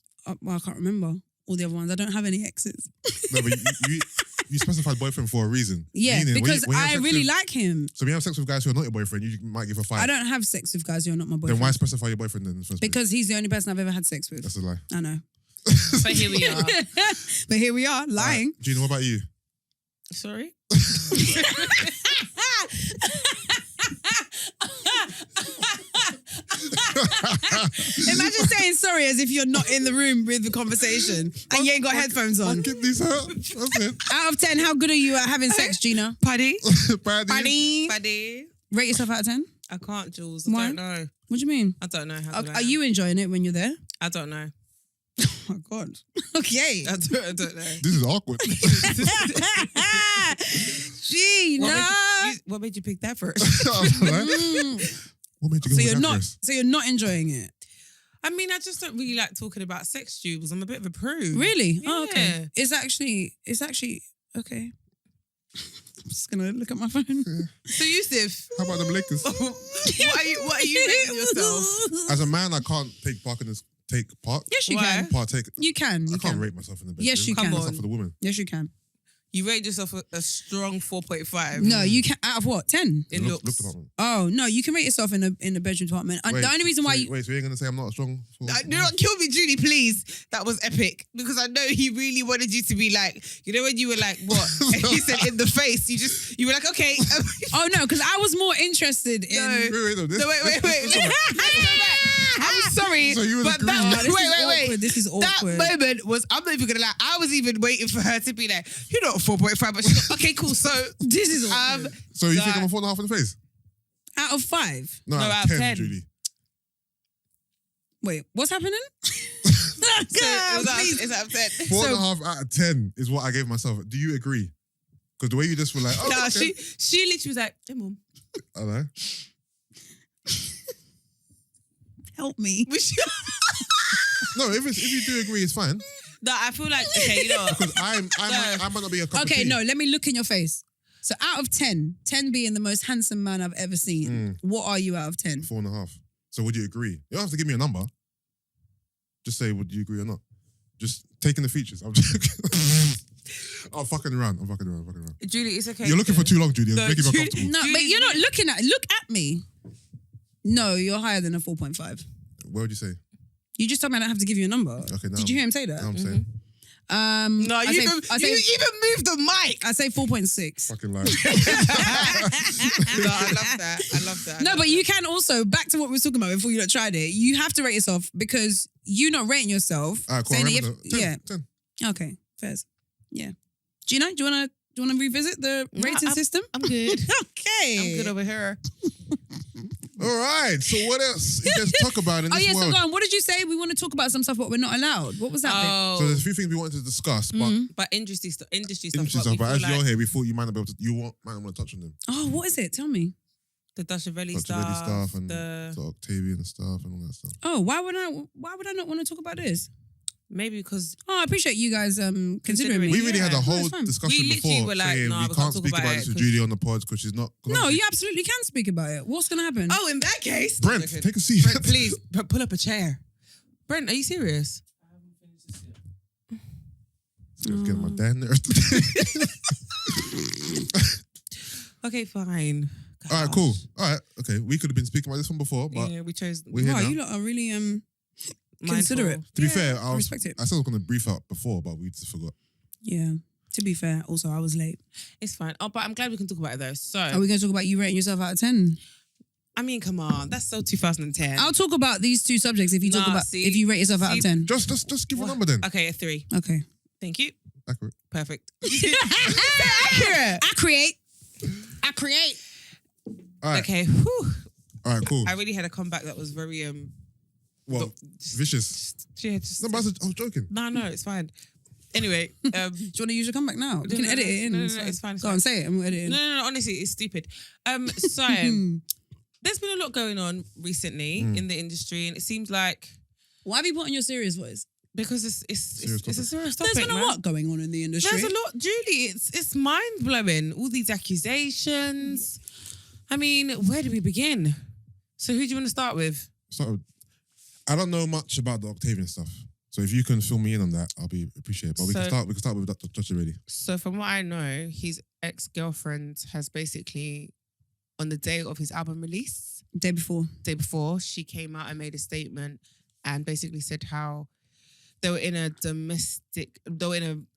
Well, I can't remember all the other ones. I don't have any exes. No, but you specified boyfriend for a reason. Yeah, Meaning, because when you have I sex really with- like him. So when you have sex with guys who are not your boyfriend, you might give a 5. I don't have sex with guys who are not my boyfriend. Then why specify your boyfriend then in the first place? Because he's the only person I've ever had sex with. That's a lie. I know. But here we are. But here we are, lying. Gina, what about you? Sorry? Imagine saying sorry as if you're not in the room with the conversation and you ain't got headphones My on. kidneys hurt. That's it. Out of 10, how good are you at having sex, Gina? Paddy? Paddy. Paddy? Rate yourself out of 10? I can't, Jules. I Why? don't know. What do you mean? I don't know. How good I Are am. you enjoying it when you're there? I don't know. Oh my God. Okay. I don't know. This is awkward. Gina. What made you pick that first? What made you go So with you're that not. first? So you're not enjoying it, I mean, I just don't really like talking about sex, Jules. I'm a bit of a prude. really? Oh, Yeah. okay. It's actually okay. I'm just gonna look at my phone. So, Yusuff, How about them Lakers? what are you rating yourself? As a man, I can't take part in this. Take part? Yes, you Why? can. Partake. You can. I You can't can. rate myself in the bedroom. Yes, you Come can. on. That's not for the woman. Yes, you can. You rate yourself a strong 4.5. No, you can. Out of what? 10. In Look looks. department. Oh no, you can rate yourself in the bedroom department. And the only reason why you. Wait, so you're gonna say I'm not strong? Do not kill me, Julie, please. That was epic. Because I know he really wanted you to be like, you know when you were like, what? And he said in the face, you were like, okay. Oh no, because I was more interested in. No. Wait. I'm sorry. So you was but agreeing. that, This is wait. awkward. This is That awkward. moment was, I'm not even gonna lie, I was even waiting for her to be like, you're not a 4.5, but she's like, okay, cool. So This is awkward. So you think I'm a 4.5 in the face? Out of 5. No, No, out out of of 10, 10. Julie. Wait, what's happening? so it's out of 10. 4.5 out of 10 is what I gave myself. Do you agree? Because the way you just were like, oh, No, okay. she literally was like, hey, mom. I know. Help me. No, if you do agree, it's fine. No, I feel like, okay, you know what? Because I might not be a cup of Okay, tea. no, let me look in your face. So out of 10, 10 being the most handsome man I've ever seen, what are you out of 10? 4.5. So would you agree? You don't have to give me a number. Just say, would you agree or not? Just taking the features. I'm joking. I'm fucking around. Julie, it's okay. You're looking for too long, Julie. No, Make it more Julie- comfortable. No, but you're not looking at. Look at me. No, you're higher than a 4.5. What would you say? You just told me I don't have to give you a number. Okay, now Did you hear him say that? Now I'm saying. No, I you say- even moved the mic. I say 4.6. Fucking lie. No, I love that. No, but you can also, back to what we were talking about before you not tried it, you have to rate yourself because you not rating yourself. Alright, cool. saying that Remember you have- the- 10. Okay, fairs. Yeah. Gina, do you wanna revisit the rating system? I'm good. Okay. I'm good over here. All right. So what else? You guys talk about in Oh this yeah, so world. go on. What did you say? We want to talk about some stuff, but we're not allowed. What was that So there's a Oh, few things we wanted to discuss, but but industry stuff. interesting we stuff. But feel as like you're here, we thought you might not be able to. Might not want to touch on them. bit? Oh, what is it? Tell me. the Dutchavelli Dutchavelli stuff and the the Octavian stuff and all that stuff. Oh, why would I not want to talk about this? maybe because Oh, I appreciate you guys considering Considering me. it. We really had a No, whole it's fine. discussion We literally before were like, saying nah, we we can't can't talk speak about about it this with 'cause- Julie on the pod because she's not. No, you absolutely can speak about it. What's gonna happen? oh, in that case, Brent, Okay. take a seat. Brent, please pull up a chair. Brent, are you serious? I haven't finished this yet. I'm getting my dad there. Okay, fine. All right, cool. All right, okay. We could have been speaking about this one before, but Yeah, we chose. we're here Wow, now. you lot are really mindful. considerate. To be Yeah, fair, I respect it. I said I was going to brief out before, but we just forgot. Yeah. To be fair, also I was late. It's fine. Oh, but I'm glad we can talk about it though. So, Are we going to talk about you rating yourself out of 10? I mean, come on, that's so 2010. I'll talk about these two subjects if you talk Nah, about see- if you rate yourself out of see- 10. Just give a number then. Okay, a 3. Okay. Thank you. Accurate. Perfect. Accurate. All right. Okay. Whew. All right, cool. I really had a comeback that was very Well, vicious. yeah, just, No, but I was joking. no, it's fine. Anyway, Do you want to use your comeback now? We can no, edit no, it in. no, it's fine, it's Go on, fine. say it and we'll edit it in. no, honestly, it's stupid. So there's been a lot going on recently in the industry, and it seems like Why have you put on your serious voice? because it's Serious a serious topic. There's been a man. lot going on in the industry. There's a lot, Julie. It's mind blowing. All these accusations. I mean, where do we begin? So who do you want to start with? So, I don't know much about the Octavian stuff. So if you can fill me in on that, I'll be appreciated. But we can So- start with that Dutchavelli. So from what I know, his ex-girlfriend has basically, on the day of his album release, Day before. day before, she came out and made a statement and basically said how they were in an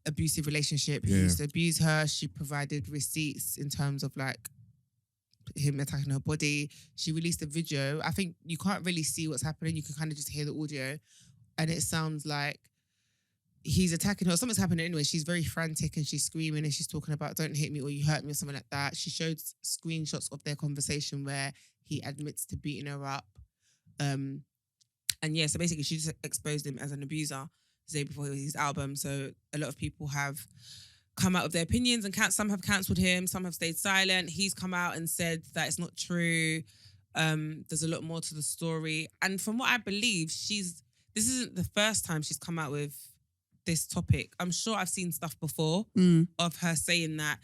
abusive relationship. He Yeah. used to abuse her. She provided receipts in terms of like him attacking her body. She released a video. I think you can't really see what's happening. You can kind of just hear the audio. And it sounds like he's attacking her. Something's happening anyway. She's very frantic and she's screaming and she's talking about don't hit me or you hurt me or something like that. She showed screenshots of their conversation where he admits to beating her up. And yeah, so basically she just exposed him as an abuser the day before his album. So a lot of people have come out with their opinions and some have cancelled him, some have stayed silent. He's come out and said that it's not true. There's a lot more to the story. And from what I believe, this isn't the first time she's come out with this topic. I'm sure I've seen stuff before of her saying that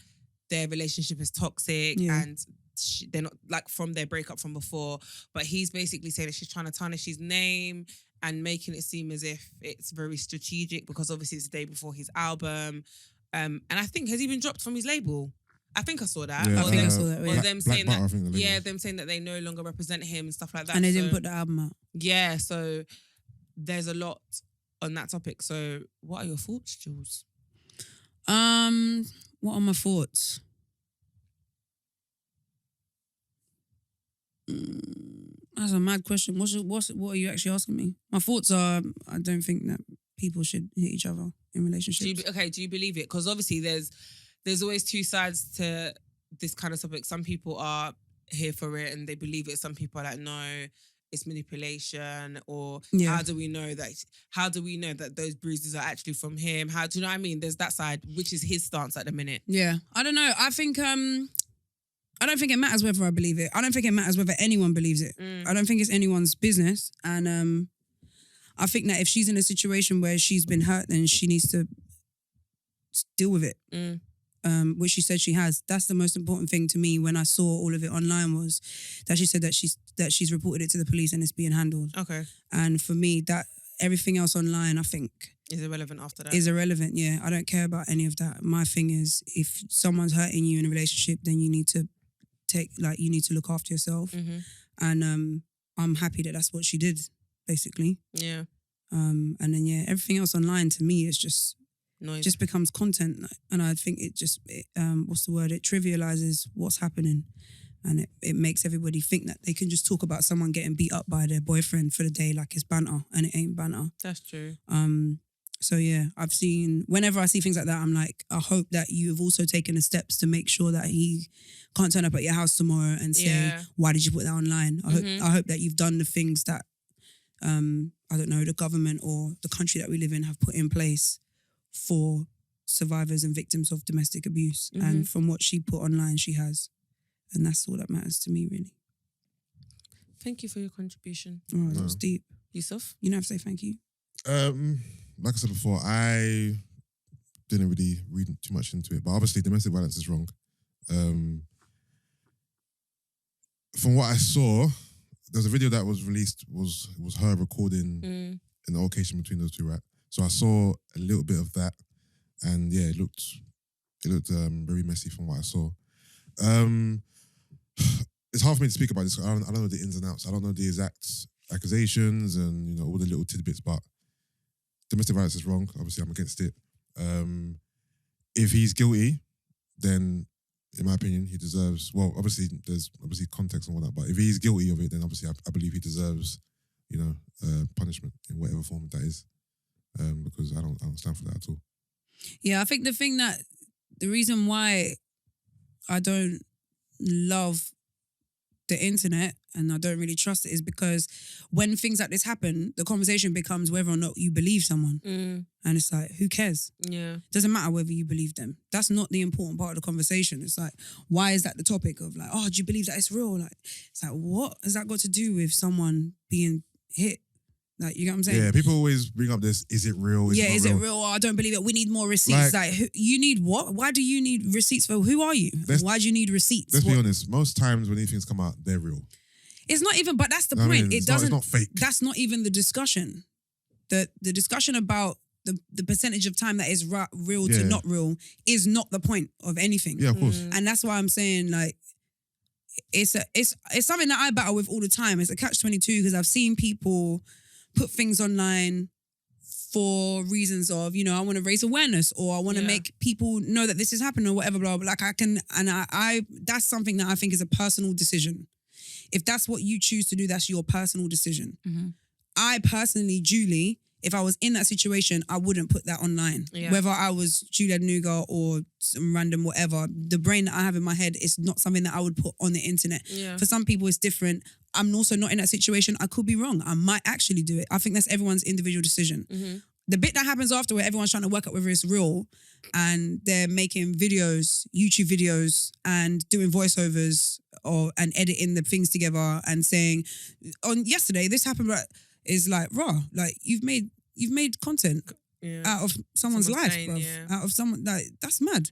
their relationship is toxic Yeah. and they're not like from their breakup from before. But he's basically saying that she's trying to tarnish his name and making it seem as if it's very strategic because obviously it's the day before his album. And I think, has he been dropped from his label? I think I saw that. Yeah, I think I saw that, Or yeah. them Black saying Butter, that. I think the label Yeah, is. them saying that they no longer represent him and stuff like that. And they didn't So- put the album out. Yeah, so there's a lot on that topic. So what are your thoughts, Jules? What are my thoughts? That's a mad question. What are you actually asking me? My thoughts are, I don't think that people should hit each other in relationships. Do you believe it? Because obviously there's always two sides to this kind of topic. Some people are here for it and they believe it. Some people are like, no, it's manipulation. Or Yeah. how do we know that those bruises are actually from him? How do you know what I mean? There's that side, which is his stance at the minute. Yeah, I don't know. I think I don't think it matters whether I believe it. I don't think it matters whether anyone believes it. I don't think it's anyone's business. And I think that if she's in a situation where she's been hurt, then she needs to deal with it. Which she said she has. That's the most important thing to me when I saw all of it online was that she said that she's reported it to the police and it's being handled. Okay. And for me, that everything else online, I think, Is irrelevant after that. is irrelevant. Yeah, I don't care about any of that. My thing is, if someone's hurting you in a relationship, then you need to you need to look after yourself. Mhm. And I'm happy that that's what she did, basically. Yeah. And then everything else online to me is just Noise. just becomes content, and I think it what's the word? It trivializes what's happening, and it makes everybody think that they can just talk about someone getting beat up by their boyfriend for the day like it's banter, and it ain't banter. That's true. So whenever I see things like that, I'm like, I hope that you have also taken the steps to make sure that he can't turn up at your house tomorrow and say, Yeah. why did you put that online? I hope that you've done the things that, I don't know, the government or the country that we live in have put in place for survivors and victims of domestic abuse. And from what she put online, she has. And that's all that matters to me, really. Thank you for your contribution. Oh, that was deep. Yusuff? You don't have to say thank you. Like I said before, I didn't really read too much into it, but obviously domestic violence is wrong. From what I saw, there was a video that was released, was her recording an altercation between those two, right? So I saw a little bit of that, and yeah, it looked very messy from what I saw. It's hard for me to speak about this. I don't know the ins and outs. I don't know the exact accusations and all the little tidbits, but domestic violence is wrong. Obviously, I'm against it. If he's guilty, then in my opinion, he deserves. Well, obviously, there's context and all that, but if he's guilty of it, then obviously, I believe he deserves, punishment in whatever form that is. Because I don't stand for that at all. Yeah, I think the reason why I don't love the internet and I don't really trust it is because when things like this happen, the conversation becomes whether or not you believe someone. And it's like, who cares? Yeah. Doesn't matter whether you believe them. That's not the important part of the conversation. It's like, why is that the topic of like, oh, do you believe that it's real? Like, it's like, what has that got to do with someone being hit? Like, you get what I'm saying? Yeah, people always bring up this, is it real? Is it real? Oh, I don't believe it. We need more receipts. Like you need what? Why do you need receipts for? Who are you? Why do you need receipts? Let's be honest. Most times when these things come out, they're real. It's not even, but that's the point. It doesn't. It's not fake. That's not even the discussion. The discussion about the percentage of time that is real to not real is not the point of anything. Yeah, of course. And that's why I'm saying like, it's something that I battle with all the time. It's a catch-22 because I've seen people put things online for reasons of, I want to raise awareness or I want to make people know that this is happening or whatever, blah, blah. Like I that's something that I think is a personal decision. If that's what you choose to do, that's your personal decision. I personally, Julie, if I was in that situation, I wouldn't put that online. Yeah. Whether I was Julie Adenuga or some random whatever, the brain that I have in my head is not something that I would put on the internet. Yeah. For some people, it's different. I'm also not in that situation. I could be wrong. I might actually do it. I think that's everyone's individual decision. The bit that happens after where everyone's trying to work out whether it's real and they're making videos, YouTube videos and doing voiceovers and editing the things together and saying, on yesterday, this happened, is like, raw. Like you've made content out of someone's life, pain, bruv. Out of someone, like, that's mad.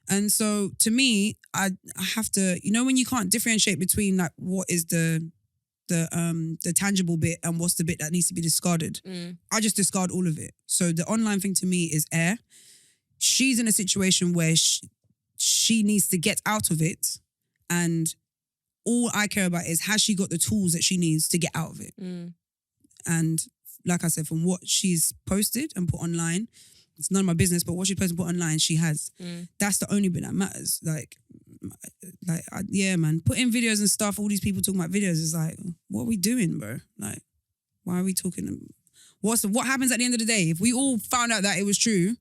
And so to me, I have to, when you can't differentiate between like what is the tangible bit and what's the bit that needs to be discarded. I just discard all of it. So the online thing to me is air. She's in a situation where she needs to get out of it, and all I care about is, has she got the tools that she needs to get out of it? And like I said, from what she's posted and put online, it's none of my business, but what she posted and put online, she has. That's the only bit that matters. Yeah, man. Putting videos and stuff, all these people talking about videos is like, what are we doing, bro? Like, why are we talking? What happens at the end of the day? If we all found out that it was true,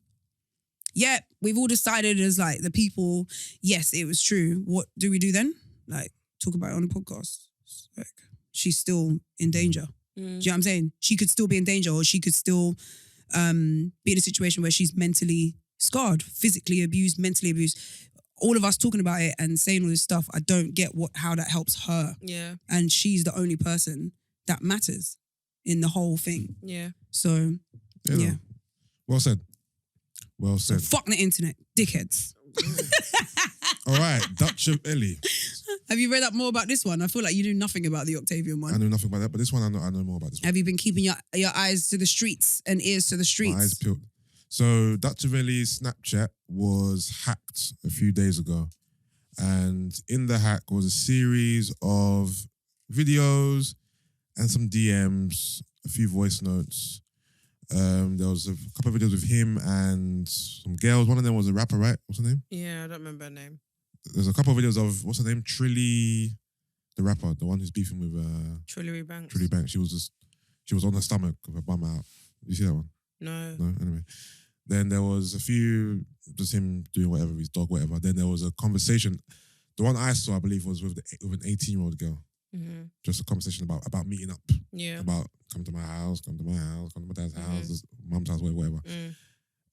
we've all decided as like the people, yes, it was true. What do we do then? Like, talk about it on the podcast. Like, she's still in danger. Do you know what I'm saying? She could still be in danger, or she could still be in a situation where she's mentally scarred, physically abused, mentally abused. All of us talking about it and saying all this stuff, I don't get how that helps her. Yeah. And she's the only person that matters in the whole thing. Yeah. So, yeah. Well said. Well said. Fuck the internet, dickheads. All right, Dutchavelli. Have you read up more about this one? I feel like you knew nothing about the Octavian I one. know nothing about that, but this one I know more about this one. Have you been keeping your eyes to the streets and ears to the streets? My eyes peeled. So Dutchavelli's Snapchat was hacked a few days ago. And in the hack was a series of videos and some DMs, a few voice notes. There was a couple of videos with him and some girls. One of them was a rapper, right? What's her name? Yeah, I don't remember her name. There's a couple of videos of, what's her name? Trilly, the rapper, the one who's beefing with Trillery Banks. Trilly Banks. She was on her stomach with her bum out. You see that one? No. No? Anyway. Then there was a few, just him doing whatever, his dog, whatever. Then there was a conversation. The one I saw, I believe, was with an 18-year-old girl. Mm-hmm. Just a conversation about meeting up. Yeah. About come to my house, come to my dad's house, mum's house, whatever. Mm.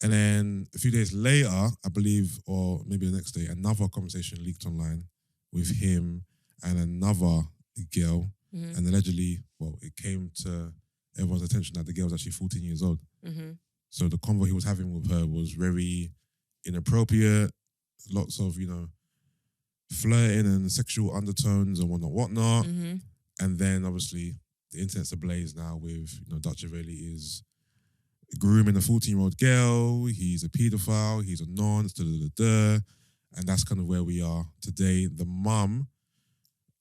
And then a few days later, I believe, or maybe the next day, another conversation leaked online with him and another girl. Mm-hmm. And allegedly, well, it came to everyone's attention that the girl was actually 14 years old. Mm-hmm. So the convo he was having with her was very inappropriate, lots of, flirting and sexual undertones and whatnot. Mm-hmm. And then obviously the internet's ablaze now with, Dutchavelli is grooming a 14-year-old girl, he's a paedophile, he's a nonce, and that's kind of where we are today. The mum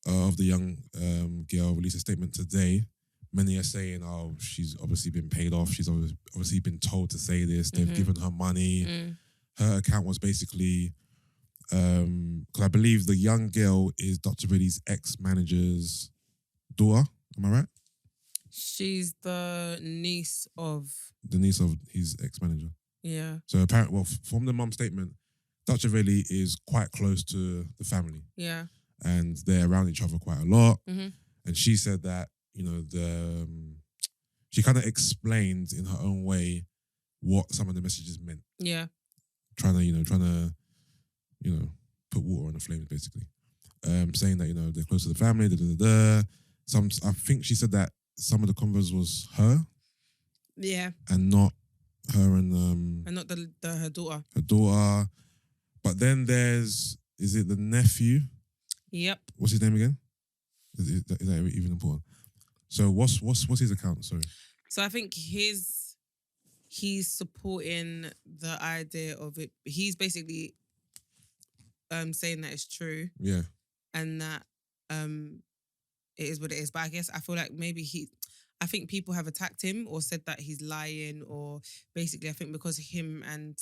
of the young girl released a statement today. Many are saying, oh, she's obviously been paid off. She's obviously been told to say this. They've given her money. Her account was basically, because I believe the young girl is Dutchavelli's ex-manager's daughter. Am I right? She's the niece of... The niece of his ex-manager. Yeah. So apparently, from the mum's statement, Dutchavelli is quite close to the family. Yeah. And they're around each other quite a lot. Mm-hmm. And she said that, she kind of explained in her own way what some of the messages meant. Yeah. Trying to put water on the flames, basically. Saying that, they're close to the family, I think she said that some of the convos was her. Yeah. And not her and... And not her daughter. Her daughter. But then is it the nephew? Yep. What's his name again? Is that even important? So what's his account? Sorry. So I think he's supporting the idea of it. He's basically saying that it's true. Yeah. And that it is what it is. But I feel like maybe I think people have attacked him or said that he's lying, or basically I think because him and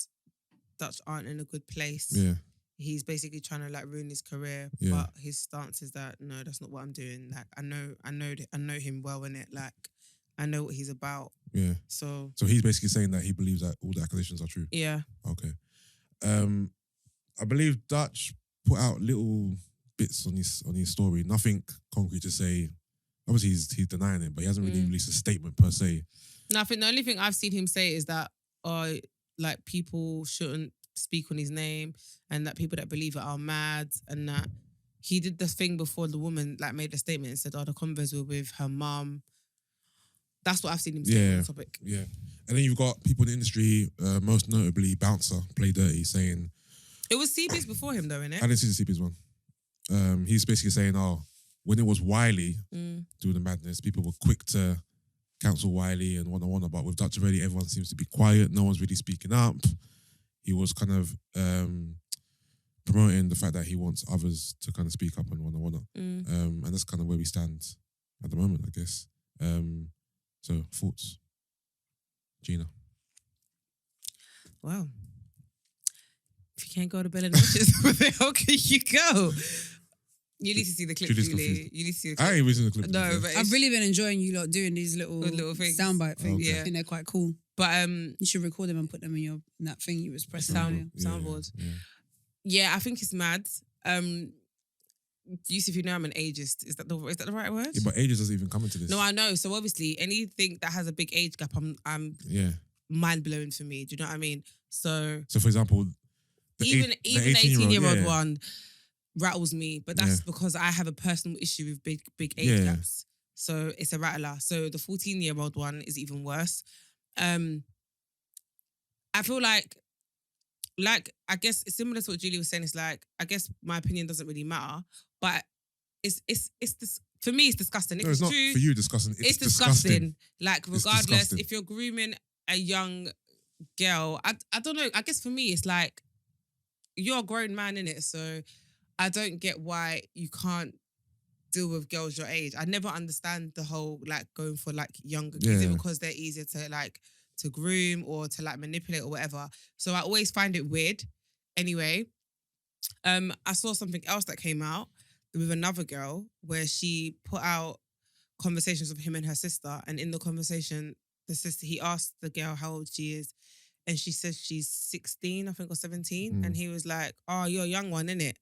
Dutch aren't in a good place. Yeah. He's basically trying to ruin his career, but his stance is that no, that's not what I'm doing. Like I know him well in it. Like I know what he's about. Yeah. So he's basically saying that he believes that all the accusations are true. Yeah. Okay. I believe Dutch put out little bits on his story. Nothing concrete to say. Obviously, he's denying it, but he hasn't really released a statement per se. No, I think the only thing I've seen him say is that people shouldn't speak on his name, and that people that believe it are mad, and that he did the thing before the woman made a statement and said, "Oh, the convos were with her mum." That's what I've seen him say on the topic. Yeah, and then you've got people in the industry, most notably Bouncer, Play Dirty, saying it was CB's before him, though, innit? I didn't see the CB's one. He's basically saying, "Oh, when it was Wiley doing the madness, people were quick to counsel Wiley and whatnot, but with Dutchavelli, everyone seems to be quiet. No one's really speaking up." He was kind of promoting the fact that he wants others to kind of speak up and whatnot. And that's kind of where we stand at the moment, I guess. So, thoughts? Gina? Wow. If you can't go to bed and watch it, where the hell can you go? You need to see the clip, Julie's Julie. confused. You need to see the clip. I ain't really seen the clip. No, but I've really been enjoying you lot doing these little things. soundbite things. Okay. I think they're quite cool. But you should record them and put them in that thing you was pressing. soundboard. Yeah, I think it's mad. Yusuff, you know I'm an ageist. Is that the right word? Yeah, but ages doesn't even come into this. No, I know. So obviously, anything that has a big age gap, I'm mind blowing for me. Do you know what I mean? So for example, even the 18-year-old yeah. one rattles me, but that's because I have a personal issue with big age gaps. So it's a rattler. So the 14-year-old one is even worse. I feel like I guess it's similar to what Julie was saying. It's I guess my opinion doesn't really matter, but it's this, for me, it's disgusting. If No, it's not true, for you disgusting. It's disgusting. Like, It's regardless, disgusting. if you're grooming a young girl, I don't know. I guess for me, it's like, you're a grown man, innit? So I don't get why you can't deal with girls your age. I never understand the whole, like, going for, like, younger. Is it Yeah. because they're easier to, like, to groom or to, like, manipulate or whatever? So I always find it weird. Anyway, I saw something else that came out with another girl where she put out conversations of him and her sister, and in the conversation, he asked the girl how old she is, and she says she's 16, I think, or 17, and he was like, "Oh, you're a young one, innit?"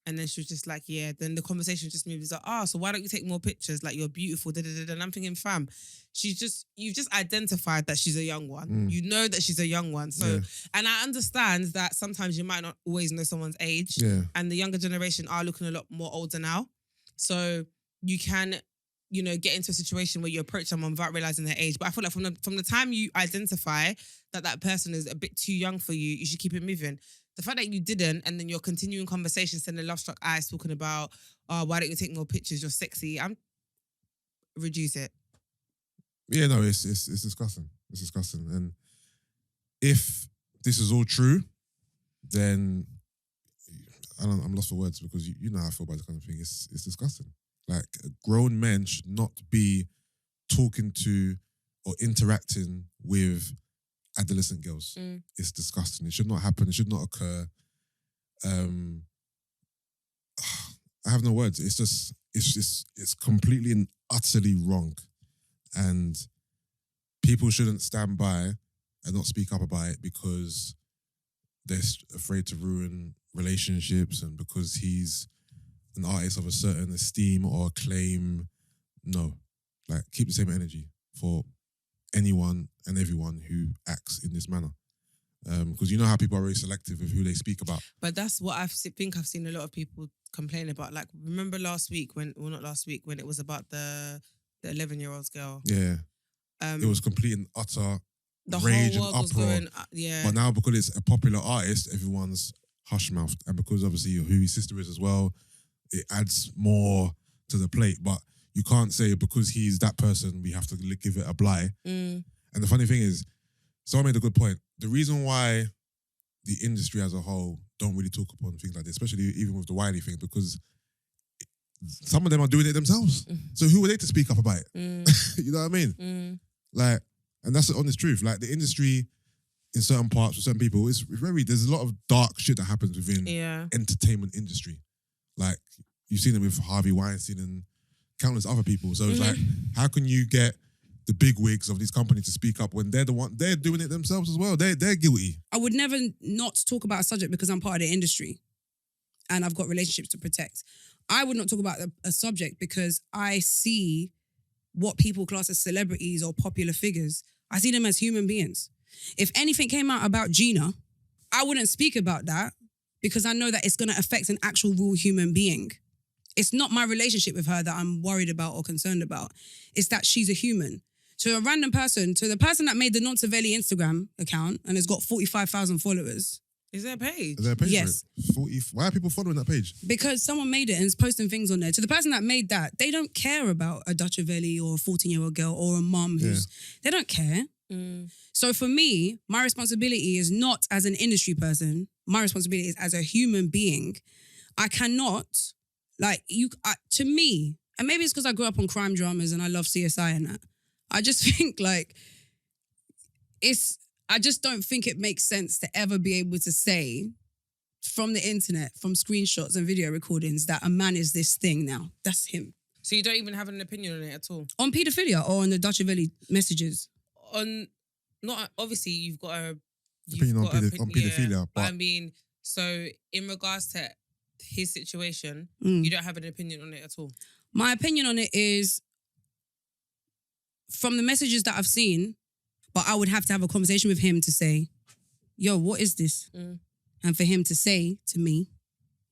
And then she was just like, "Yeah." Then the conversation just moved. It's like, "Oh, so why don't you take more pictures? Like, you're beautiful." And I'm thinking, fam, you've just identified that she's a young one. You know that she's a young one. So, and I understand that sometimes you might not always know someone's age. Yeah. And the younger generation are looking a lot more older now. So you can, get into a situation where you approach someone without realizing their age. But I feel like from the time you identify that person is a bit too young for you, you should keep it moving. The fact that you didn't, and then you're continuing conversations, sending love-struck eyes, talking about, "Oh, why don't you take more pictures? You're sexy." Reduce it. Yeah, no, it's disgusting. It's disgusting. And if this is all true, then I'm lost for words, because you know how I feel about this kind of thing. It's disgusting. Like, grown men should not be talking to or interacting with adolescent girls. It's disgusting. It should not happen. It should not occur. I have no words. It's completely and utterly wrong. And people shouldn't stand by and not speak up about it because they're afraid to ruin relationships and because he's an artist of a certain esteem or acclaim. No. Like, keep the same energy for anyone and everyone who acts in this manner. Because you know how people are very selective with who they speak about. But that's what I've seen a lot of people complain about. Like, remember last week when it was about the 11-year-old girl. Yeah. It was complete and utter The rage whole and world was uproar. going, yeah. But now, because it's a popular artist, everyone's hush-mouthed. And because obviously who his sister is as well, it adds more to the plate. But you can't say because he's that person, we have to give it a bly. And the funny thing is, someone made a good point. The reason why the industry as a whole don't really talk upon things like this, especially even with the Wiley thing, because some of them are doing it themselves. So who are they to speak up about it? You know what I mean? Like, and that's the honest truth. Like, the industry in certain parts for certain people, there's a lot of dark shit that happens within entertainment industry. Like, you've seen it with Harvey Weinstein and countless other people. So it's like, how can you get the big wigs of these companies to speak up when they're doing it themselves as well? They're guilty. I would never not talk about a subject because I'm part of the industry and I've got relationships to protect. I would not talk about a subject because I see what people class as celebrities or popular figures. I see them as human beings. If anything came out about Gina, I wouldn't speak about that because I know that it's going to affect an actual real human being. It's not my relationship with her that I'm worried about or concerned about. It's that she's a human. To a random person, to the person that made the Dutchavelli Instagram account and has got 45,000 followers. Is there a page? Is there a page Yes. for it? Why are people following that page? Because someone made it and is posting things on there. To the person that made that, they don't care about a Dutchavelli or a 14-year-old girl or a mum who's... They don't care. So for me, my responsibility is not as an industry person. My responsibility is as a human being. I cannot... to me, and maybe it's because I grew up on crime dramas and I love CSI and that, I just think I just don't think it makes sense to ever be able to say from the internet, from screenshots and video recordings that a man is this thing now. That's him. So you don't even have an opinion on it at all? On paedophilia or on the Dutchavelli messages? Obviously you've got a... Opinion on paedophilia. But I mean, so in regards to his situation, you don't have an opinion on it at all? My opinion on it is from the messages that I've seen, but I would have to have a conversation with him to say, yo, what is this? And for him to say to me,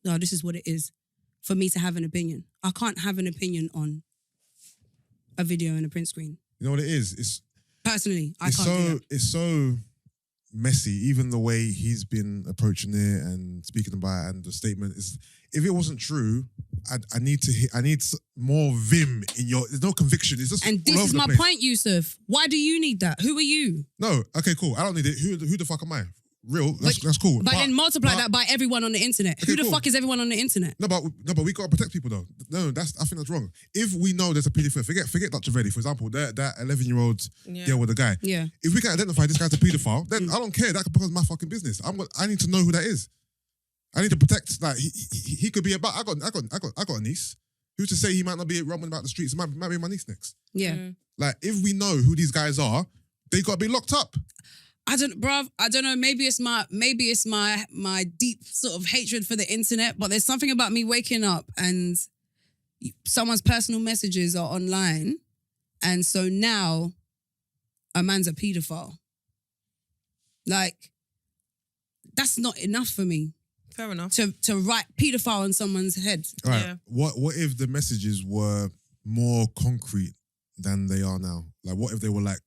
no, this is what it is. For me to have an opinion. I can't have an opinion on a video and a print screen. You know what it is? Personally, I can't do that. It's so messy. Even the way he's been approaching it and speaking about it, and the statement is, if it wasn't true, I need more vim in your. There's no conviction. It's just And all this over is the my place. point, Yusuff. Why do you need that? Who are you? No, okay, cool. I don't need it. Who the fuck am I? Real. That's cool. But then multiply but- that by everyone on the internet. Okay, Who the cool. fuck is everyone on the internet? No, but we gotta protect people though. No, I think that's wrong. If we know there's a paedophile, forget Dutchavelli, for example, that 11-year-old girl with the guy. Yeah. If we can identify this guy's a paedophile, then I don't care. That becomes my fucking business. I need to know who that is. I need to protect. Like he could be about. I got a niece. Who's to say he might not be roaming about the streets? It might be my niece next. Yeah. Like if we know who these guys are, they gotta be locked up. I don't know. Maybe it's my deep sort of hatred for the internet, but there's something about me waking up and someone's personal messages are online, and so now a man's a paedophile. Like, that's not enough for me Fair enough. to write paedophile on someone's head. All right. Yeah. What if the messages were more concrete than they are now? Like, what if they were like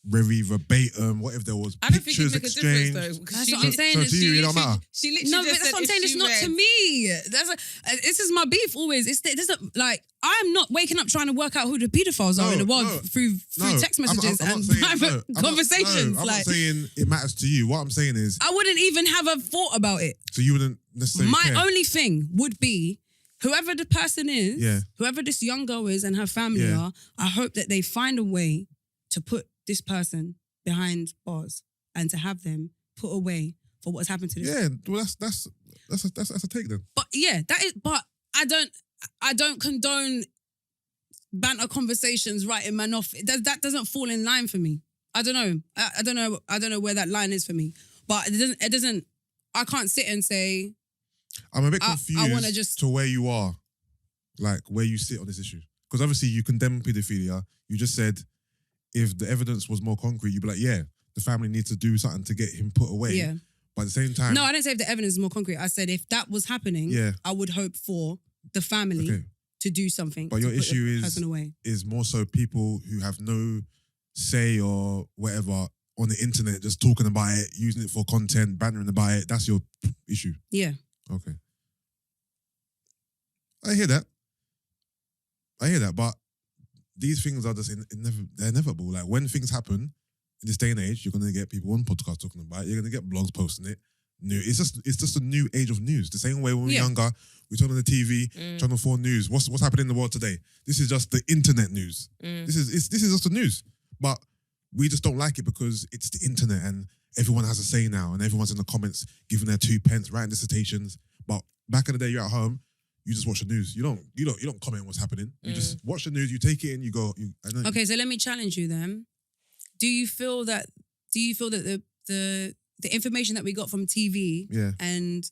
very verbatim? What if there was I don't think pictures it'd make a exchanged? difference though. That's She what I'm lit- saying. So is to you, she it don't literally- matter. She literally No, but just that's said what I'm if saying. It's she not to read- me. This is my beef always. There's a, like, I'm not waking up trying to work out who the pedophiles are in the world through text messages I'm not and saying- private I'm not- conversations. I'm like, not saying it matters to you. What I'm saying is, I wouldn't even have a thought about it. so you wouldn't necessarily My care. only thing would be whoever the person is, Yeah. whoever this young girl is and her family Yeah. are, I hope that they find a way to put this person behind bars and to have them put away for what's happened to this. Yeah, well, that's a take then. But yeah, that is. But I don't condone banter conversations writing man off. That doesn't fall in line for me. I don't know. I don't know where that line is for me. But it doesn't. I can't sit and say. I'm a bit I confused wanna just- to where you are, like where you sit on this issue. Because obviously you condemn paedophilia. You just said if the evidence was more concrete, you'd be like, yeah, the family needs to do something to get him put away. Yeah. But at the same time, No, I didn't say if the evidence is more concrete. I said if that was happening, Yeah. I would hope for the family okay. to do something. But to your put issue the is- person away. Is more so people who have no say or whatever on the internet, just talking about it, using it for content, bantering about it. That's your issue. Yeah. Okay. I hear that, but these things are just they're inevitable. Like when things happen in this day and age, you're gonna get people on podcasts talking about it. You're gonna get blogs posting it. It's just a new age of news. The same way when we were Yeah. younger, we turned on the TV, Channel 4 News. What's happening in the world today? This is just the internet news. This is just the news, but we just don't like it because it's the internet and everyone has a say now, and everyone's in the comments giving their 2 pence, writing dissertations. But back in the day, you're at home. You just watch the news. You don't comment on what's happening. You just watch the news. You take it in. You go. Okay, so let me challenge you then. Do you feel that the information that we got from TV Yeah. and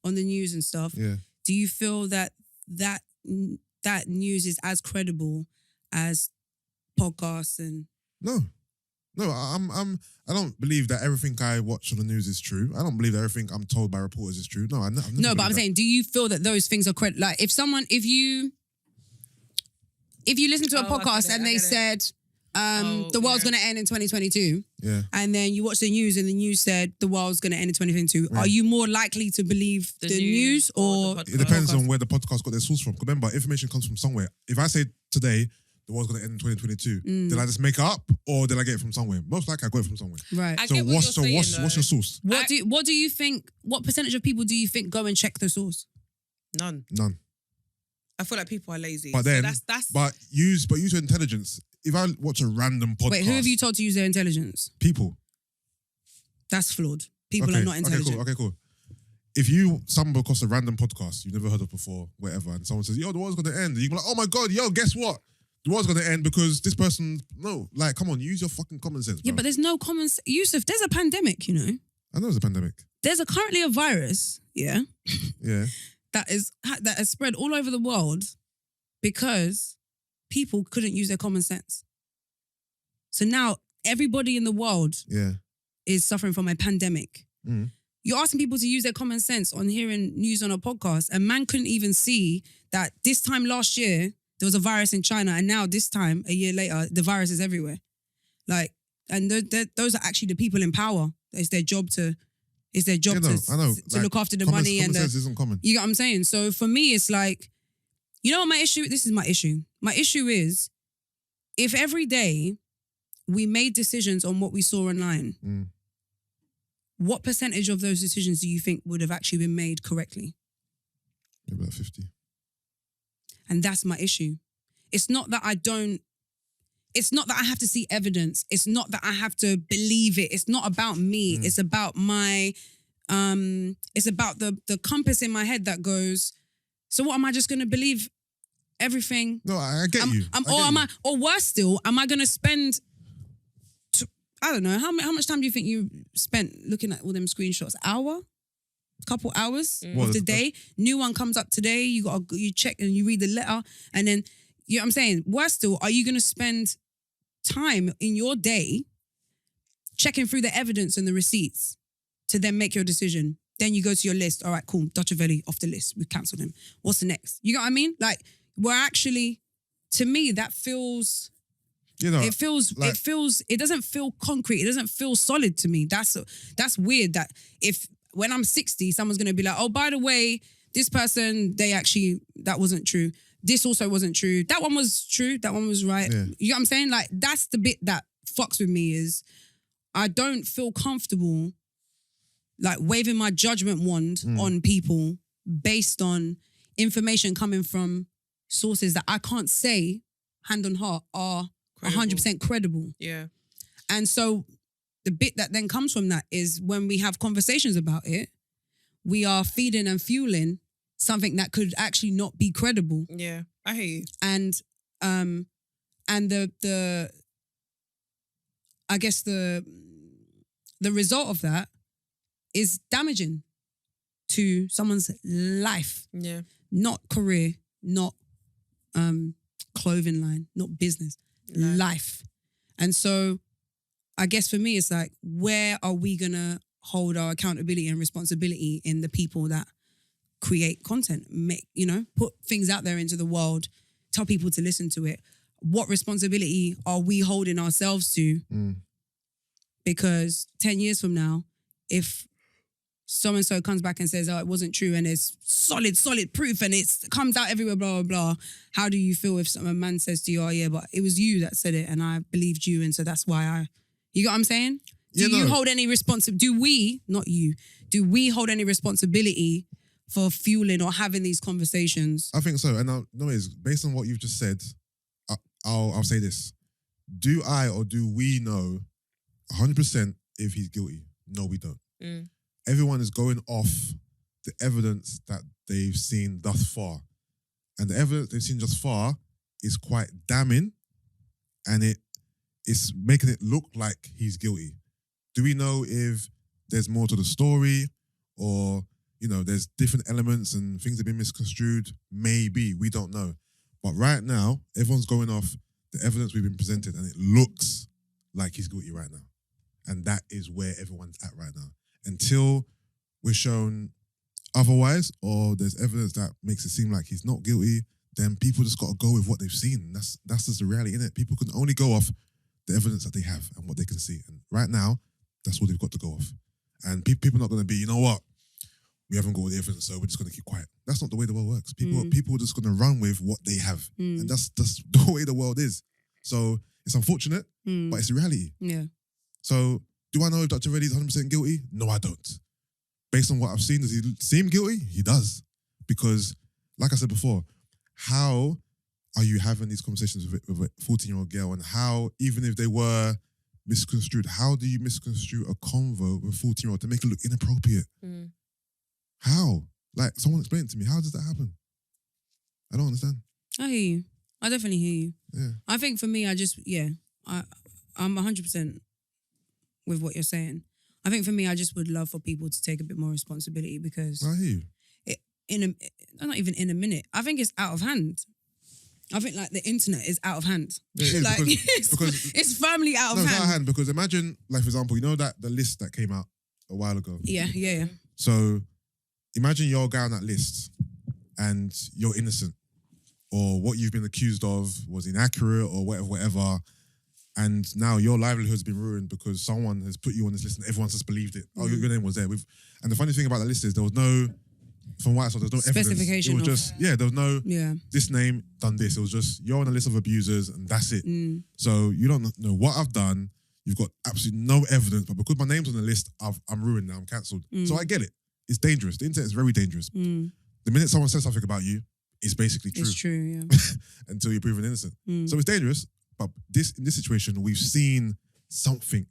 on the news and stuff, Yeah. do you feel that news is as credible as podcasts and No, I don't believe that everything I watch on the news is true. I don't believe that everything I'm told by reporters is true. No, I've never no, but believed I'm that. saying, do you feel that those things are credible? Like if you listen to a Oh, I podcast get it, and I they get it. said the world's yeah. going to end in 2022, Yeah. and then you watch the news and the news said the world's going to end in 2022, Right. are you more likely to believe the news or the podcast? It depends on where the podcast got their source from. Remember, information comes from somewhere. If I say today the world's going to end in 2022, did I just make it up or did I get it from somewhere? Most likely I got it from somewhere. right? I So get what what's you're saying, your source? What do you think? What percentage of people do you think go and check the source? None. None. I feel like people are lazy. But So then, that's but use your intelligence. If I watch a random podcast, Wait, who have you told to use their intelligence? people. That's flawed. People are not intelligent. Okay, cool. If you stumble across a random podcast you've never heard of before, whatever, and someone says, yo, the world's gonna end, and you can be like, oh my God, yo, guess what? The world's gonna end because this person, no, like, come on, use your fucking common sense, Yeah, bro. but there's no common sense. Yusuff, there's a pandemic, you know. I know it's a pandemic. There's currently a virus, yeah, Yeah. that has spread all over the world because people couldn't use their common sense. So now everybody in the world Yeah. is suffering from a pandemic. Mm. You're asking people to use their common sense on hearing news on a podcast, and man couldn't even see that this time last year there was a virus in China, and now this time, a year later, the virus is everywhere. Like, And those are actually the people in power. It's their job to. It's their job I know. to look after the money and common sense isn't common. You get what I'm saying? So for me, it's like, you know what my issue? This is my issue. My issue is if every day we made decisions on what we saw online, what percentage of those decisions do you think would have actually been made correctly? Maybe like 50. And that's my issue. It's not that I have to see evidence. It's not that I have to believe it. It's not about me. It's about my, it's about the compass in my head that goes, so what, am I just going to believe everything? No, I get you. Or worse still, am I going to spend, I don't know, how much time do you think you spent looking at all them screenshots? Hour? Couple hours of the day? New one comes up today, you check and you read the letter, and then, you know what I'm saying? Worse still, are you going to spend time in your day checking through the evidence and the receipts to then make your decision? Then you go to your list. All right, cool. Dutchavelli off the list. We've cancelled him. What's the next? You know what I mean? Like, we're actually, to me, that feels, it doesn't feel concrete. It doesn't feel solid to me. That's weird that if, when I'm 60, someone's going to be like, oh, by the way, this person, that wasn't true. This also wasn't true. That one was true. That one was right. Yeah. You know what I'm saying? Like, that's the bit that fucks with me is I don't feel comfortable like waving my judgment wand on people based on information coming from sources that I can't say, hand on heart, are 100% credible. Yeah. And so the bit that then comes from that is when we have conversations about it, we are feeding and fueling something that could actually not be credible. Yeah, I hear you. And the I guess the result of that is damaging to someone's life. Yeah. Not career, not clothing line, not business, life. And so I guess for me, it's like, where are we gonna hold our accountability and responsibility in the people that create content, put things out there into the world, tell people to listen to it? What responsibility are we holding ourselves to? Because 10 years from now, if so-and-so comes back and says, oh, it wasn't true, and there's solid proof, and it comes out everywhere, blah, blah, blah, how do you feel if a man says to you, oh yeah, but it was you that said it and I believed you, and so that's why you got what I'm saying? Do we hold any hold any responsibility for fueling or having these conversations? I think so. And based on what you've just said, I'll say this. Do I or do we know 100% if he's guilty? No, we don't. Everyone is going off the evidence that they've seen thus far. And the evidence they've seen thus far is quite damning, and it's making it look like he's guilty. Do we know if there's more to the story, or, there's different elements and things have been misconstrued? Maybe. We don't know. But right now, everyone's going off the evidence we've been presented, and it looks like he's guilty right now. And that is where everyone's at right now. Until we're shown otherwise, or there's evidence that makes it seem like he's not guilty, then people just got to go with what they've seen. That's just the reality, innit? People can only go off the evidence that they have and what they can see. And right now, that's what they've got to go off. And people are not going to be, you know what? We haven't got all the evidence, so we're just going to keep quiet. That's not the way the world works. People are just going to run with what they have. And that's the way the world is. So it's unfortunate, but it's the reality. Yeah. So do I know if Dutchavelli is 100% guilty? No, I don't. Based on what I've seen, does he seem guilty? He does. Because, like I said before, how are you having these conversations with a 14-year-old girl, and how, even if they were misconstrued, how do you misconstrue a convo with a 14-year-old to make it look inappropriate? How? Like, someone explain it to me. How does that happen? I don't understand. I hear you. I definitely hear you. Yeah. I think for me, I'm 100% with what you're saying. I think for me, I just would love for people to take a bit more responsibility, because I hear you. Not even in a minute. I think it's out of hand. I think like the internet is out of hand. Yeah, it is, like because it's firmly out of it's hand. out of hand, because imagine, like, for example, the list that came out a while ago. Yeah. So imagine you're a guy on that list and you're innocent, or what you've been accused of was inaccurate or whatever, and now your livelihood's been ruined because someone has put you on this list and everyone's just believed it. Oh, your name was there. And the funny thing about the list is there was no, from what I saw, there's no evidence. Specification It was of- just, there was no, this name done this. It was just, you're on a list of abusers and that's it. So you don't know what I've done. You've got absolutely no evidence, but because my name's on the list, I'm ruined now, I'm cancelled. So I get it. It's dangerous. The internet is very dangerous. The minute someone says something about you, it's basically true. It's true, yeah. Until you're proven innocent. So it's dangerous, but in this situation, we've seen something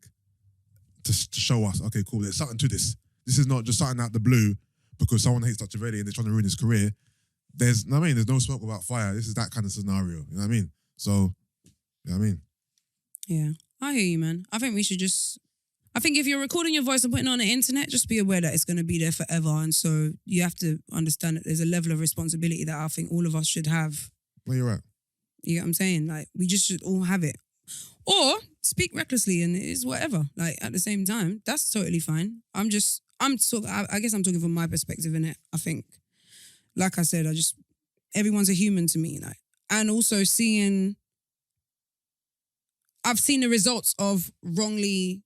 to show us, okay, cool, there's something to this. This is not just something out the blue because someone hates Dutchavelli and they're trying to ruin his career. There's no smoke without fire. This is that kind of scenario. You know what I mean? So, you know what I mean? Yeah, I hear you, man. I think we should I think if you're recording your voice and putting it on the internet, just be aware that it's going to be there forever. And so you have to understand that there's a level of responsibility that I think all of us should have. Well, you're right. You get what I'm saying? Like, we just should all have it. Or speak recklessly and it's whatever. Like, at the same time, that's totally fine. I guess I'm talking from my perspective in it. I think, like I said, everyone's a human to me. Like, and also I've seen the results of wrongly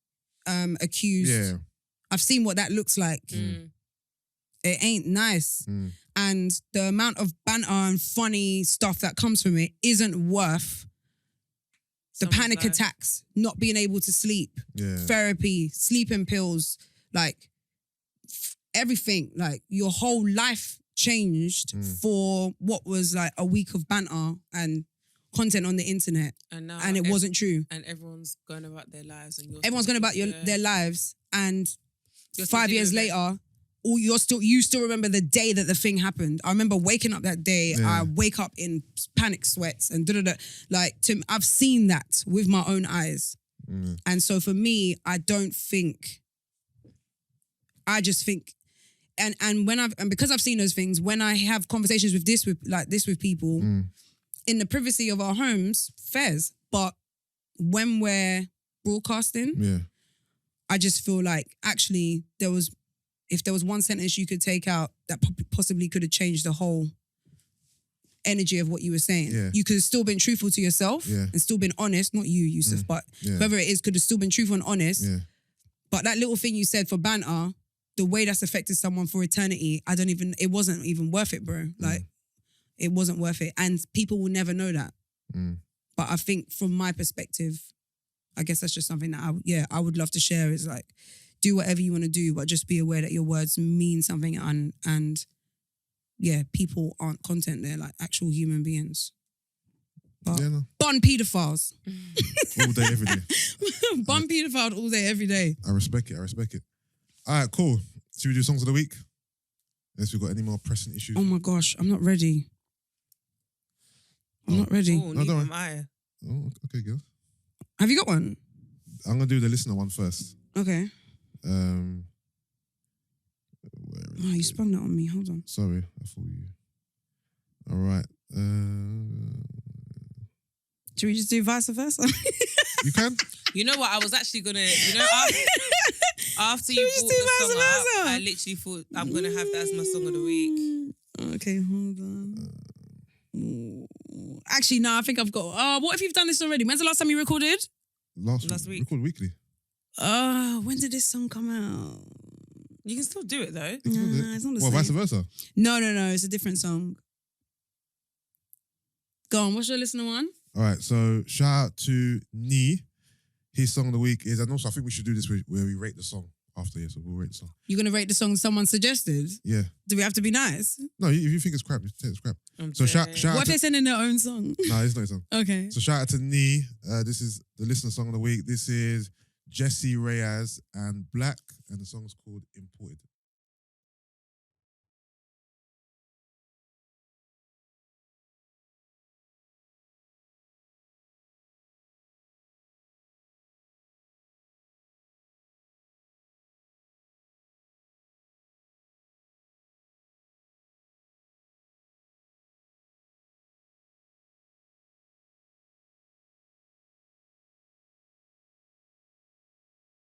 accused. Yeah. I've seen what that looks like. It ain't nice. And the amount of banter and funny stuff that comes from it isn't worth the panic attacks, not being able to sleep, therapy, sleeping pills, like everything. Like, your whole life changed for what was like a week of banter and content on the internet, and it wasn't true. And everyone's going about their lives, and Everyone's going about their lives, and 5 years later, you still remember the day that the thing happened. I remember waking up that day. I wake up in panic sweats and like, I've seen that with my own eyes, and so for me, I just think. And because I've seen those things, when I have conversations with people, in the privacy of our homes, fairs. But when we're broadcasting, I just feel like actually if there was one sentence you could take out that possibly could have changed the whole energy of what you were saying. You could have still been truthful to yourself and still been honest. Not you, Yusuff, but whoever it is could have still been truthful and honest. But that little thing you said for banter, the way that's affected someone for eternity, it wasn't even worth it, bro. Like, it wasn't worth it. And people will never know that. But I think from my perspective, I guess that's just something that I would love to share, is like, do whatever you want to do, but just be aware that your words mean something, and people aren't content, they're like actual human beings. But bun paedophiles. All day, every day. Bun paedophile all day, every day. I respect it. All right, cool. Should we do songs of the week? Unless we've got any more pressing issues. Oh my gosh, I'm not ready. I'm not ready. Oh, neither am I. Oh, okay, girl. Have you got one? I'm going to do the listener one first. Okay. Where is You it? sprung that on me. Hold on. Sorry, I thought you. All right. Should we just do vice versa? You can? You know what? I was actually gonna. After you Should we brought just the do song vice up, versa? I literally thought I'm gonna have that as my song of the week. Okay, hold on. Actually, no, I think I've got. What if you've done this already? When's the last time you recorded? Last week. Record weekly. When did this song come out? You can still do it though. It's not the Well, same. vice versa. No, it's a different song. Go on, what's your listener one? All right, so shout out to Nee. His song of the week is, and also I think we should do this where we rate the song after, so we'll rate the song. You're going to rate the song someone suggested? Yeah. Do we have to be nice? No, if you think it's crap, just take it's crap. So shout What out if they're sending their own song? No, it's not his song. Okay. So shout out to Nee. This is the listener song of the week. This is Jessie Riyaz and Black, and the song's called Imported.